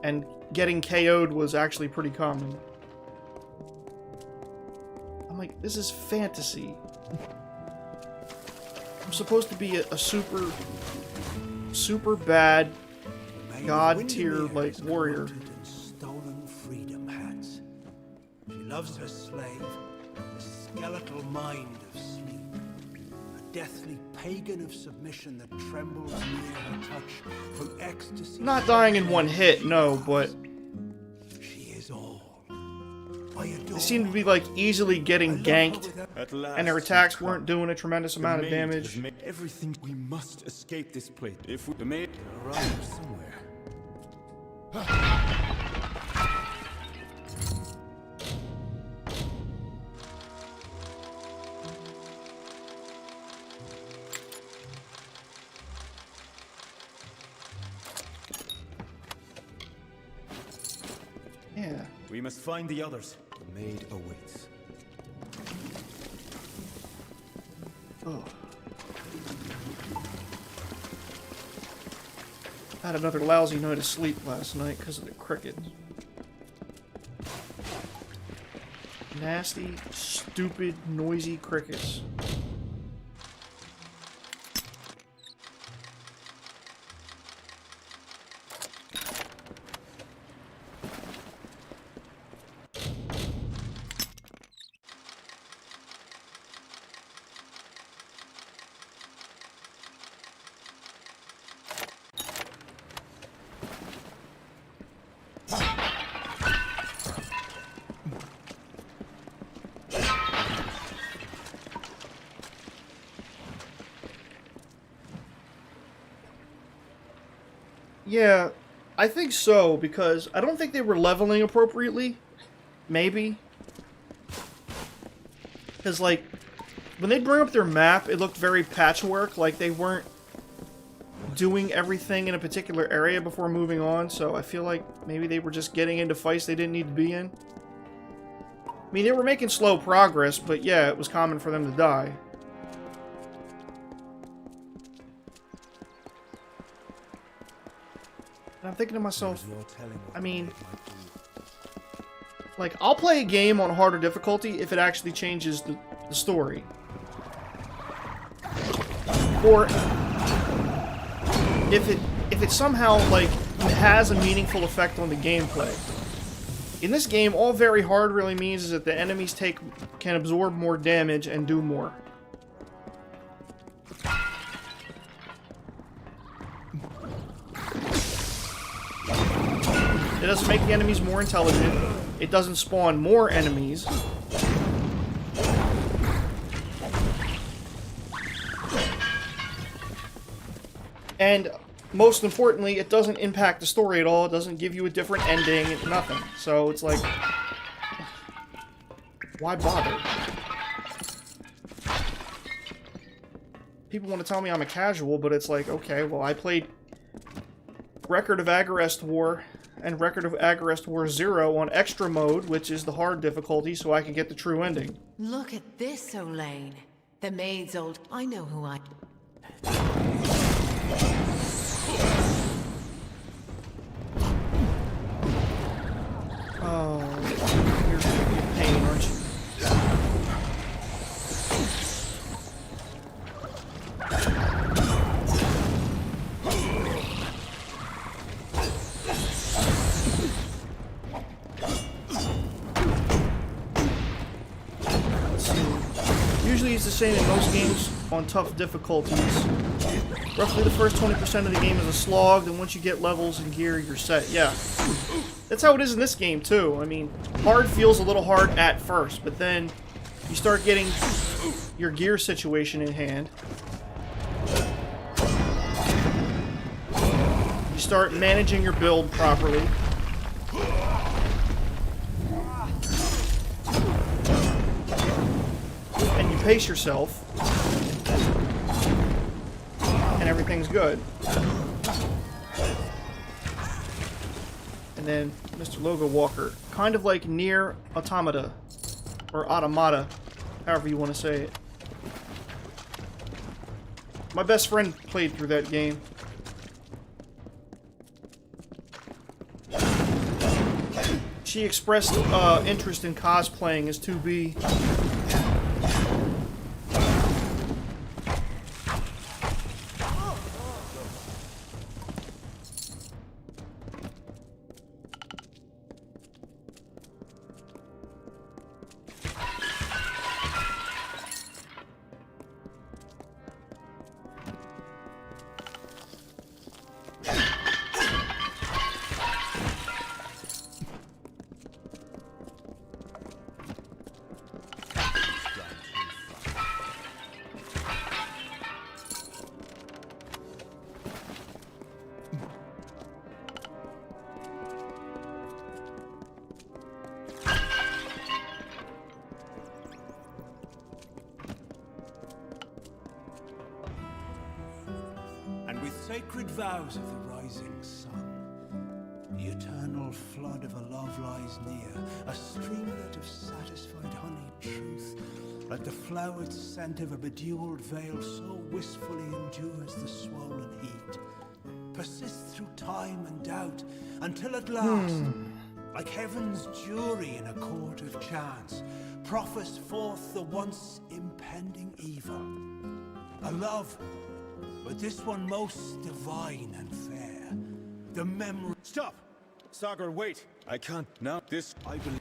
And getting KO'd was actually pretty common. I'm like, this is fantasy. I'm supposed to be a super bad god tier like warrior. Stolen freedom hats. She loves her slave, a skeletal mind of sleep, a deathly pagan of submission that trembles near her touch from ecstasy. Not dying in one hit, no, but she is all. they seem to be like easily getting ganked, and their attacks weren't doing a tremendous amount of damage. Everything, we must escape this place. If we, the maid arrive somewhere. Yeah. We must find the others. The maid awaits. Oh. I had another lousy night of sleep last night because of the crickets. Nasty, stupid, noisy crickets. Yeah, I think so, because I don't think they were leveling appropriately. Maybe. Because, like, when they bring up their map, it looked very patchwork, like they weren't doing everything in a particular area before moving on, so I feel like maybe they were just getting into fights they didn't need to be in. I mean, they were making slow progress, but yeah, it was common for them to die. And I'm thinking to myself, I mean, like, I'll play a game on harder difficulty if it actually changes the story. Or if it somehow, like, has a meaningful effect on the gameplay. In this game, all very hard really means is that the enemies can absorb more damage and do more. It doesn't make the enemies more intelligent. It doesn't spawn more enemies. And most importantly, it doesn't impact the story at all. It doesn't give you a different ending, nothing. So it's like, why bother? People want to tell me I'm a casual, but it's like, okay, well, I played Record of Agarth War and Record of Agarth War 0 on extra mode, which is the hard difficulty, so I can get the true ending. Look at this, Olaine. The maid's old... I know who I... Oh, you're in pain, aren't you? Usually it's the same in most games on tough difficulties. Roughly the first 20% of the game is a slog, and once you get levels and gear, you're set. Yeah. That's how it is in this game, too. I mean, hard feels a little hard at first, but then you start getting your gear situation in hand. You start managing your build properly. And you pace yourself. And everything's good. And then Mr. Logo Walker, kind of like Nier Automata, or Automata, however you want to say it. My best friend played through that game. She expressed interest in cosplaying as 2B. Sacred vows of the rising sun. The eternal flood of a love lies near, a streamlet of satisfied honey truth. Like the flowered scent of a bedewled veil, so wistfully endures the swollen heat. Persists through time and doubt, until at last, like heaven's jury in a court of chance, proffers forth the once impending evil. A love, but this one most divine and fair. The memory... Stop! Sagar, wait! I can't now. This, I believe...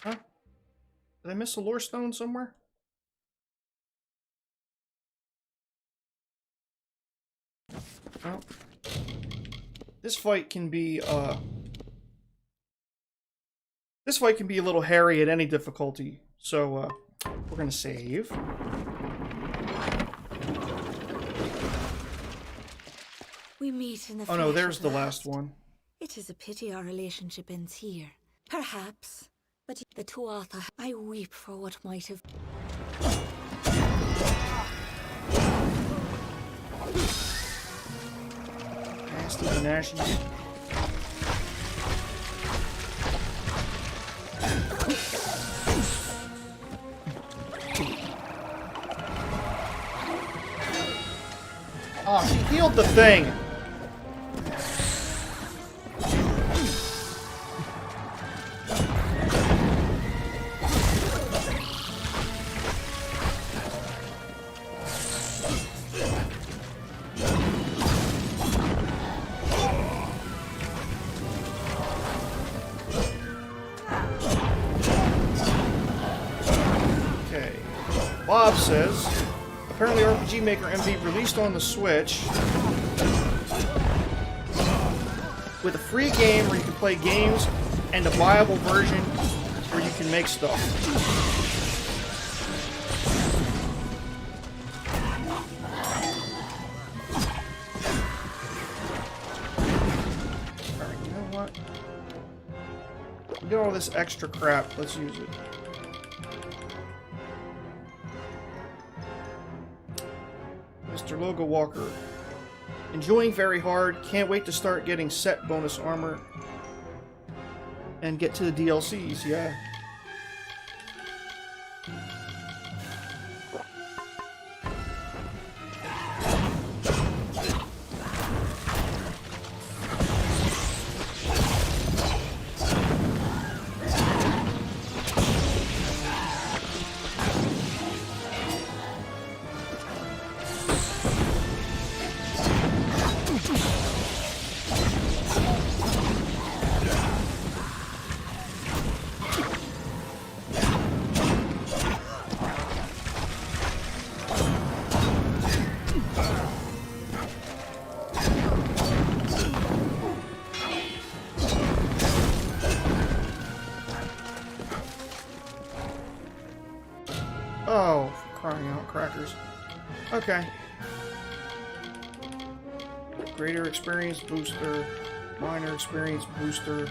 Huh? Did I miss a lore stone somewhere? Oh. This fight can be a little hairy at any difficulty, so we're gonna save. We meet in the Oh no, there's of the last one. It is a pity our relationship ends here. Perhaps, but the Tuatha, I weep for what might have. Nasty Banashies. Oh, she healed the thing! Bob says, apparently RPG Maker MV released on the Switch with a free game where you can play games and a viable version where you can make stuff. Alright, you know what? We got all this extra crap, let's use it. Mr. Logo Walker. Enjoying very hard. Can't wait to start getting set bonus armor. And get to the DLCs, yeah. Okay. Greater experience booster. Minor experience booster.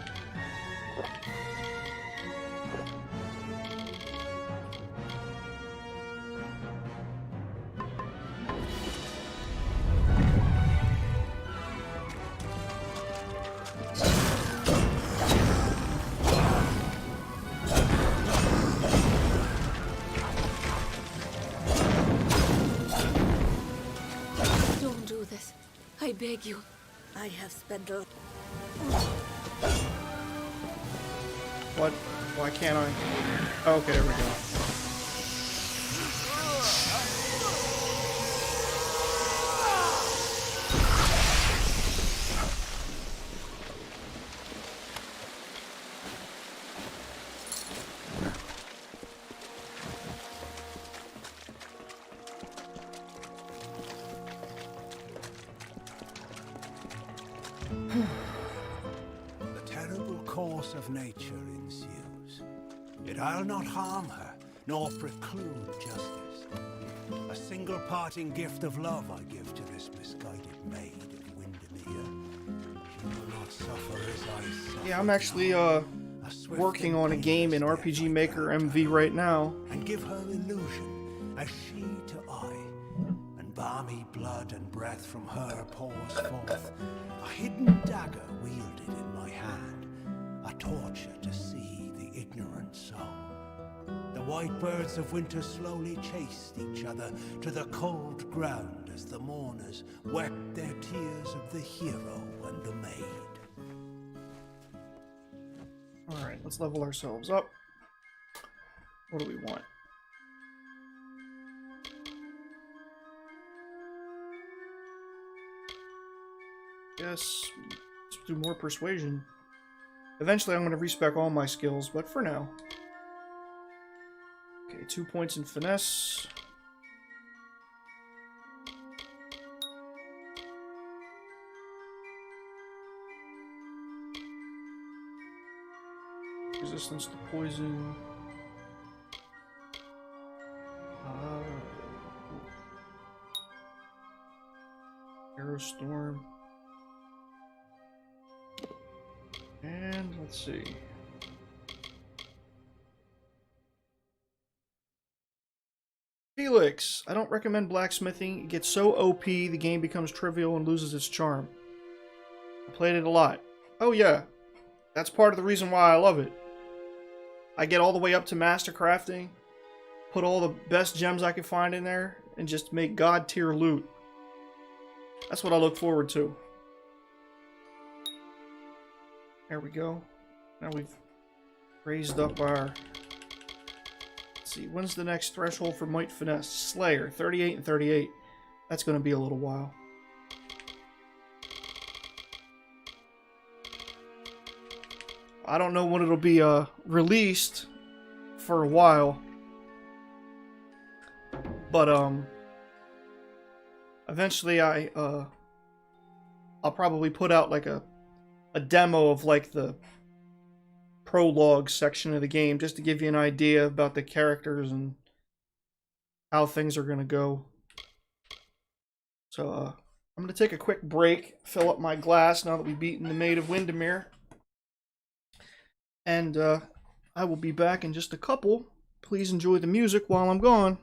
Don't do this. I beg you. I have spent a... What? Why can't I? Oh, okay, there we go. The terrible course of nature ensues. Yet I'll not harm her, nor preclude justice. A single parting gift of love I give to this misguided maid of Windermere. She will not suffer as I suffer. Yeah, I'm actually working on a game in RPG Maker MV right now. And give her illusion, as she to I. And balmy blood and breath from her pours forth. A hidden dagger wielded in my hand. A torture to see the ignorant soul. The white birds of winter slowly chased each other to the cold ground as the mourners wept their tears of the hero and the maid. Alright, let's level ourselves up. What do we want? Yes, let's do more persuasion. Eventually I'm going to respec all my skills, but for now. Okay, 2 points in finesse. Resistance to poison. Arrow storm. And let's see. Felix, I don't recommend blacksmithing. It gets so OP, the game becomes trivial and loses its charm. I played it a lot. Oh yeah, that's part of the reason why I love it. I get all the way up to master crafting, put all the best gems I can find in there, and just make god tier loot. That's what I look forward to. There we go. Now we've raised up our... Let's see, when's the next threshold for Might Finesse? Slayer, 38 and 38. That's going to be a little while. I don't know when it'll be released for a while. But eventually I'll probably put out like a demo of like the prologue section of the game just to give you an idea about the characters and how things are going to go. So I'm going to take a quick break, fill up my glass now that we've beaten the Maid of Windermere. And I will be back in just a couple. Please enjoy the music while I'm gone.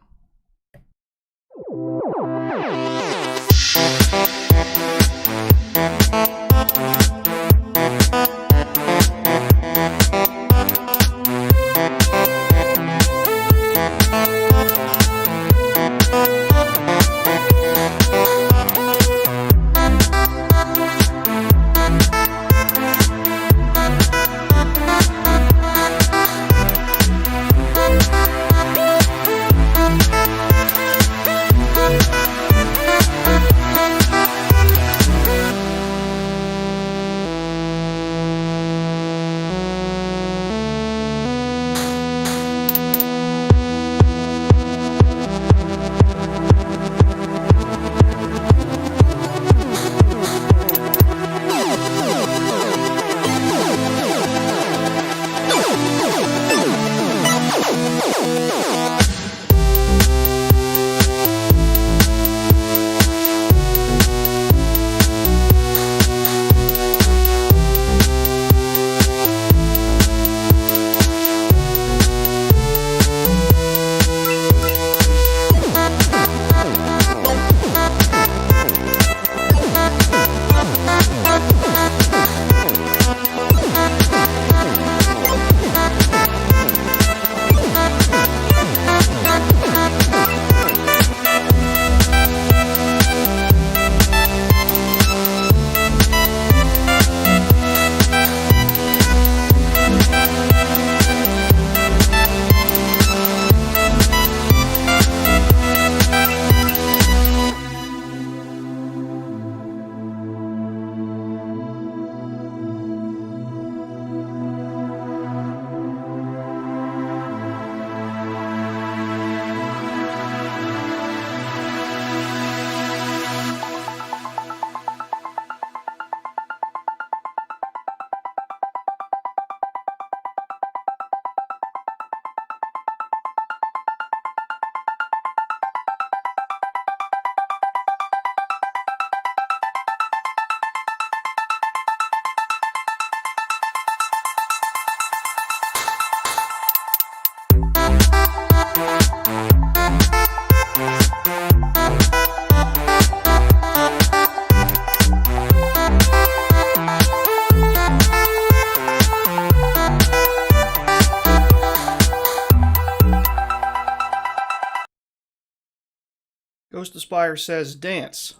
Spire says dance.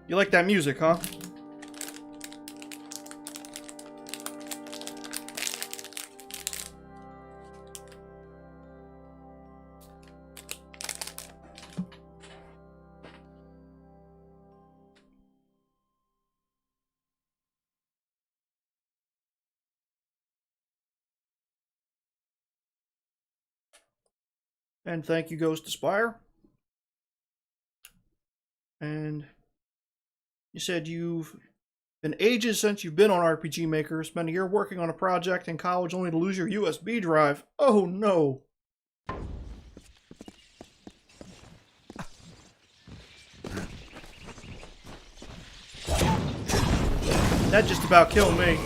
You like that music, huh? And thank you, Ghost Aspire. And you said you've been ages since you've been on RPG Maker. Spent a year working on a project in college only to lose your USB drive. Oh no. That just about killed me.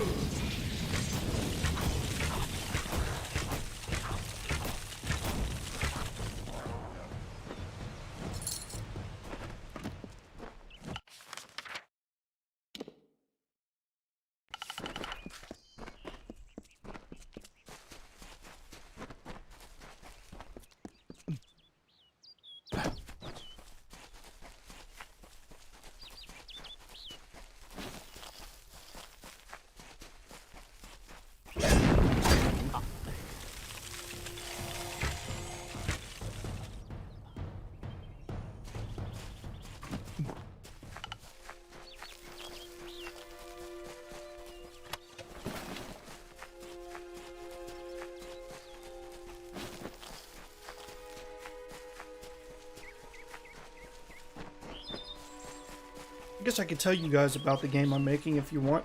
I guess I could tell you guys about the game I'm making if you want.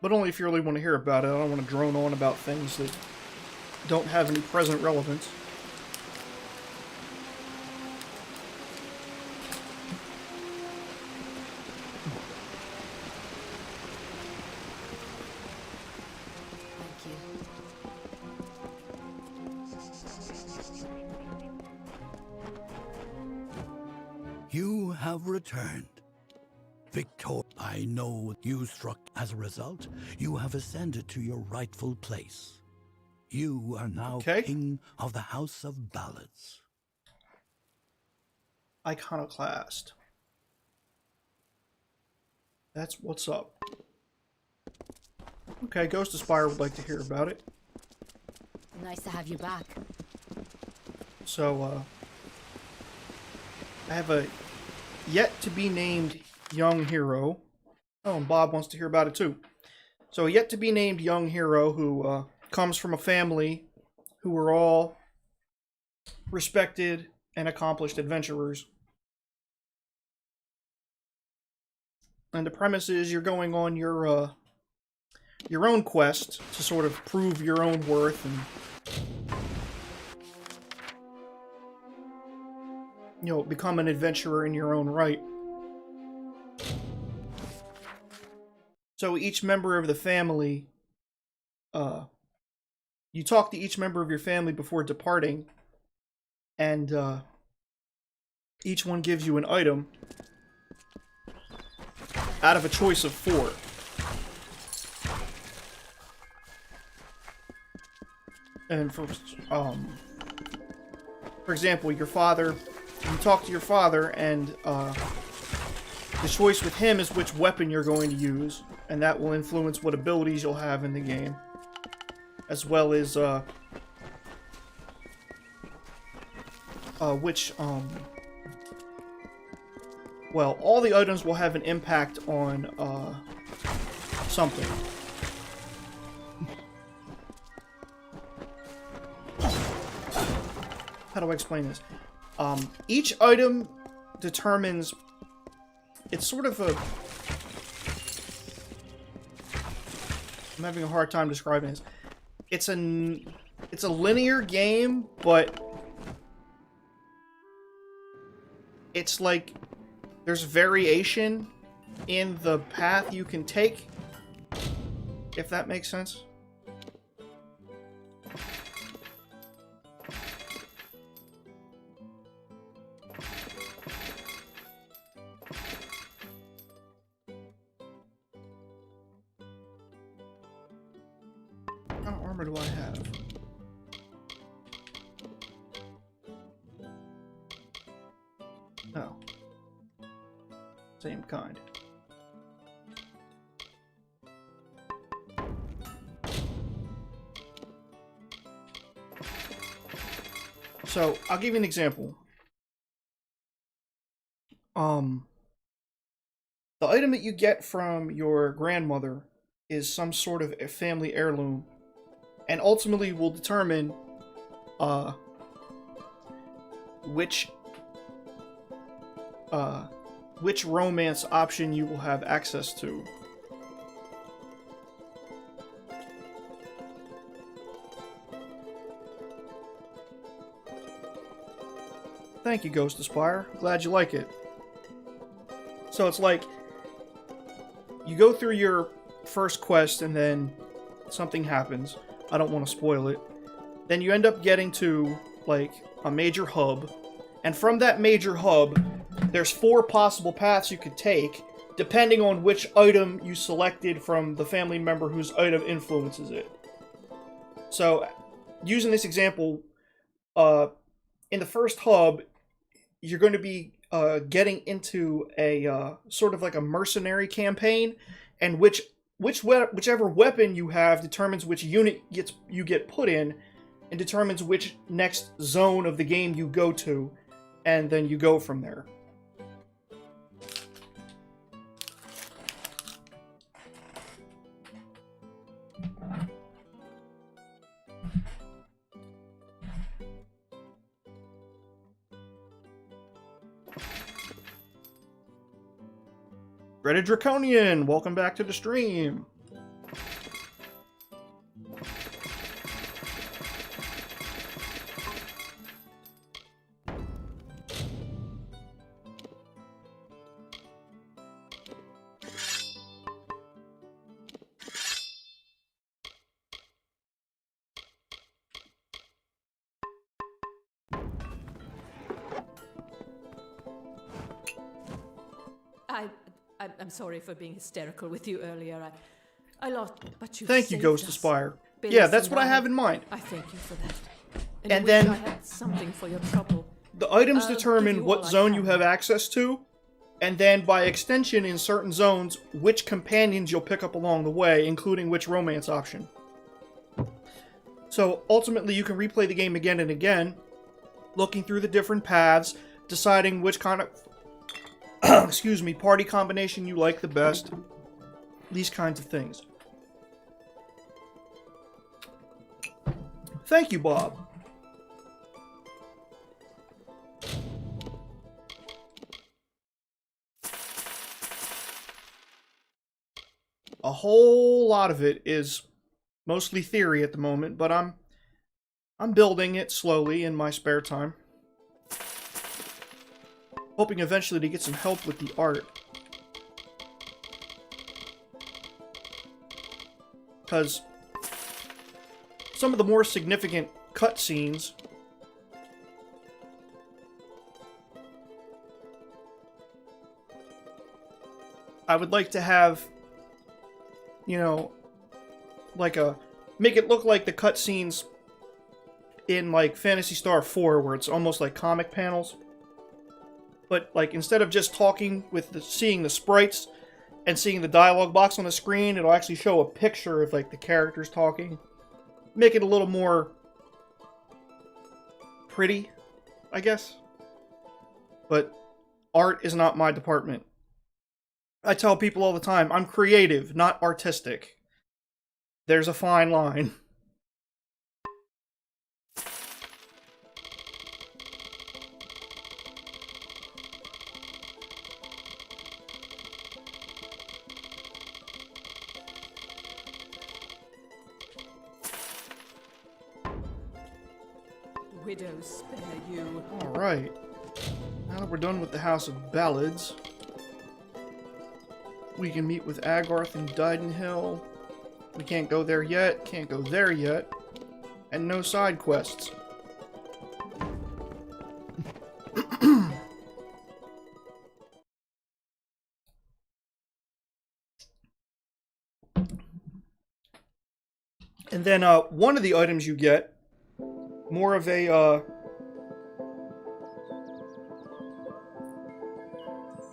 But only if you really want to hear about it. I don't want to drone on about things that don't have any present relevance. You have returned. Victor, I know you struck. As a result, you have ascended to your rightful place. You are now king of the House of Ballads. Iconoclast. That's what's up. Okay, Ghost Aspire would like to hear about it. Nice to have you back. So, I have a yet-to-be-named young hero. Oh, and Bob wants to hear about it too. So, a yet-to-be-named young hero who comes from a family who are all respected and accomplished adventurers. And the premise is you're going on your own quest to sort of prove your own worth and, you know, become an adventurer in your own right. So each member of the family, you talk to each member of your family before departing, and each one gives you an item out of a choice of 4. And for example, your father, you talk to your father, and the choice with him is which weapon you're going to use, and that will influence what abilities you'll have in the game, as well as well, all the items will have an impact on something. How do I explain this? Each item determines... It's sort of a... I'm having a hard time describing this. It's a linear game, but... It's like... There's variation in the path you can take, if that makes sense. What kind of armor do I have? Same kind. So, I'll give you an example. The item that you get from your grandmother is some sort of a family heirloom, and ultimately will determine which romance option you will have access to. Thank you, Ghost Aspire. Glad you like it. So it's like, you go through your first quest and then something happens. I don't want to spoil it. Then you end up getting to, like, a major hub. And from that major hub, there's 4 possible paths you could take, depending on which item you selected from the family member whose item influences it. So, using this example, in the first hub, you're going to be getting into a sort of like a mercenary campaign, and whichever weapon you have determines which unit you get put in, and determines which next zone of the game you go to, and then you go from there. Dreaded Draconian, welcome back to the stream. I'm sorry for being hysterical with you earlier. I lost, but you Thank you, Ghost Aspire. Yeah, that's what I have in mind. I thank you for that. And then I had something for your trouble. The items determine what zone you have access to, and then by extension in certain zones, which companions you'll pick up along the way, including which romance option. So ultimately you can replay the game again and again, looking through the different paths, deciding which kind of excuse me, party combination you like the best. These kinds of things. Thank you, Bob. A whole lot of it is mostly theory at the moment, but I'm building it slowly in my spare time. Hoping eventually to get some help with the art. Because some of the more significant cutscenes I would like to have, you know, like make it look like the cutscenes in like Phantasy Star 4, where it's almost like comic panels. But like instead of just talking with seeing the sprites and seeing the dialogue box on the screen, it'll actually show a picture of like the characters talking. Make it a little more pretty, I guess. But art is not my department. I tell people all the time, I'm creative, not artistic. There's a fine line. Widows spare you. Alright. Now that we're done with the House of Ballads, we can meet with Agarth and Dalentarth. We can't go there yet, can't go there yet, and no side quests. And then one of the items you get, more of a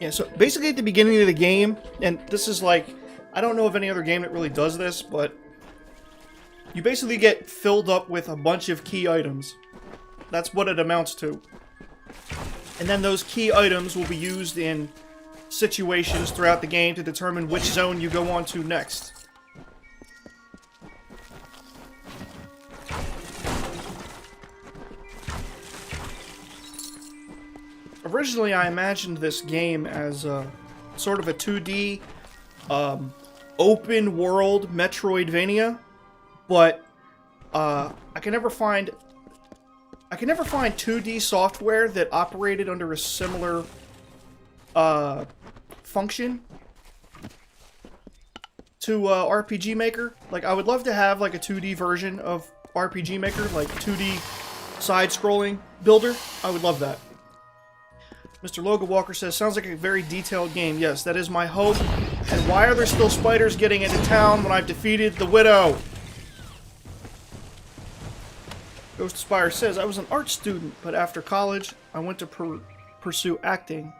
Yeah, so basically at the beginning of the game, and this is like, I don't know of any other game that really does this, but you basically get filled up with a bunch of key items. That's what it amounts to. And then those key items will be used in situations throughout the game to determine which zone you go on to next. Originally, I imagined this game as sort of a 2D open world Metroidvania, but I can never find 2D software that operated under a similar function to RPG Maker. Like, I would love to have like a 2D version of RPG Maker, like 2D side-scrolling builder. I would love that. Mr. Logan Walker says, sounds like a very detailed game. Yes, that is my hope. And why are there still spiders getting into town when I've defeated the Widow? Ghost Spire says, I was an art student, but after college, I went to pursue acting.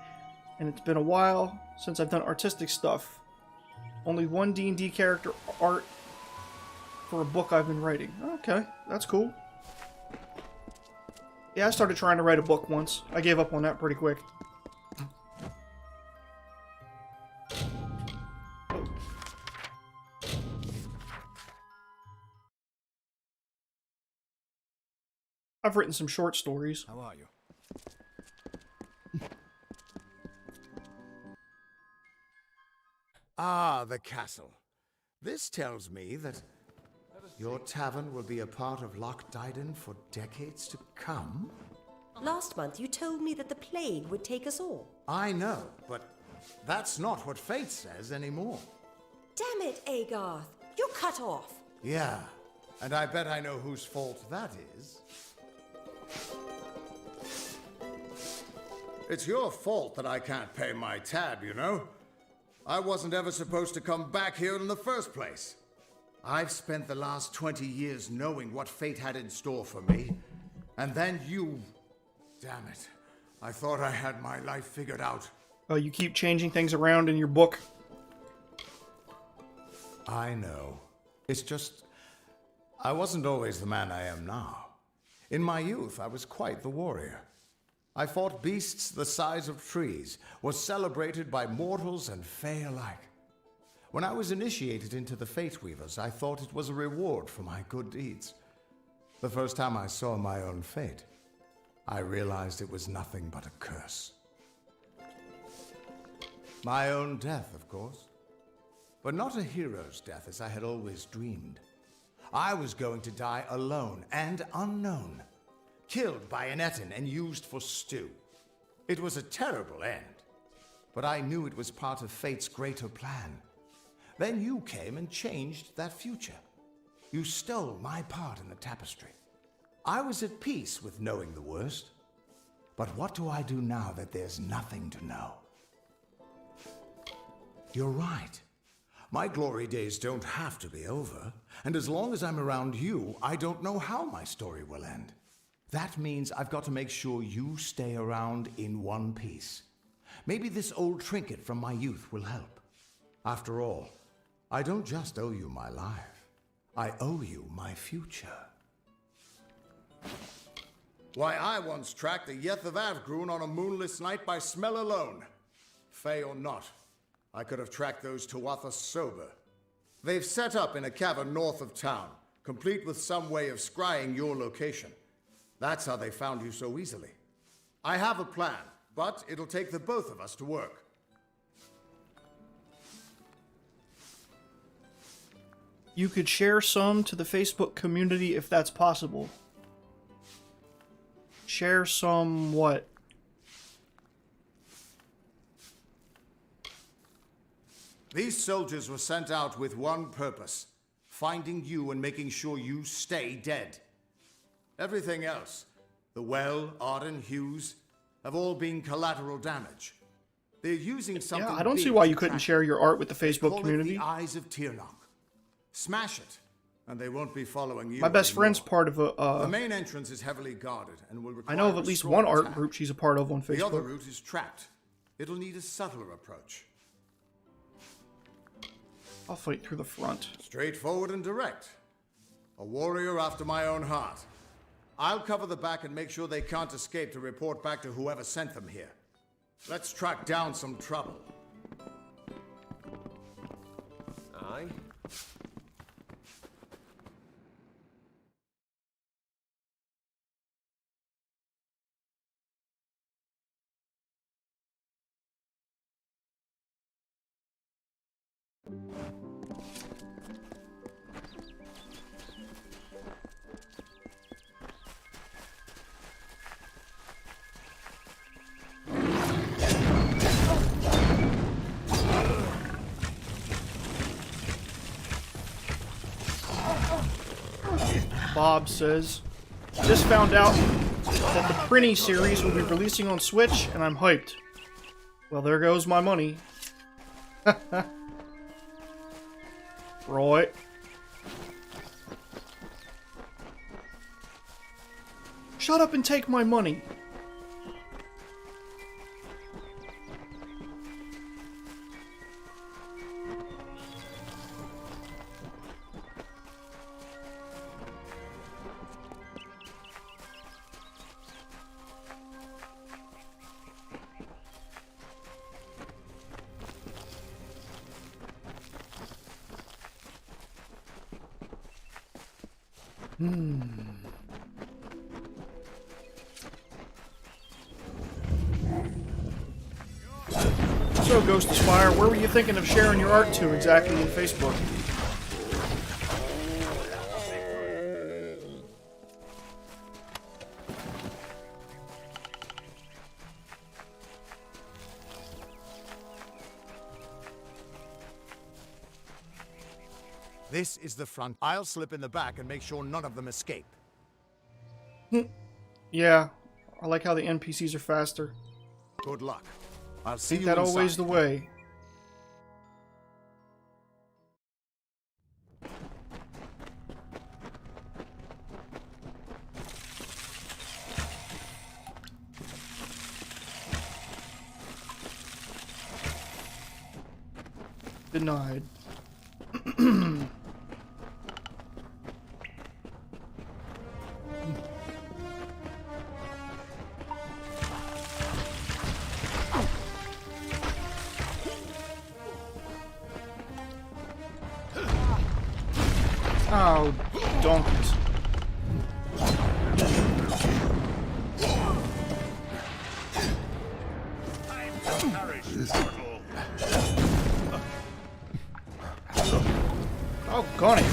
And it's been a while since I've done artistic stuff. Only one D&D character art for a book I've been writing. Okay, that's cool. Yeah, I started trying to write a book once. I gave up on that pretty quick. I've written some short stories. How are you? Ah, the castle. This tells me that your tavern will be a part of Loch Dyden for decades to come. Last month you told me that the plague would take us all. I know, but that's not what fate says anymore. Damn it, Agarth. You're cut off. Yeah, and I bet I know whose fault that is. It's your fault that I can't pay my tab, you know? I wasn't ever supposed to come back here in the first place. I've spent the last 20 years knowing what fate had in store for me. And then you... Damn it. I thought I had my life figured out. Oh, you keep changing things around in your book. I know. It's just... I wasn't always the man I am now. In my youth, I was quite the warrior. I fought beasts the size of trees, was celebrated by mortals and fae alike. When I was initiated into the Fate Weavers, I thought it was a reward for my good deeds. The first time I saw my own fate, I realized it was nothing but a curse. My own death, of course. But not a hero's death as I had always dreamed. I was going to die alone and unknown, killed by an Ettin and used for stew. It was a terrible end, but I knew it was part of fate's greater plan. Then you came and changed that future. You stole my part in the tapestry. I was at peace with knowing the worst. But what do I do now that there's nothing to know? You're right. My glory days don't have to be over, and as long as I'm around you, I don't know how my story will end. That means I've got to make sure you stay around in one piece. Maybe this old trinket from my youth will help. After all, I don't just owe you my life. I owe you my future. Why, I once tracked the Yeth of Avgrun on a moonless night by smell alone. Fey or not, I could have tracked those Tuatha sober. They've set up in a cavern north of town, complete with some way of scrying your location. That's how they found you so easily. I have a plan, but it'll take the both of us to work. You could share some to the Facebook community if that's possible. Share some what? These soldiers were sent out with one purpose: finding you and making sure you stay dead. Everything else, the Well, Arden, Hughes, have all been collateral damage. They're using something. Yeah, I don't see why you couldn't share your art with the Facebook community. The Eyes of Tirnoch. Smash it, and they won't be following you. My best friend's part of a. The main entrance is heavily guarded and will require. I know of at least one art group she's a part of on Facebook. The other route is trapped. It'll need a subtler approach. I'll fight through the front. Straightforward and direct. A warrior after my own heart. I'll cover the back and make sure they can't escape to report back to whoever sent them here. Let's track down some trouble. Aye. Bob says, just found out that the Prinny series will be releasing on Switch, and I'm hyped. Well, there goes my money. Right. Shut up and take my money. So, Ghost Aspire, where were you thinking of sharing your art to exactly in Facebook? This is the front. I'll slip in the back and make sure none of them escape. Yeah, I like how the NPCs are faster. Good luck. I'll see you Ain't that inside. always the way? Denied. Oh, donkeys. Oh, got it.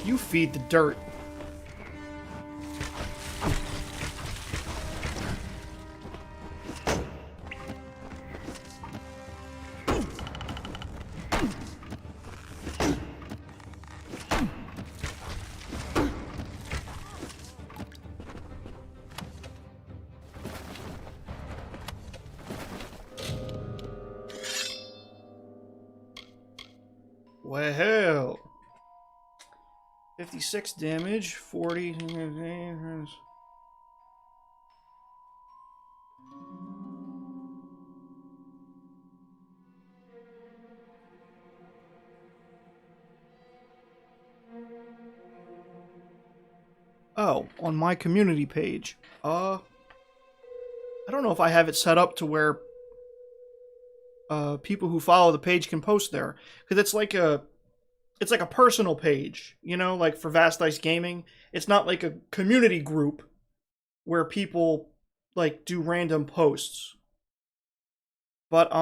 You feed the dirt. Well, 56 damage, 40. Oh, on my community page. I don't know if I have it set up to where people who follow the page can post there, because it's like a personal page, you know, like for Vast Ice Gaming. It's not like a community group where people like do random posts. But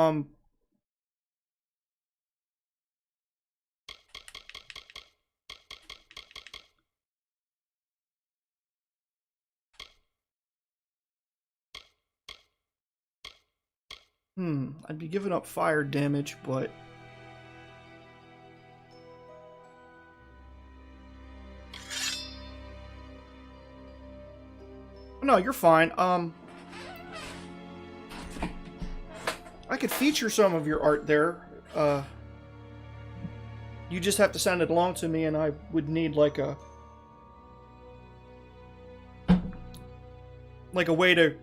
I'd be giving up fire damage, but no, you're fine. I could feature some of your art there, You just have to send it along to me, and I would need like a way to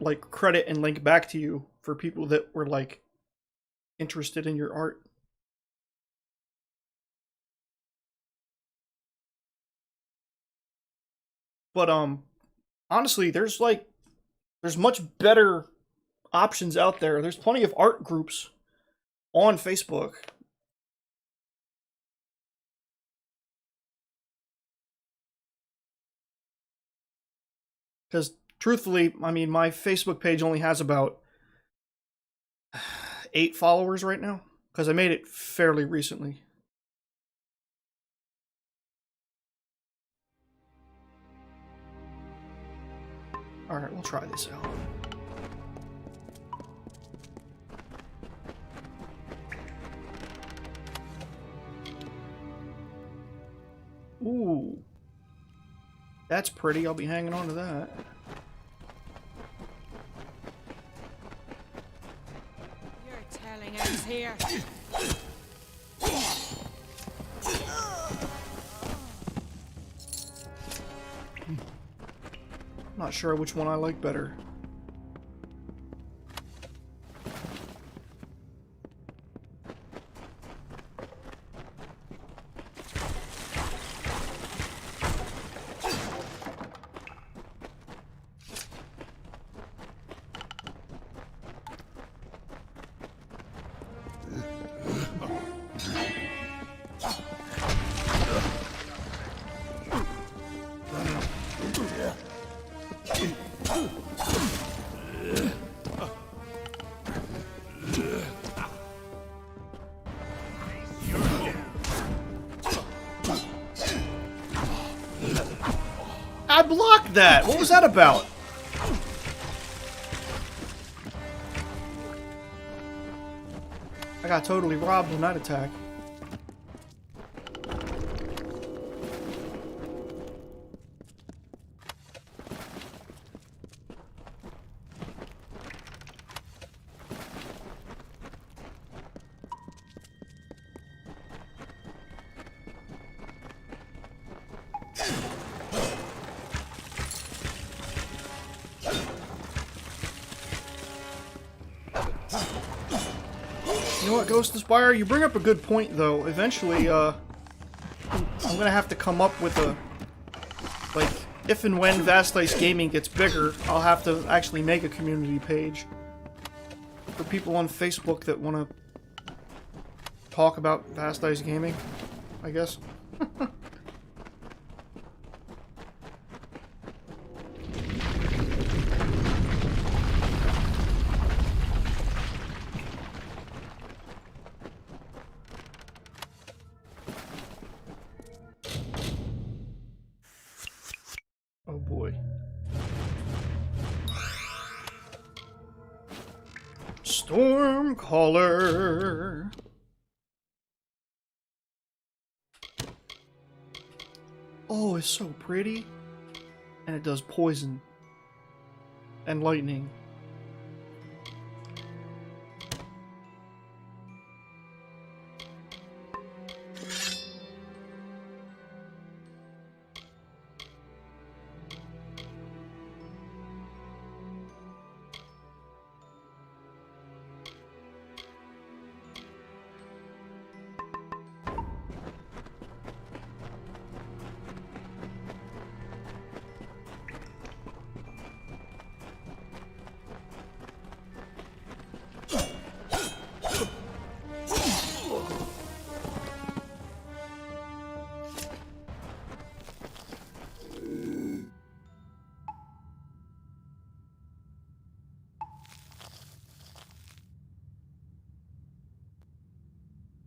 like credit and link back to you for people that were like interested in your art. But honestly, there's much better options out there. There's plenty of art groups on Facebook. Because truthfully, I mean, my Facebook page only has about 8 followers right now, because I made it fairly recently. Alright, we'll try this out. Ooh. That's pretty. I'll be hanging on to that. You're telling us here. Not sure which one I like better. I blocked that! What was that about? I got totally robbed on that attack. You know what, Ghost Inspire? You bring up a good point, though. Eventually, I'm gonna have to come up with a... Like, if and when Vast Dice Gaming gets bigger, I'll have to actually make a community page for people on Facebook that want to talk about Vast Dice Gaming, I guess. Oh boy. Stormcaller. Oh, it's so pretty. And it does poison. And lightning.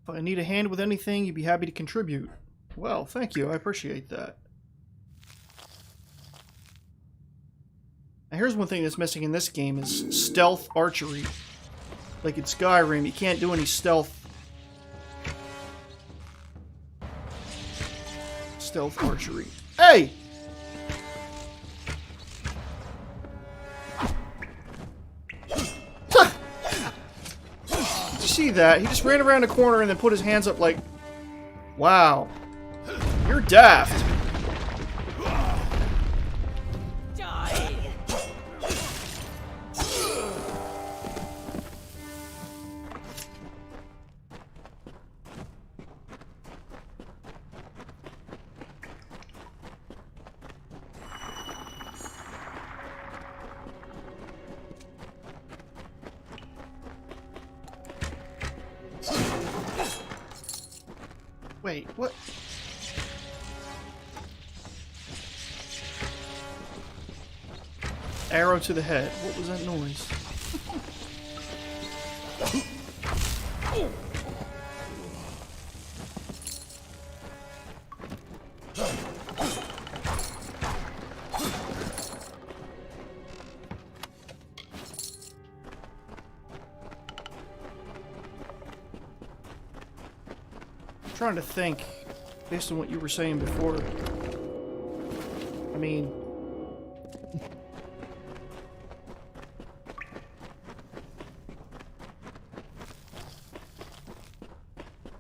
If I need a hand with anything, you'd be happy to contribute. Well, thank you. I appreciate that. Now, here's one thing that's missing in this game is stealth archery. Like in Skyrim, you can't do any stealth archery. Hey! Did you see that? He just ran around the corner and then put his hands up like Wow. You're daft. Wait, what? Arrow to the head. What was that noise? Trying to think, based on what you were saying before. I mean,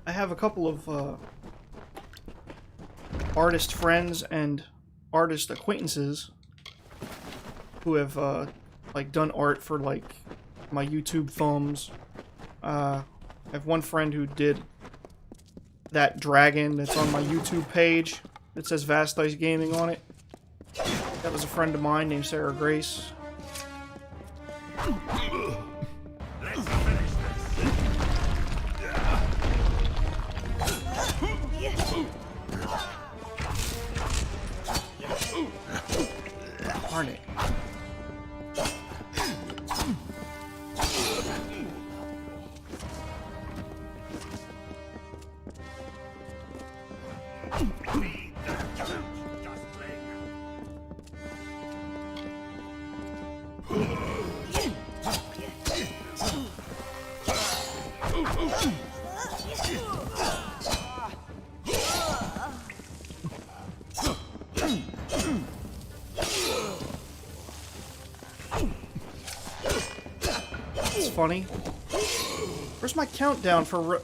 I have a couple of artist friends and artist acquaintances who have like done art for like my YouTube thumbs. I have one friend who did that dragon that's on my YouTube page that says Vast Ice Gaming on it. That was a friend of mine named Sarah Grace. Darn it. It's funny. Where's my countdown for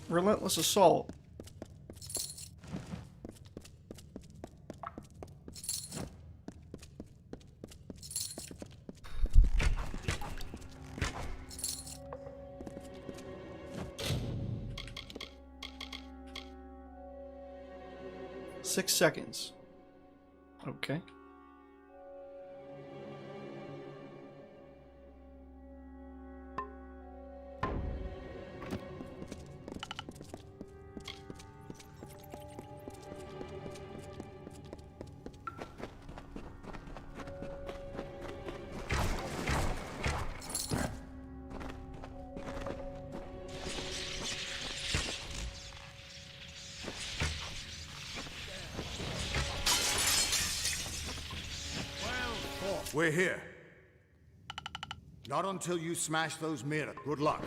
Relentless Assault? Six seconds. Okay. We're here. Not until you smash those mirrors. Good luck.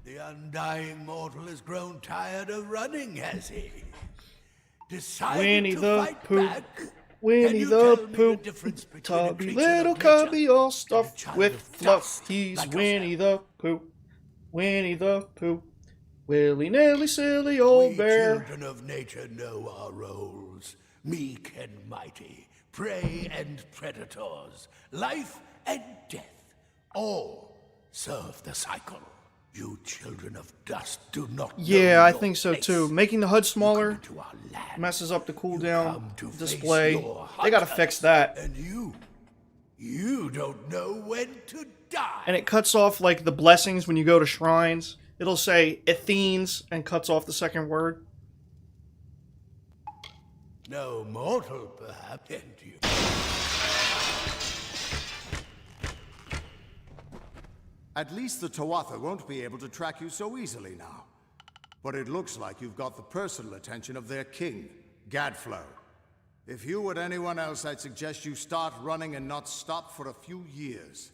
The undying mortal has grown tired of running, has he? Decided Winnie to the fight Pooh. back? Winnie the Pooh. Tubby little cubby all stuffed with fluff. He's Winnie the Pooh. Winnie the Pooh. Willy-nilly silly old bear. We children of nature know our roles. Meek and mighty. Prey and predators. Life and death. All serve the cycle. You children of dust do not know Yeah, I your think so place. too. Making the HUD smaller messes up the cooldown display. They gotta fix that. And you don't know when to die. And it cuts off like the blessings when you go to shrines. It'll say Athenes and cuts off the second word. No mortal, perhaps, and you. At least the Tuatha won't be able to track you so easily now. But it looks like you've got the personal attention of their king, Gadflow. If you were anyone else, I'd suggest you start running and not stop for a few years.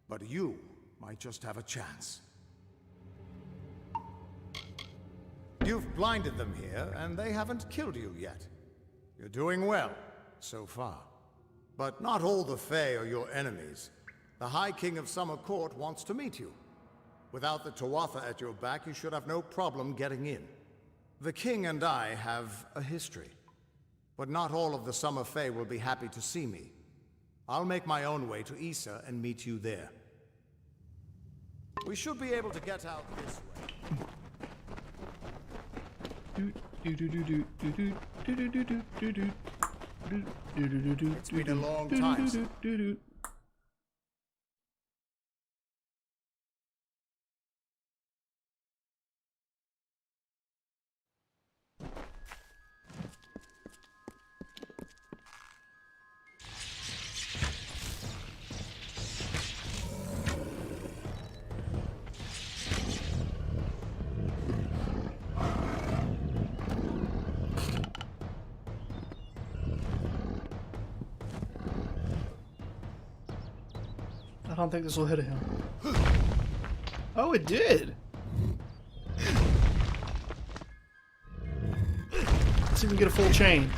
But you might just have a chance. You've blinded them here, and they haven't killed you yet. You're doing well, so far. But not all the Fae are your enemies. The High King of Summer Court wants to meet you. Without the Tuatha at your back, you should have no problem getting in. The king and I have a history, but not all of the Summer Fae will be happy to see me. I'll make my own way to Issa and meet you there. We should be able to get out this way. It's been a long time since... I don't think this will hit him. Oh, it did! Let's see if we can get a full chain.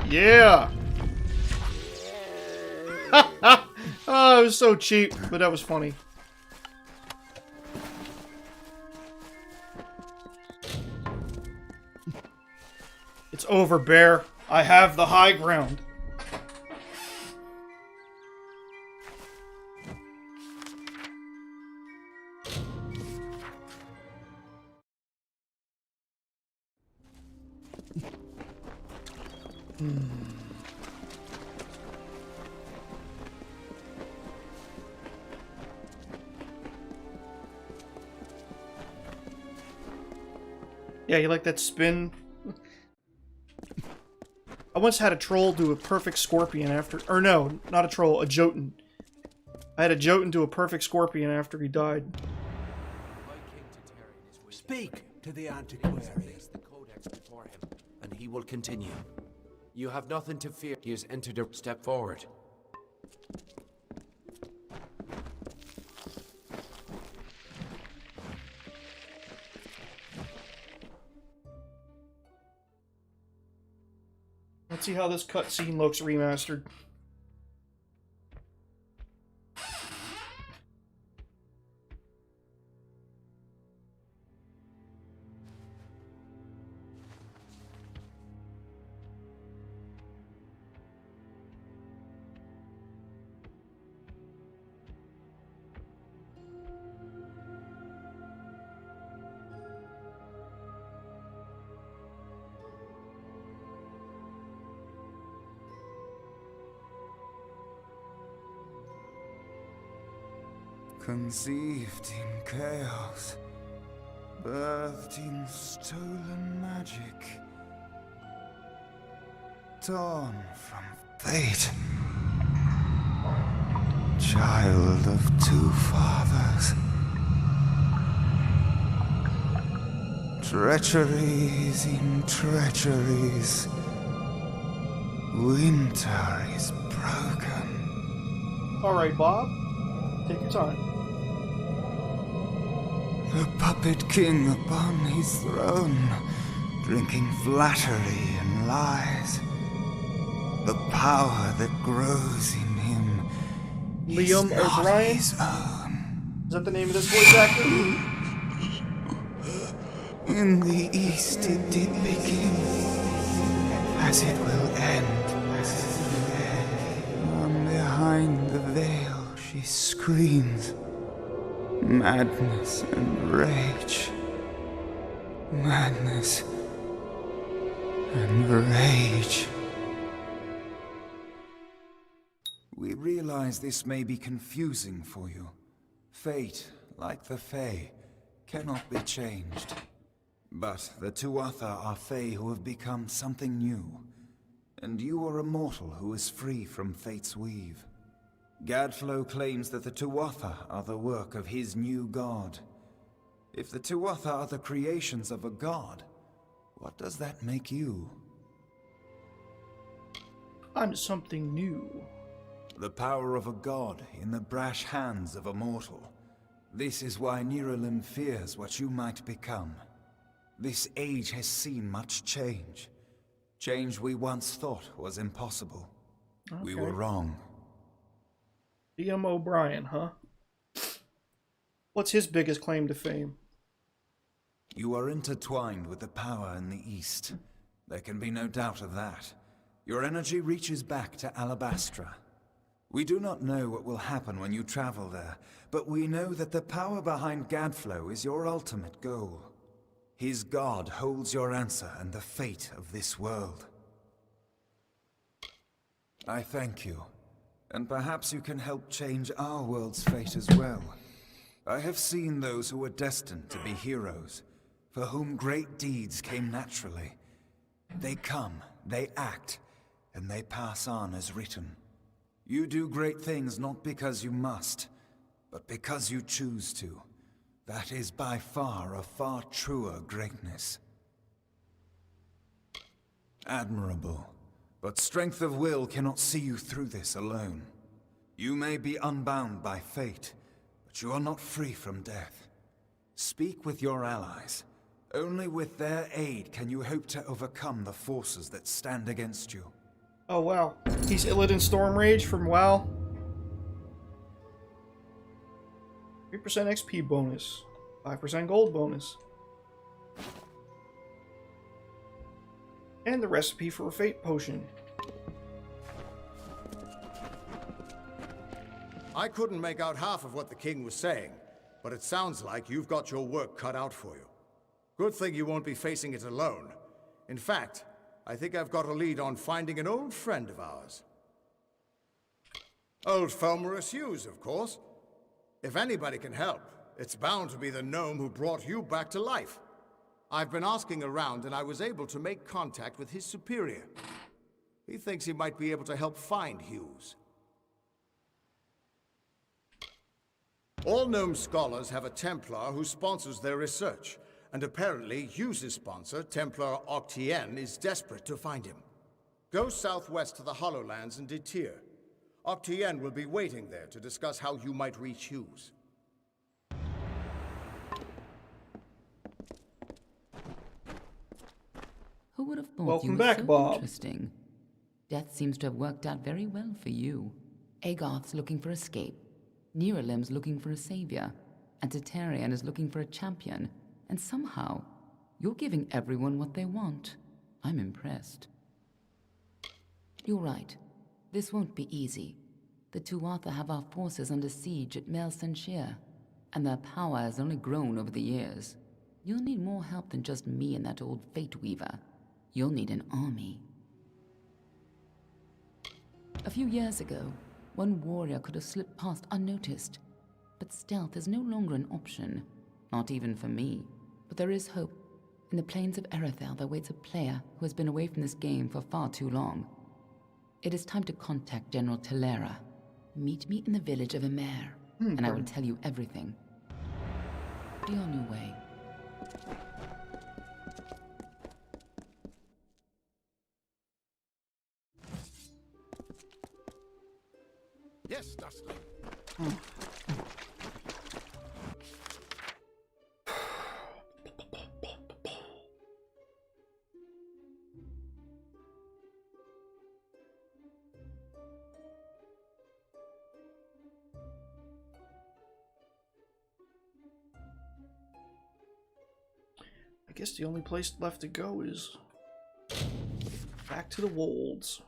Yeah! Oh, it was so cheap, but that was funny. It's over, Bear. I have the high ground. Yeah, you like that spin? I once had a troll do a perfect scorpion after... Or no, not a troll, a Jotun. I had a Jotun do a perfect scorpion after he died. Speak to the antiquary. The codex before him, and he will continue. You have nothing to fear. He has entered a step forward. Let's see how this cutscene looks remastered. Conceived in chaos, birthed in stolen magic, torn from fate, child of two fathers, treacheries in treacheries, winter is broken. Alright, Bob, take your time. A puppet king upon his throne, drinking flattery and lies. The power that grows in him Liam O'Brien? Is that the name of this voice actor? In the east it did begin, as it will end. From behind the veil she screams. Madness and rage. Madness and rage. We realize this may be confusing for you. Fate, like the Fae, cannot be changed. But the Tuatha are Fae who have become something new. And you are a mortal who is free from Fate's weave. Gadflow claims that the Tuatha are the work of his new god. If the Tuatha are the creations of a god, what does that make you? I'm something new. The power of a god in the brash hands of a mortal. This is why Nirelin fears what you might become. This age has seen much change. Change we once thought was impossible. Okay. We were wrong. Liam O'Brien, huh? What's his biggest claim to fame? You are intertwined with the power in the East. There can be no doubt of that. Your energy reaches back to Alabastra. We do not know what will happen when you travel there, but we know that the power behind Gadflow is your ultimate goal. His god holds your answer and the fate of this world. I thank you, and perhaps you can help change our world's fate as well. I have seen those who were destined to be heroes, for whom great deeds came naturally. They come, they act, and they pass on as written. You do great things not because you must, but because you choose to. That is by far a far truer greatness. Admirable. But strength of will cannot see you through this alone. You may be unbound by fate, but you are not free from death. Speak with your allies. Only with their aid can you hope to overcome the forces that stand against you. Oh wow, he's Illidan Stormrage from WoW. 3% XP bonus, 5% gold bonus. And the recipe for a fate potion. I couldn't make out half of what the king was saying, but it sounds like you've got your work cut out for you. Good thing you won't be facing it alone. In fact, I think I've got a lead on finding an old friend of ours. Old Fomorous Hughes, of course. If anybody can help, it's bound to be the gnome who brought you back to life. I've been asking around, and I was able to make contact with his superior. He thinks he might be able to help find Hughes. All gnome scholars have a Templar who sponsors their research, and apparently Hughes' sponsor, Templar Octien, is desperate to find him. Go southwest to the Hollowlands and Detir. Octien will be waiting there to discuss how you might reach Hughes. Who would have thought Welcome you were back, so Bob. interesting? Death seems to have worked out very well for you. Agarth's looking for escape. Neuralim's looking for a savior. And Tatarian is looking for a champion. And somehow, you're giving everyone what they want. I'm impressed. You're right. This won't be easy. The Tuatha have our forces under siege at Mel Senshir, and their power has only grown over the years. You'll need more help than just me and that old Fate Weaver. You'll need an army. A few years ago, one warrior could have slipped past unnoticed, but stealth is no longer an option. Not even for me. But there is hope. In the plains of Erethel there waits a player who has been away from this game for far too long. It is time to contact General Telera. Meet me in the village of Ettinmere, and I will tell you everything. Be on your way. Yes, Dustin. I guess the only place left to go is back to the Wolds.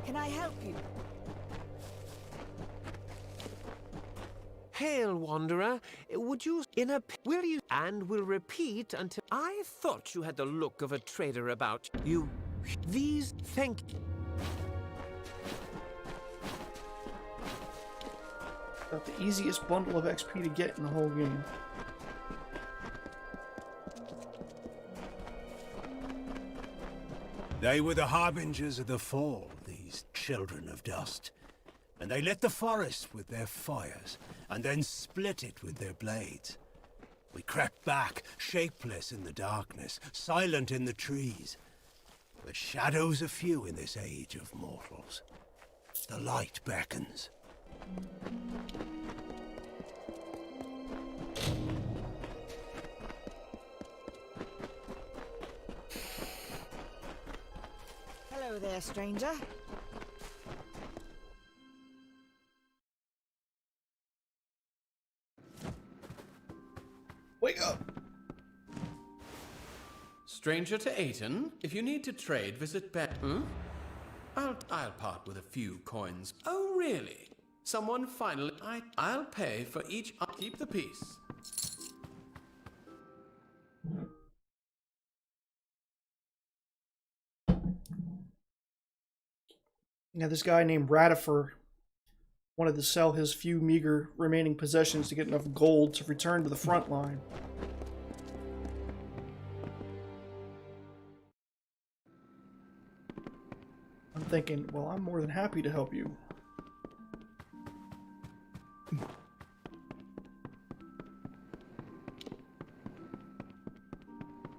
Can I help you? Hail, Wanderer. Would you will you and will repeat until I thought you had the look of a trader about you. These thank Got the easiest bundle of XP to get in the whole game. They were the harbingers of the fall, these children of dust. And they lit the forest with their fires, and then split it with their blades. We crept back, shapeless in the darkness, silent in the trees. But shadows are few in this age of mortals. The light beckons. Hello there, stranger. Wake up! Stranger to Aiton, if you need to trade, visit I'll part with a few coins. Oh, really? Someone finally... I'll pay for each... Keep the peace. Now, this guy named Radifer wanted to sell his few meager remaining possessions to get enough gold to return to the front line. I'm thinking, well, I'm more than happy to help you.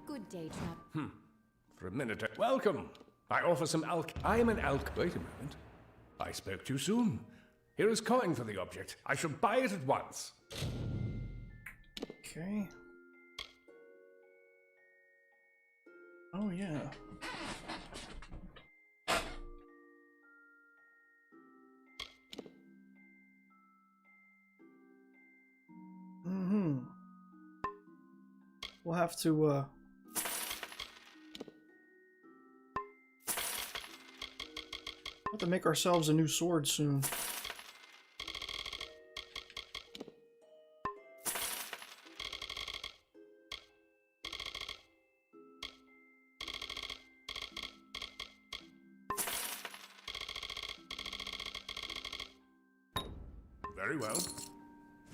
Good day, Trap. For a minute. Welcome. I offer some I am an Wait a moment. I spoke too soon. Here is coin for the object. I shall buy it at once. Okay. Oh, yeah. We'll have to, make ourselves a new sword soon. Very well.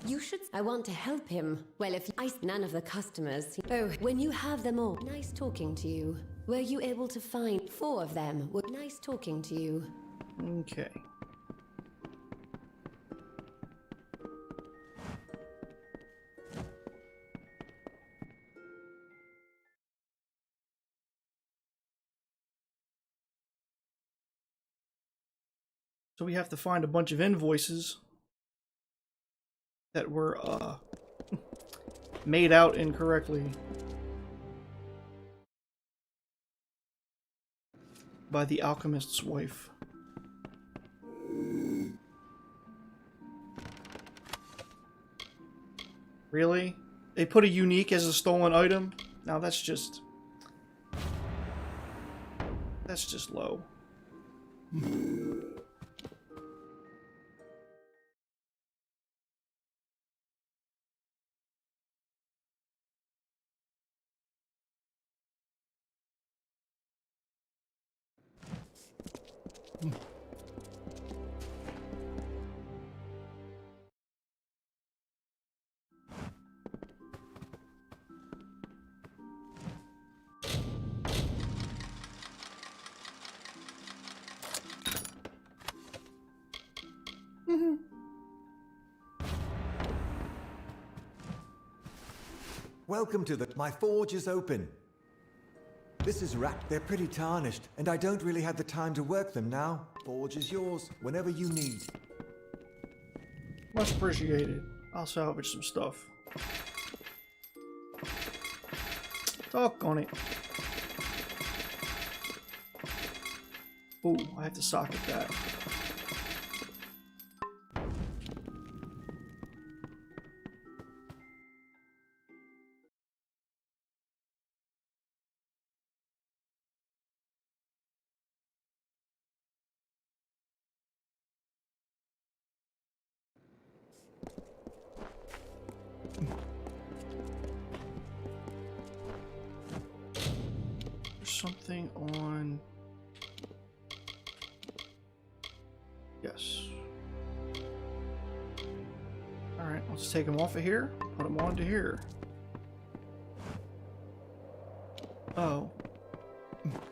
You should. I want to help him. Well, if none of the customers. Oh, when you have them all. Nice talking to you. Were you able to find 4 of them? Nice talking to you. Okay. So we have to find a bunch of invoices that were made out incorrectly by the alchemist's wife. Really? They put a unique as a stolen item? Now that's just low. Welcome to my forge is open. This is They're pretty tarnished, and I don't really have the time to work them now. Forge is yours, whenever you need. Much appreciated. I'll salvage some stuff. Talk on it. Ooh, I have to socket that. Something on... Yes. Alright, let's take them off of here, put them onto here. Oh.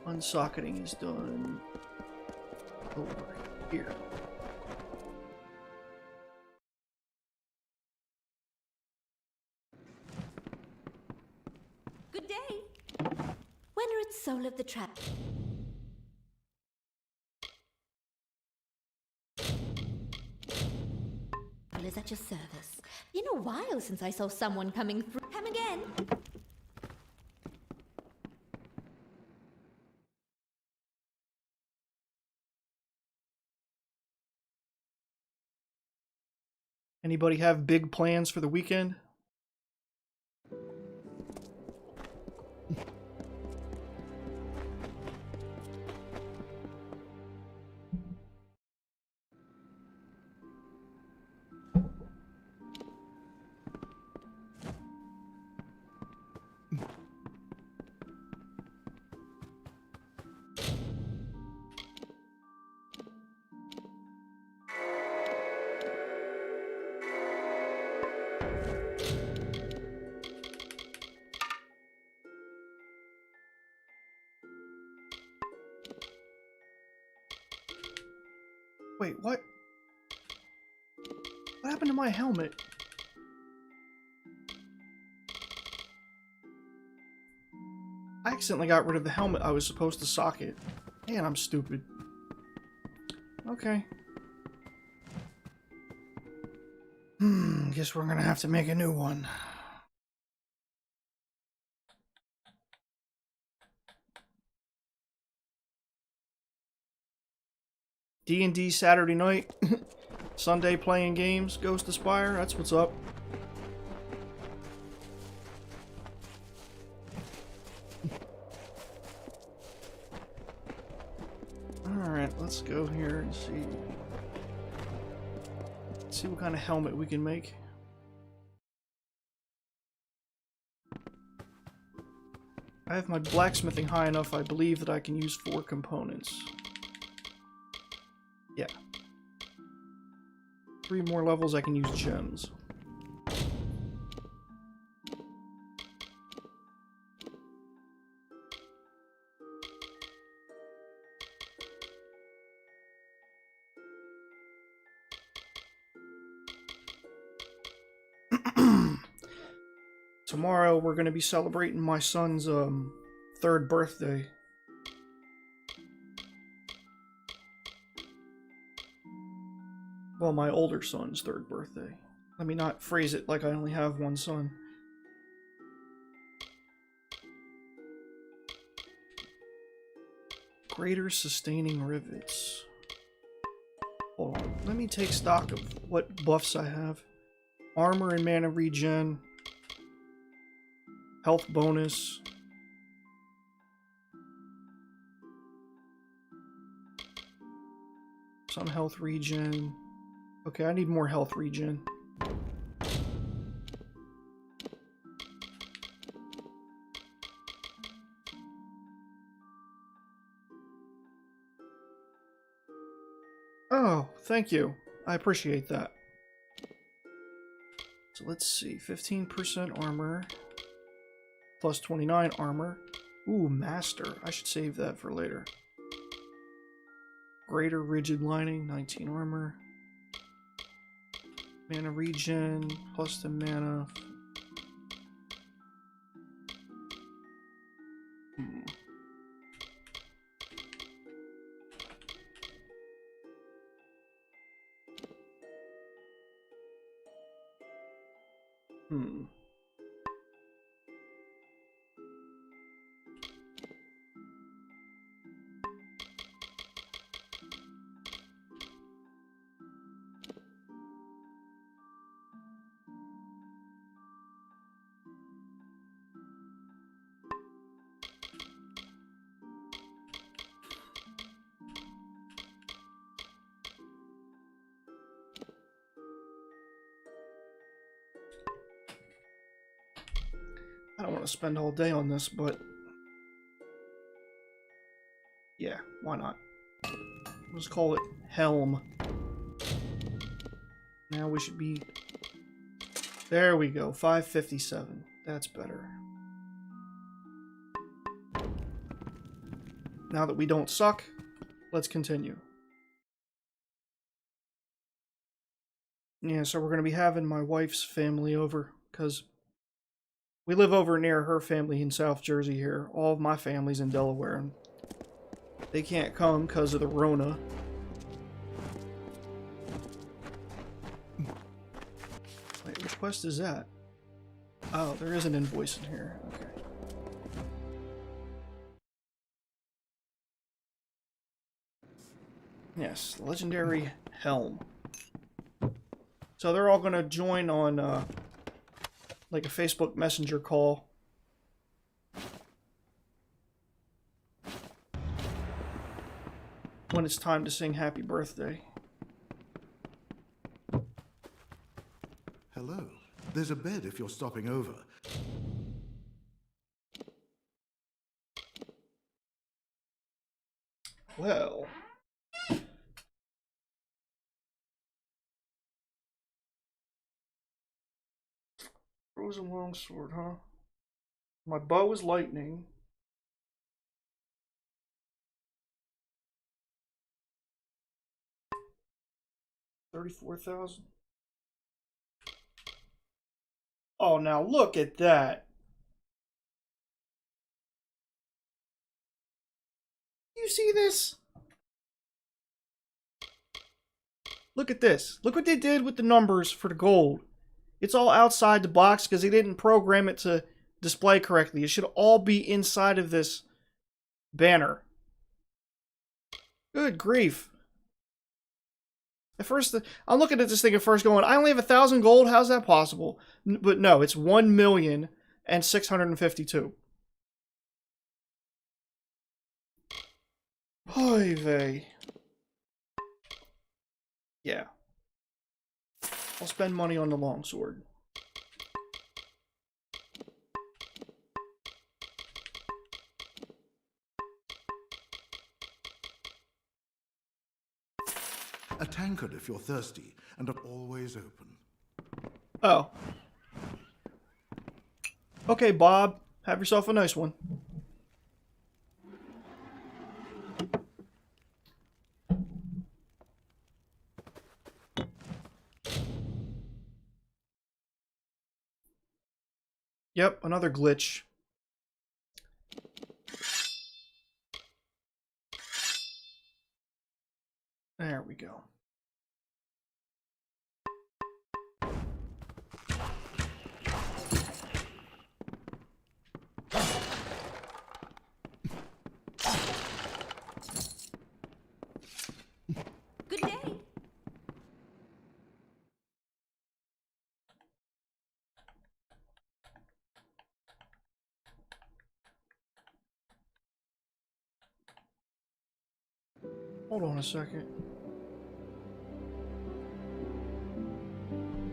Unsocketing is done over here. soul of the trap. Is at your service. Been a while since I saw someone coming through. Come again. Anybody have big plans for the weekend? Wait, what? What happened to my helmet? I accidentally got rid of the helmet I was supposed to socket. Man, I'm stupid. Okay. Guess we're gonna have to make a new one. D&D Saturday night. Sunday playing games. Ghost Aspire. That's what's up. Alright, let's go here and see. Let's see what kind of helmet we can make. I have my blacksmithing high enough, I believe, that I can use 4 components. Yeah. 3 more levels, I can use gems. Tomorrow we're going to be celebrating my son's 3rd birthday. Well, my older son's 3rd birthday. Let me not phrase it like I only have one son. Greater sustaining rivets. Hold on. Let me take stock of what buffs I have. Armor and mana regen. Health bonus. Some health regen. Okay, I need more health regen. Oh, thank you. I appreciate that. So let's see. 15% armor. Plus 29 armor. Ooh, master. I should save that for later. Greater rigid lining. 19 armor. Mana regen. Plus the mana. I don't want to spend all day on this, but yeah, why not? Let's call it Helm. Now we should be... There we go, 557. That's better. Now that we don't suck, let's continue. Yeah, so we're going to be having my wife's family over, because We live over near her family in South Jersey here. All of my family's in Delaware, and they can't come because of the Rona. Wait, which quest is that? Oh, there is an invoice in here. Okay. Yes, the legendary helm. So they're all gonna join on like a Facebook Messenger call. When it's time to sing happy birthday. Hello. There's a bed if you're stopping over. Well. Frozen longsword, huh? My bow is lightning. $34,000. Oh, now look at that. You see this? Look at this. Look what they did with the numbers for the gold. It's all outside the box because they didn't program it to display correctly. It should all be inside of this banner. Good grief. At first, I'm looking at this thing at first going, I only have 1,000 gold? How's that possible? But no, it's 1,652,000. Oy vey. Yeah. I'll spend money on the longsword. A tankard if you're thirsty, and are always open. Oh. Okay, Bob. Have yourself a nice one. Yep, another glitch. There we go. Good day. Hold on a second.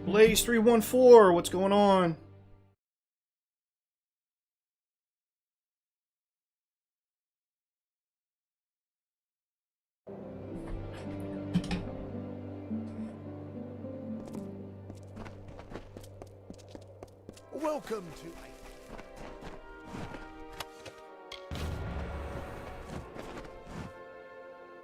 Blaze 314, what's going on? Welcome to...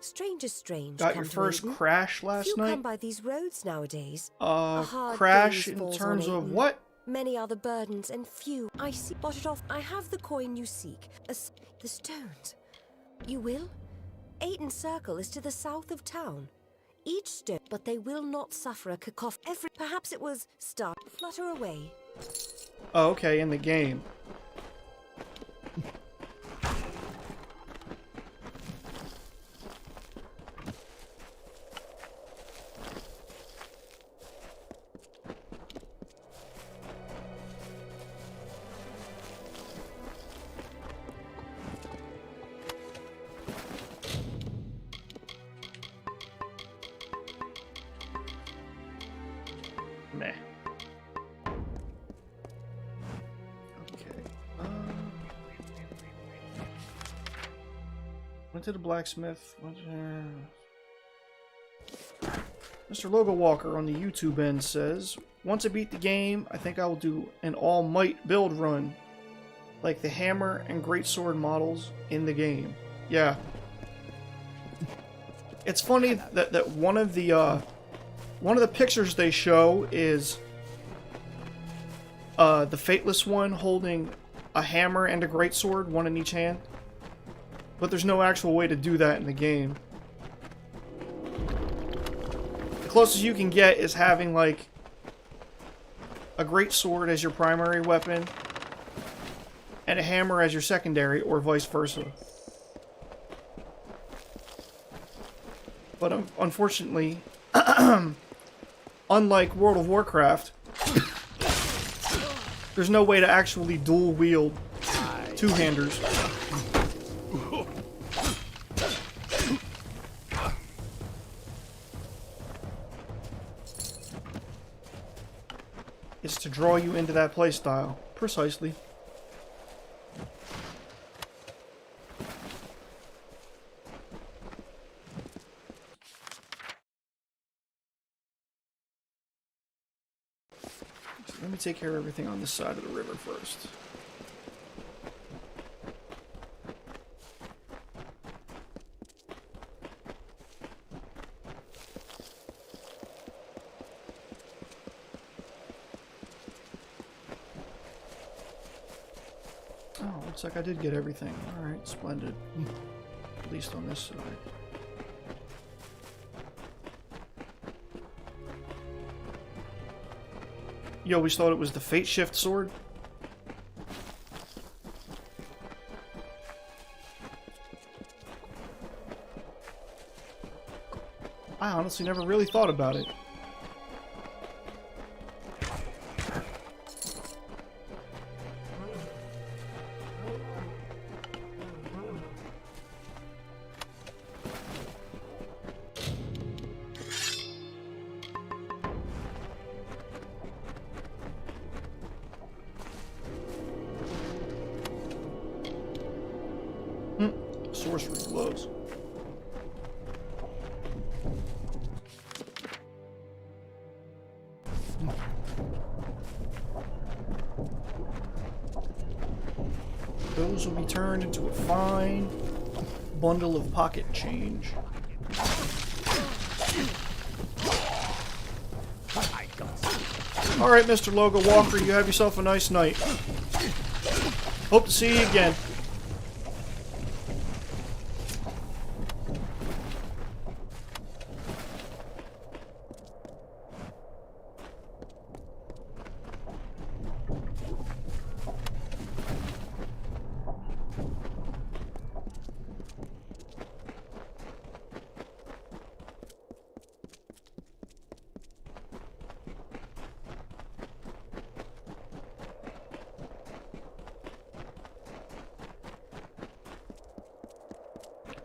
Strange is strange. Got your first crash last Few night? come by these roads nowadays. A hard Crash gaze in falls terms on of Aiden. what? Many are the burdens, and few I see. Blot it off. I have the coin you seek. The stones. You will? Aiden Circle is to the south of town. Each stone, but they will not suffer a cacophony. Perhaps it was start. Flutter away. Oh, okay, in the game. Meh. Okay. Went to the blacksmith. Mr. Logo Walker on the YouTube end says, once I beat the game, I think I will do an all-might build run, like the hammer and greatsword models in the game. Yeah. It's funny that one of the pictures they show is the Fateless one holding a hammer and a greatsword, one in each hand. But there's no actual way to do that in the game. The closest you can get is having, like, a greatsword as your primary weapon and a hammer as your secondary, or vice versa. But unfortunately, unlike World of Warcraft, there's no way to actually dual wield two-handers. It's to draw you into that playstyle. Precisely. Let me take care of everything on this side of the river first. Oh, looks like I did get everything. Alright, splendid. At least on this side. You always thought it was the Fate Shift sword? I honestly never really thought about it. Sorcery gloves. Those will be turned into a fine bundle of pocket change. Alright, Mr. Logo Walker, you have yourself a nice night. Hope to see you again.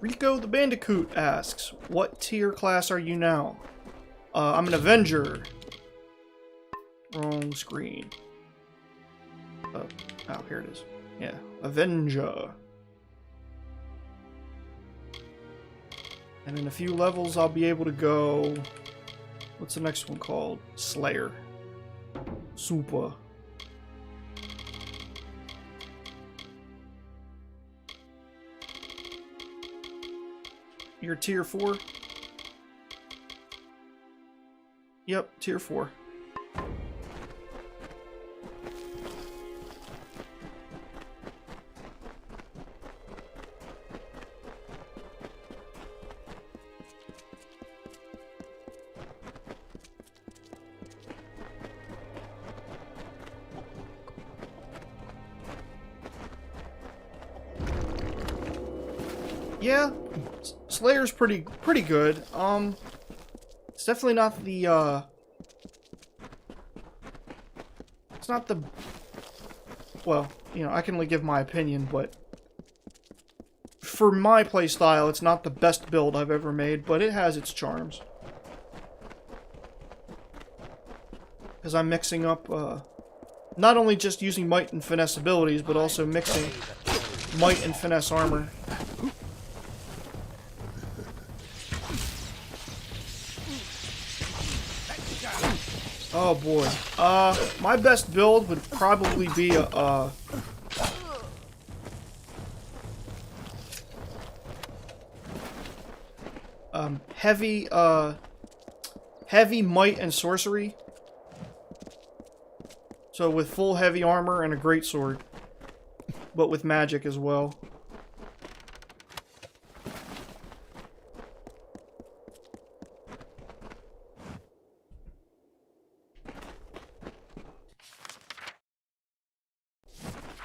Rico the Bandicoot asks, what tier class are you now? I'm an Avenger. Wrong screen. Oh, here it is. Yeah, Avenger. And in a few levels I'll be able to go... What's the next one called? Slayer. Super. You're tier 4? Yep, tier 4. Yeah, Slayer's pretty good. It's definitely not the it's not the, well, you know, I can only give my opinion, but for my playstyle, it's not the best build I've ever made, but it has its charms. Because I'm mixing up, not only just using might and finesse abilities, but also mixing might and finesse armor. Oh boy. My best build would probably be a, heavy might and sorcery. So with full heavy armor and a greatsword, but with magic as well.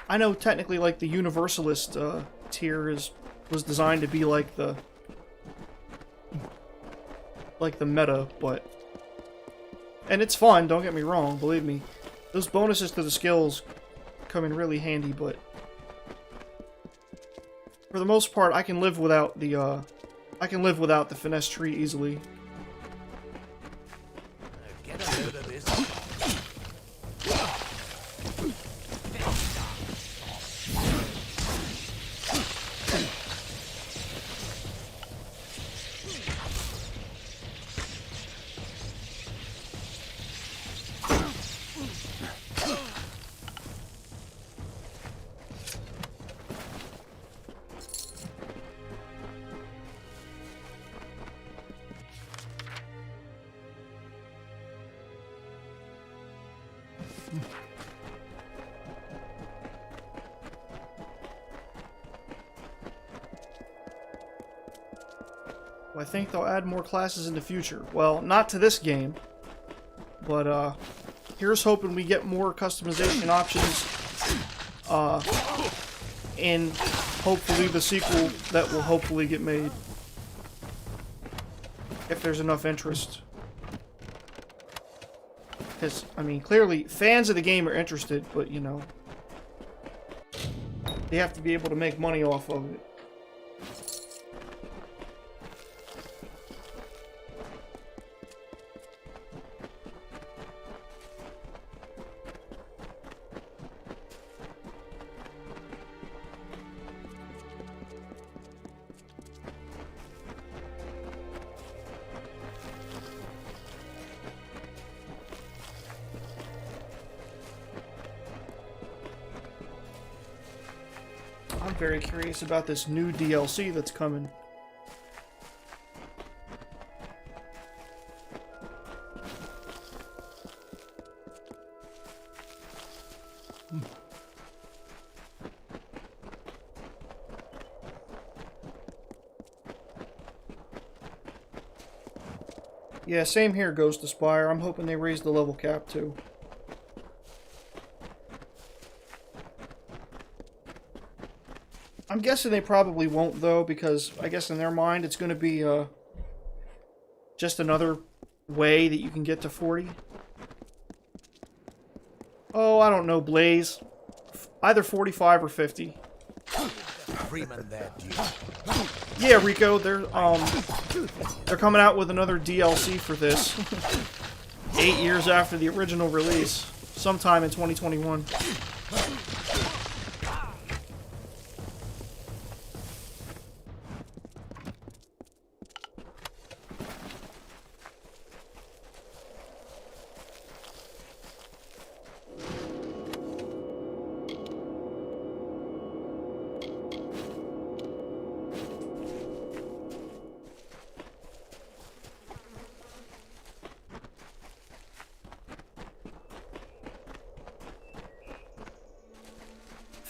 I know technically like the Universalist tier was designed to be like the meta, but and it's fun, don't get me wrong, believe me. Those bonuses to the skills come in really handy, but for the most part I can live without the finesse tree easily. Get a load of this. I think they'll add more classes in the future. Well, not to this game, but here's hoping we get more customization options in hopefully the sequel that will hopefully get made. If there's enough interest. Because, I mean, clearly fans of the game are interested, but, you know, they have to be able to make money off of it. I'm very curious about this new DLC that's coming. Yeah, same here, Ghost Aspire. I'm hoping they raise the level cap too. I'm guessing they probably won't, though, because I guess in their mind it's going to be just another way that you can get to 40. Oh, I don't know, Blaze. Either 45 or 50. Freeman there, dude. Yeah, Rico, they're coming out with another DLC for this. 8 years after the original release, sometime in 2021.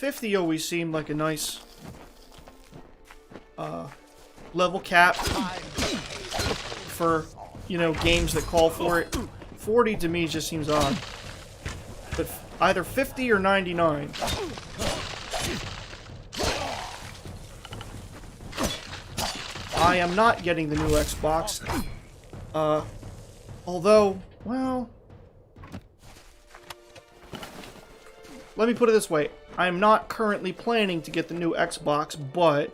$50 always seemed like a nice level cap for, you know, games that call for it. 40 to me just seems odd. But either 50 or 99. I am not getting the new Xbox. Although, well, let me put it this way. I am not currently planning to get the new Xbox, but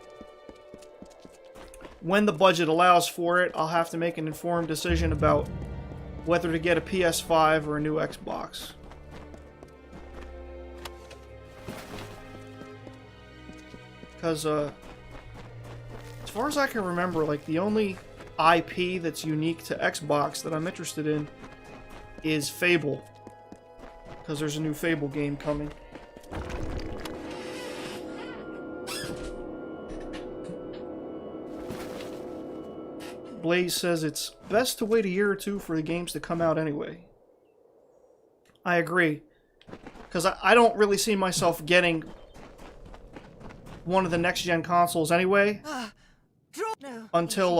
when the budget allows for it, I'll have to make an informed decision about whether to get a PS5 or a new Xbox. Because, as far as I can remember, like, the only IP that's unique to Xbox that I'm interested in is Fable. Because there's a new Fable game coming. Blaze says it's best to wait a year or two for the games to come out anyway. I agree. Because I don't really see myself getting one of the next-gen consoles anyway. Until,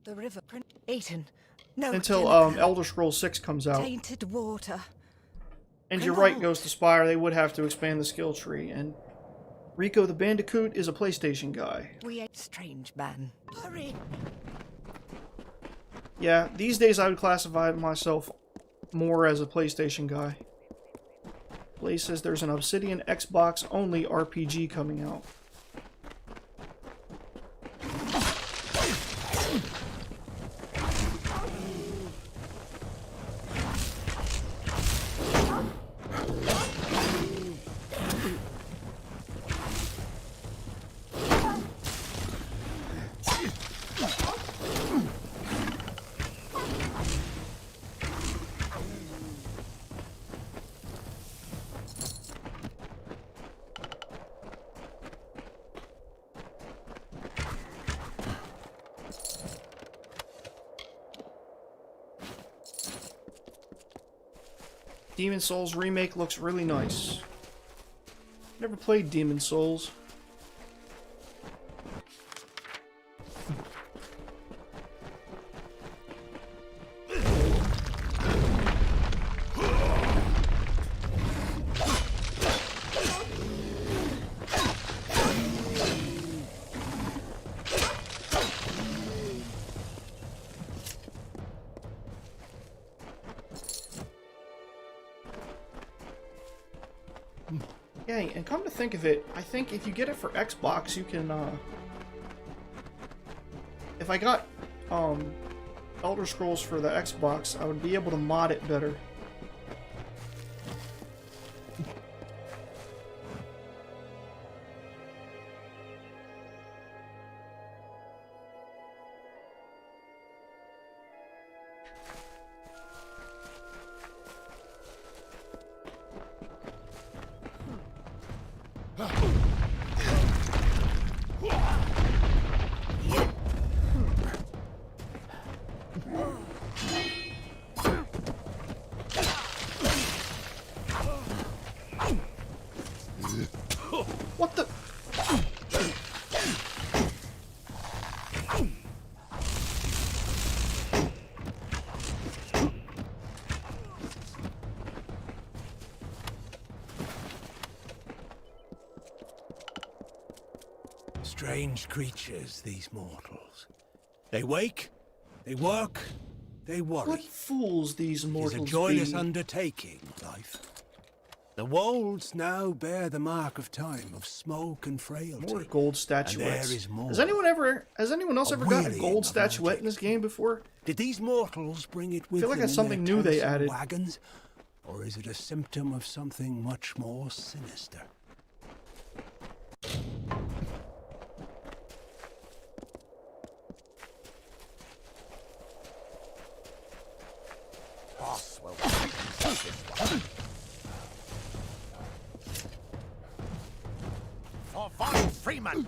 the river, Aiton. No, until Elder Scrolls 6 comes out. Tainted water. And you're right, Ghost of Spire, they would have to expand the skill tree, and Rico the Bandicoot is a PlayStation guy. We ain't strange man. Hurry. Yeah, these days I would classify myself more as a PlayStation guy. Blaze says there's an Obsidian Xbox-only RPG coming out. Demon Souls remake looks really nice. Never played Demon Souls. Yeah, and come to think of it, I think if you get it for Xbox, you can, if I got, Elder Scrolls for the Xbox, I would be able to mod it better. What the? Strange creatures, these mortals. They wake, they work, they worry. What fools these mortals It's a joyless be. undertaking, life. The walls now bear the mark of time, of smoke and frailty. More gold And statuettes. there is more. Has anyone else ever gotten a wearying gold of statuette in this game before? Did these mortals bring it with feel like them that's in something their new they tents and added. wagons? Or is it a symptom of something much more sinister? Boss will for Von Freeman!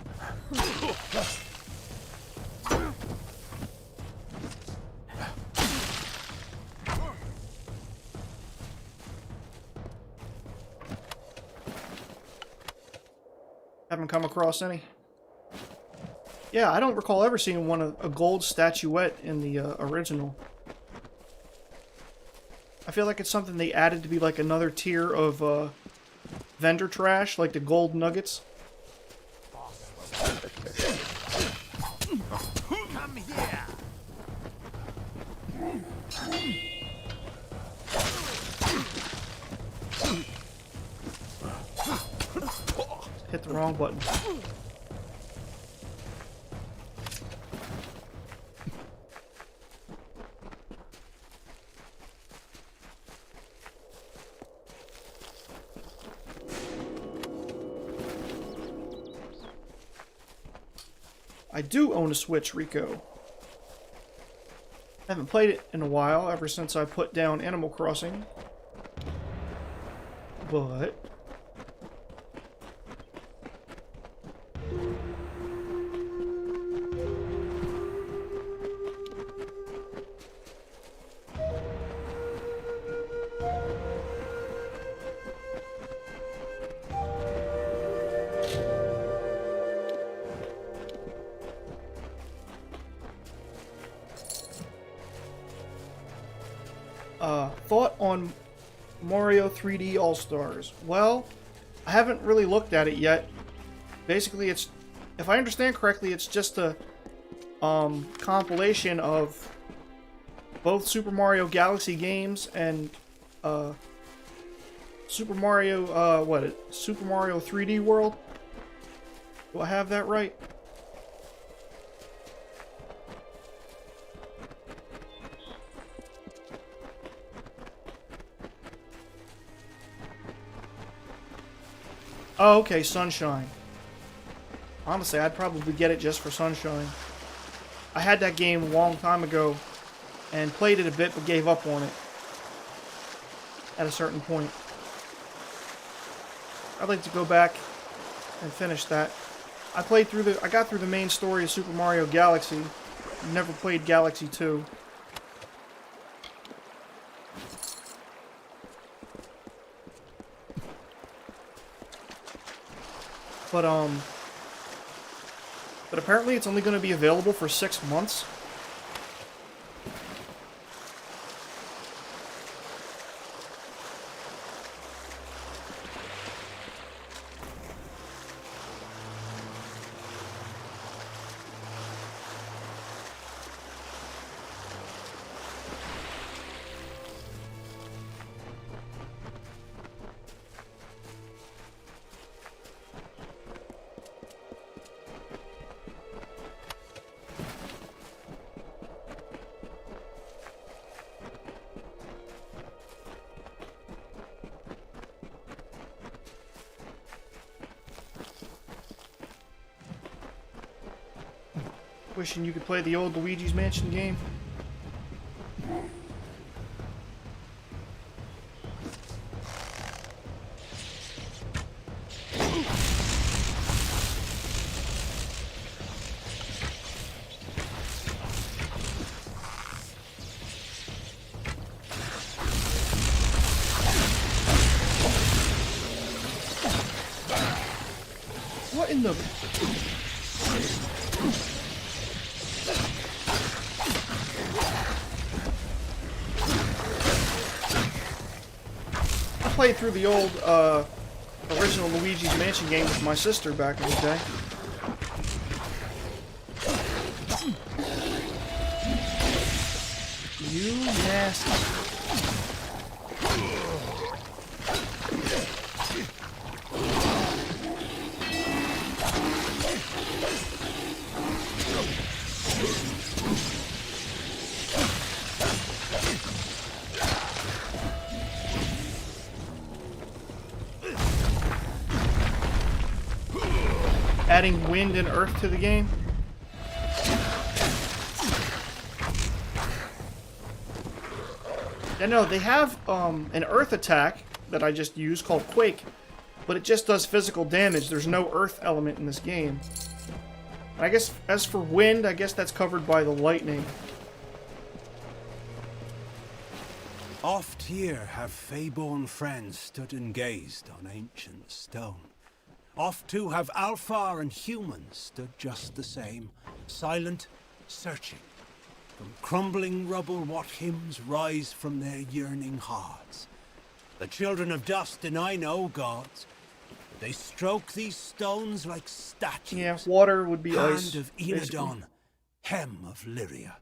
Haven't come across any. Yeah, I don't recall ever seeing a gold statuette in the original. I feel like it's something they added to be like another tier of vendor trash, like the gold nuggets. Come here! Hit the wrong button. I do own a Switch, Rico. I haven't played it in a while, ever since I put down Animal Crossing. But Thought on Mario 3D All-Stars. Well, I haven't really looked at it yet. Basically, it's, if I understand correctly, it's just a compilation of both Super Mario Galaxy games and Super Mario 3D World. Do I have that right? Oh, okay, Sunshine. Honestly, I'd probably get it just for Sunshine. I had that game a long time ago and played it a bit but gave up on it at a certain point. I'd like to go back and finish that. I got through the main story of Super Mario Galaxy. Never played Galaxy 2. But apparently it's only going to be available for 6 months. Wishing you could play the old Luigi's Mansion game. What in the... I played through the old, original Luigi's Mansion game with my sister back in the day. You nasty. Adding wind and earth to the game. Yeah, no, they have an earth attack that I just used called Quake, but it just does physical damage. There's no earth element in this game. I guess as for wind, I guess that's covered by the lightning. Oft here have fey-born friends stood and gazed on ancient stone. Oft too have Alfar and humans stood just the same, silent, searching. From crumbling rubble what hymns rise from their yearning hearts. The children of dust deny no gods. They stroke these stones like statues. Yeah, water would be Hand ice. of Enadon, hem of Lyria.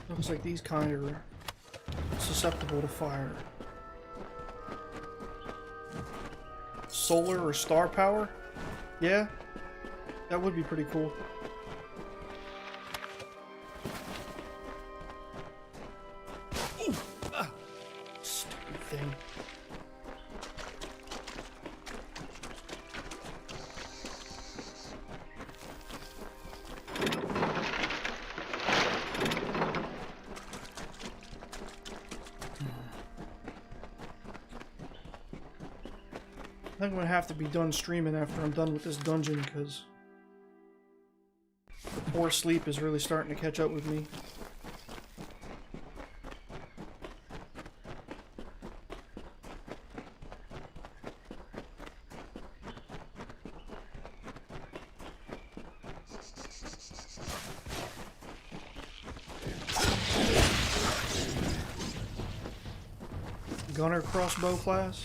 Looks like these kind are susceptible to fire. Solar or star power? Yeah, that would be pretty cool. Stupid thing. I think I'm gonna have to be done streaming after I'm done with this dungeon, because the poor sleep is really starting to catch up with me. Gunner crossbow class.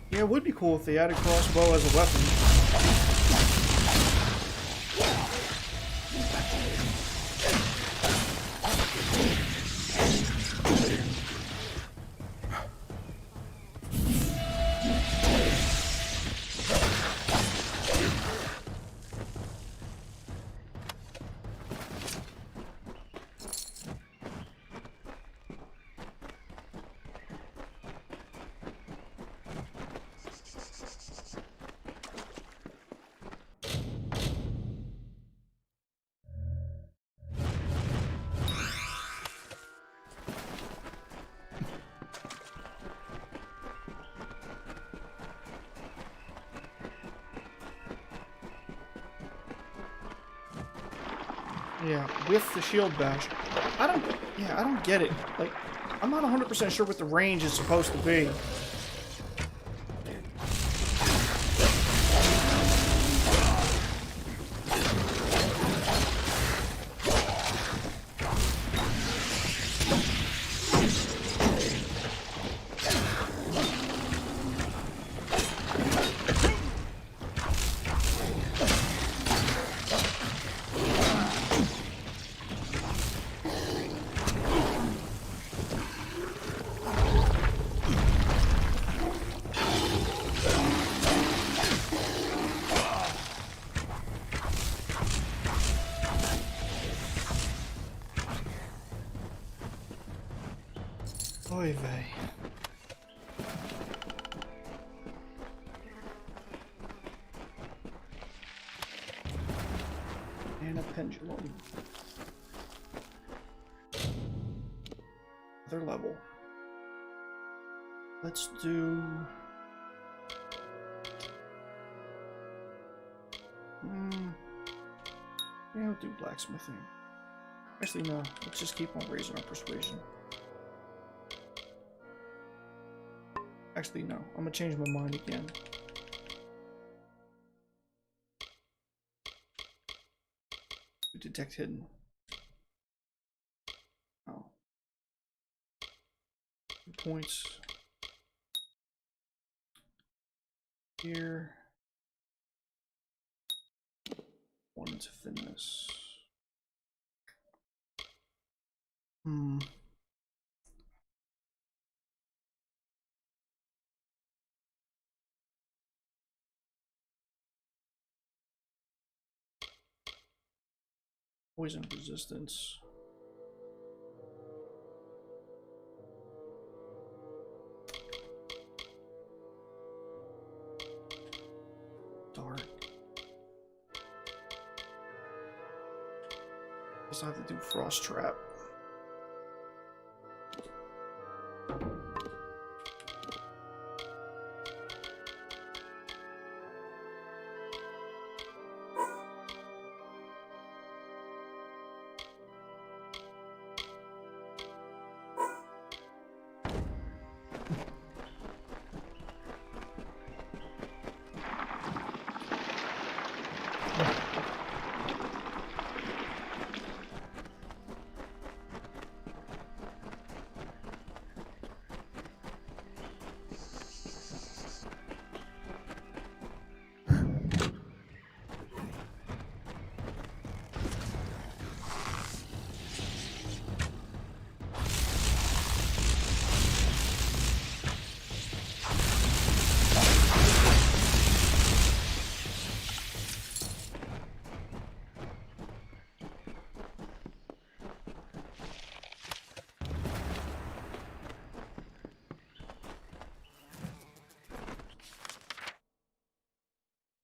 Yeah, it would be cool if they added crossbow as a weapon. Yeah, with the shield bash. I don't get it. Like, I'm not 100% sure what the range is supposed to be. Oy vey. And a pendulum. Other level. Let's do... Yeah, we'll do blacksmithing. Actually, no. Let's just keep on raising our persuasion. Actually, no. I'm gonna change my mind again. Detect hidden. Oh. 2 points. Here. 1 to fitness. Poison resistance. Dark. Guess I have to do frost trap.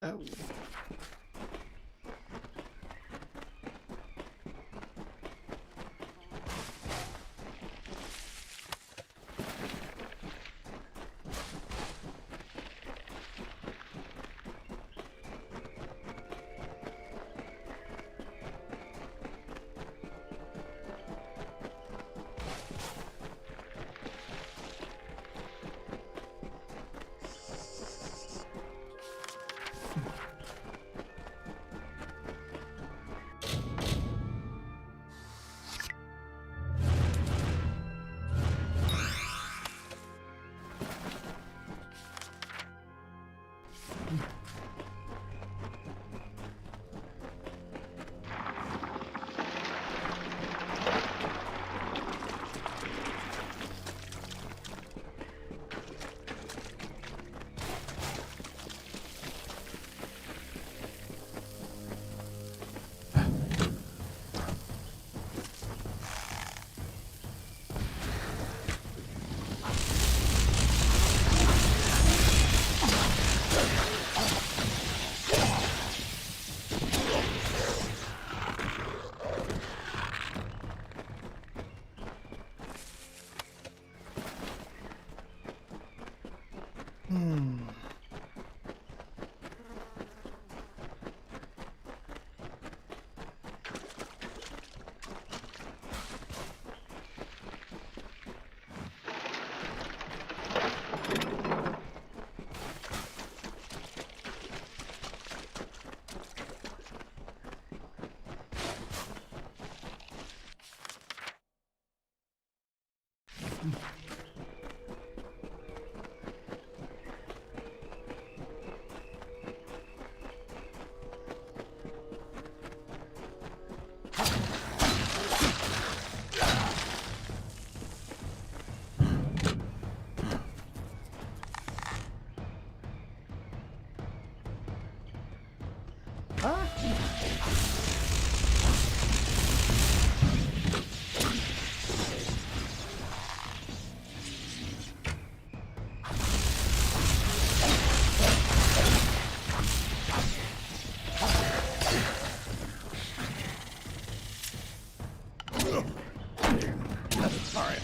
Oh.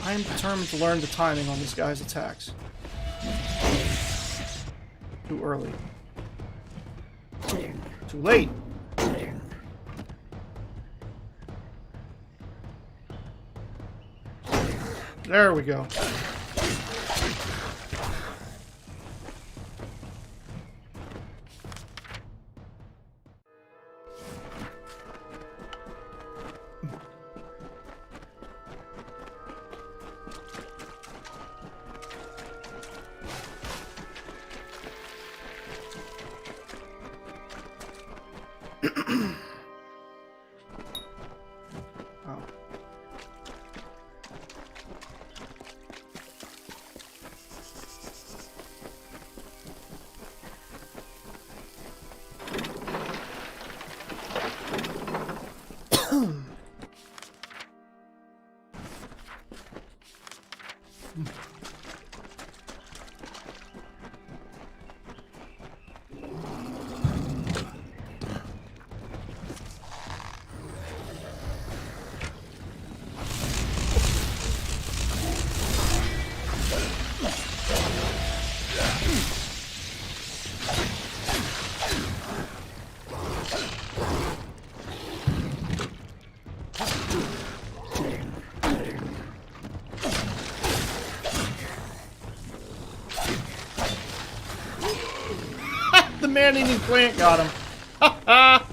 I am determined to learn the timing on this guy's attacks. Too early. Too late. There we go. The man-eating plant got him. Ha ha!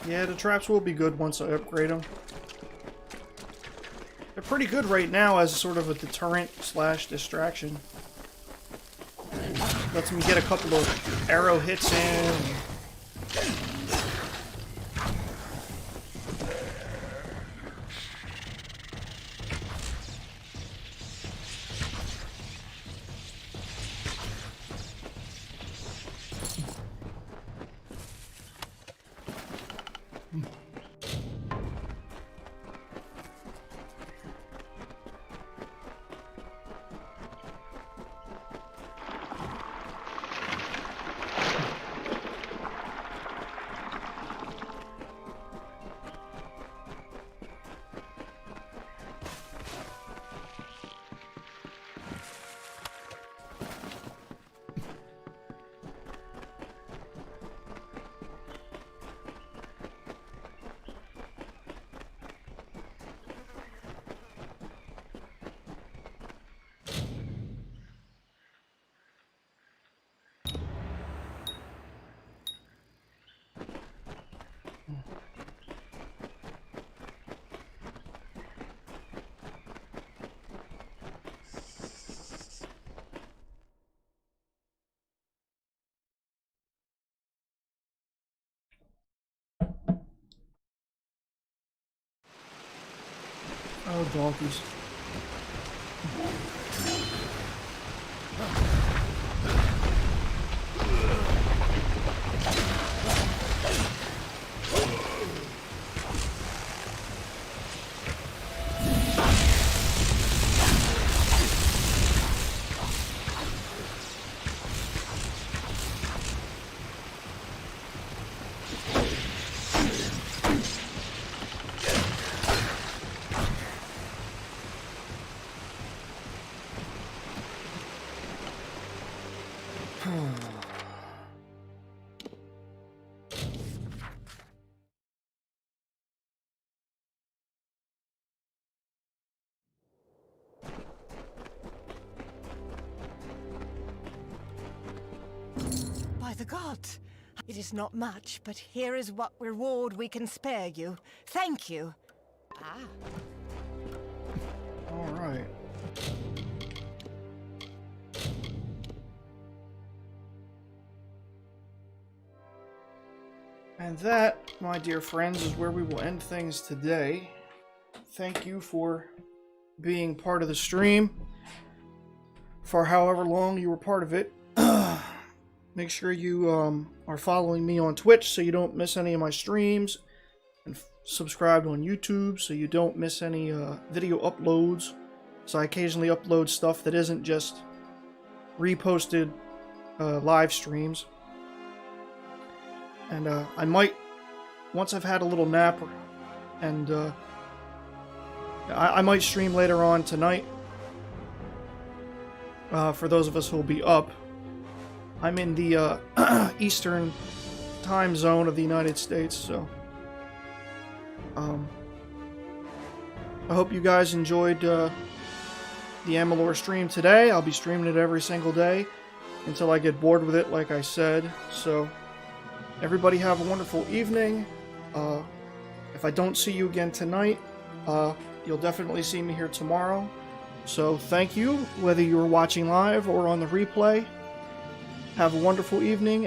Yeah, the traps will be good once I upgrade them. They're pretty good right now as sort of a deterrent / distraction. Lets me get a couple of arrow hits in. Oh, donkeys. By the gods! It is not much, but here is what reward we can spare you. Thank you. Ah. All right. And that, my dear friends, is where we will end things today. Thank you for being part of the stream for however long you were part of it. Make sure you are following me on Twitch so you don't miss any of my streams, and subscribe on YouTube so you don't miss any video uploads. So I occasionally upload stuff that isn't just reposted live streams. And I might, once I've had a little nap, and I might stream later on tonight for those of us who will be up. I'm in the Eastern time zone of the United States, so I hope you guys enjoyed the Amalur stream today. I'll be streaming it every single day until I get bored with it, like I said. So everybody have a wonderful evening. If I don't see you again tonight, you'll definitely see me here tomorrow. So thank you, whether you were watching live or on the replay. Have a wonderful evening.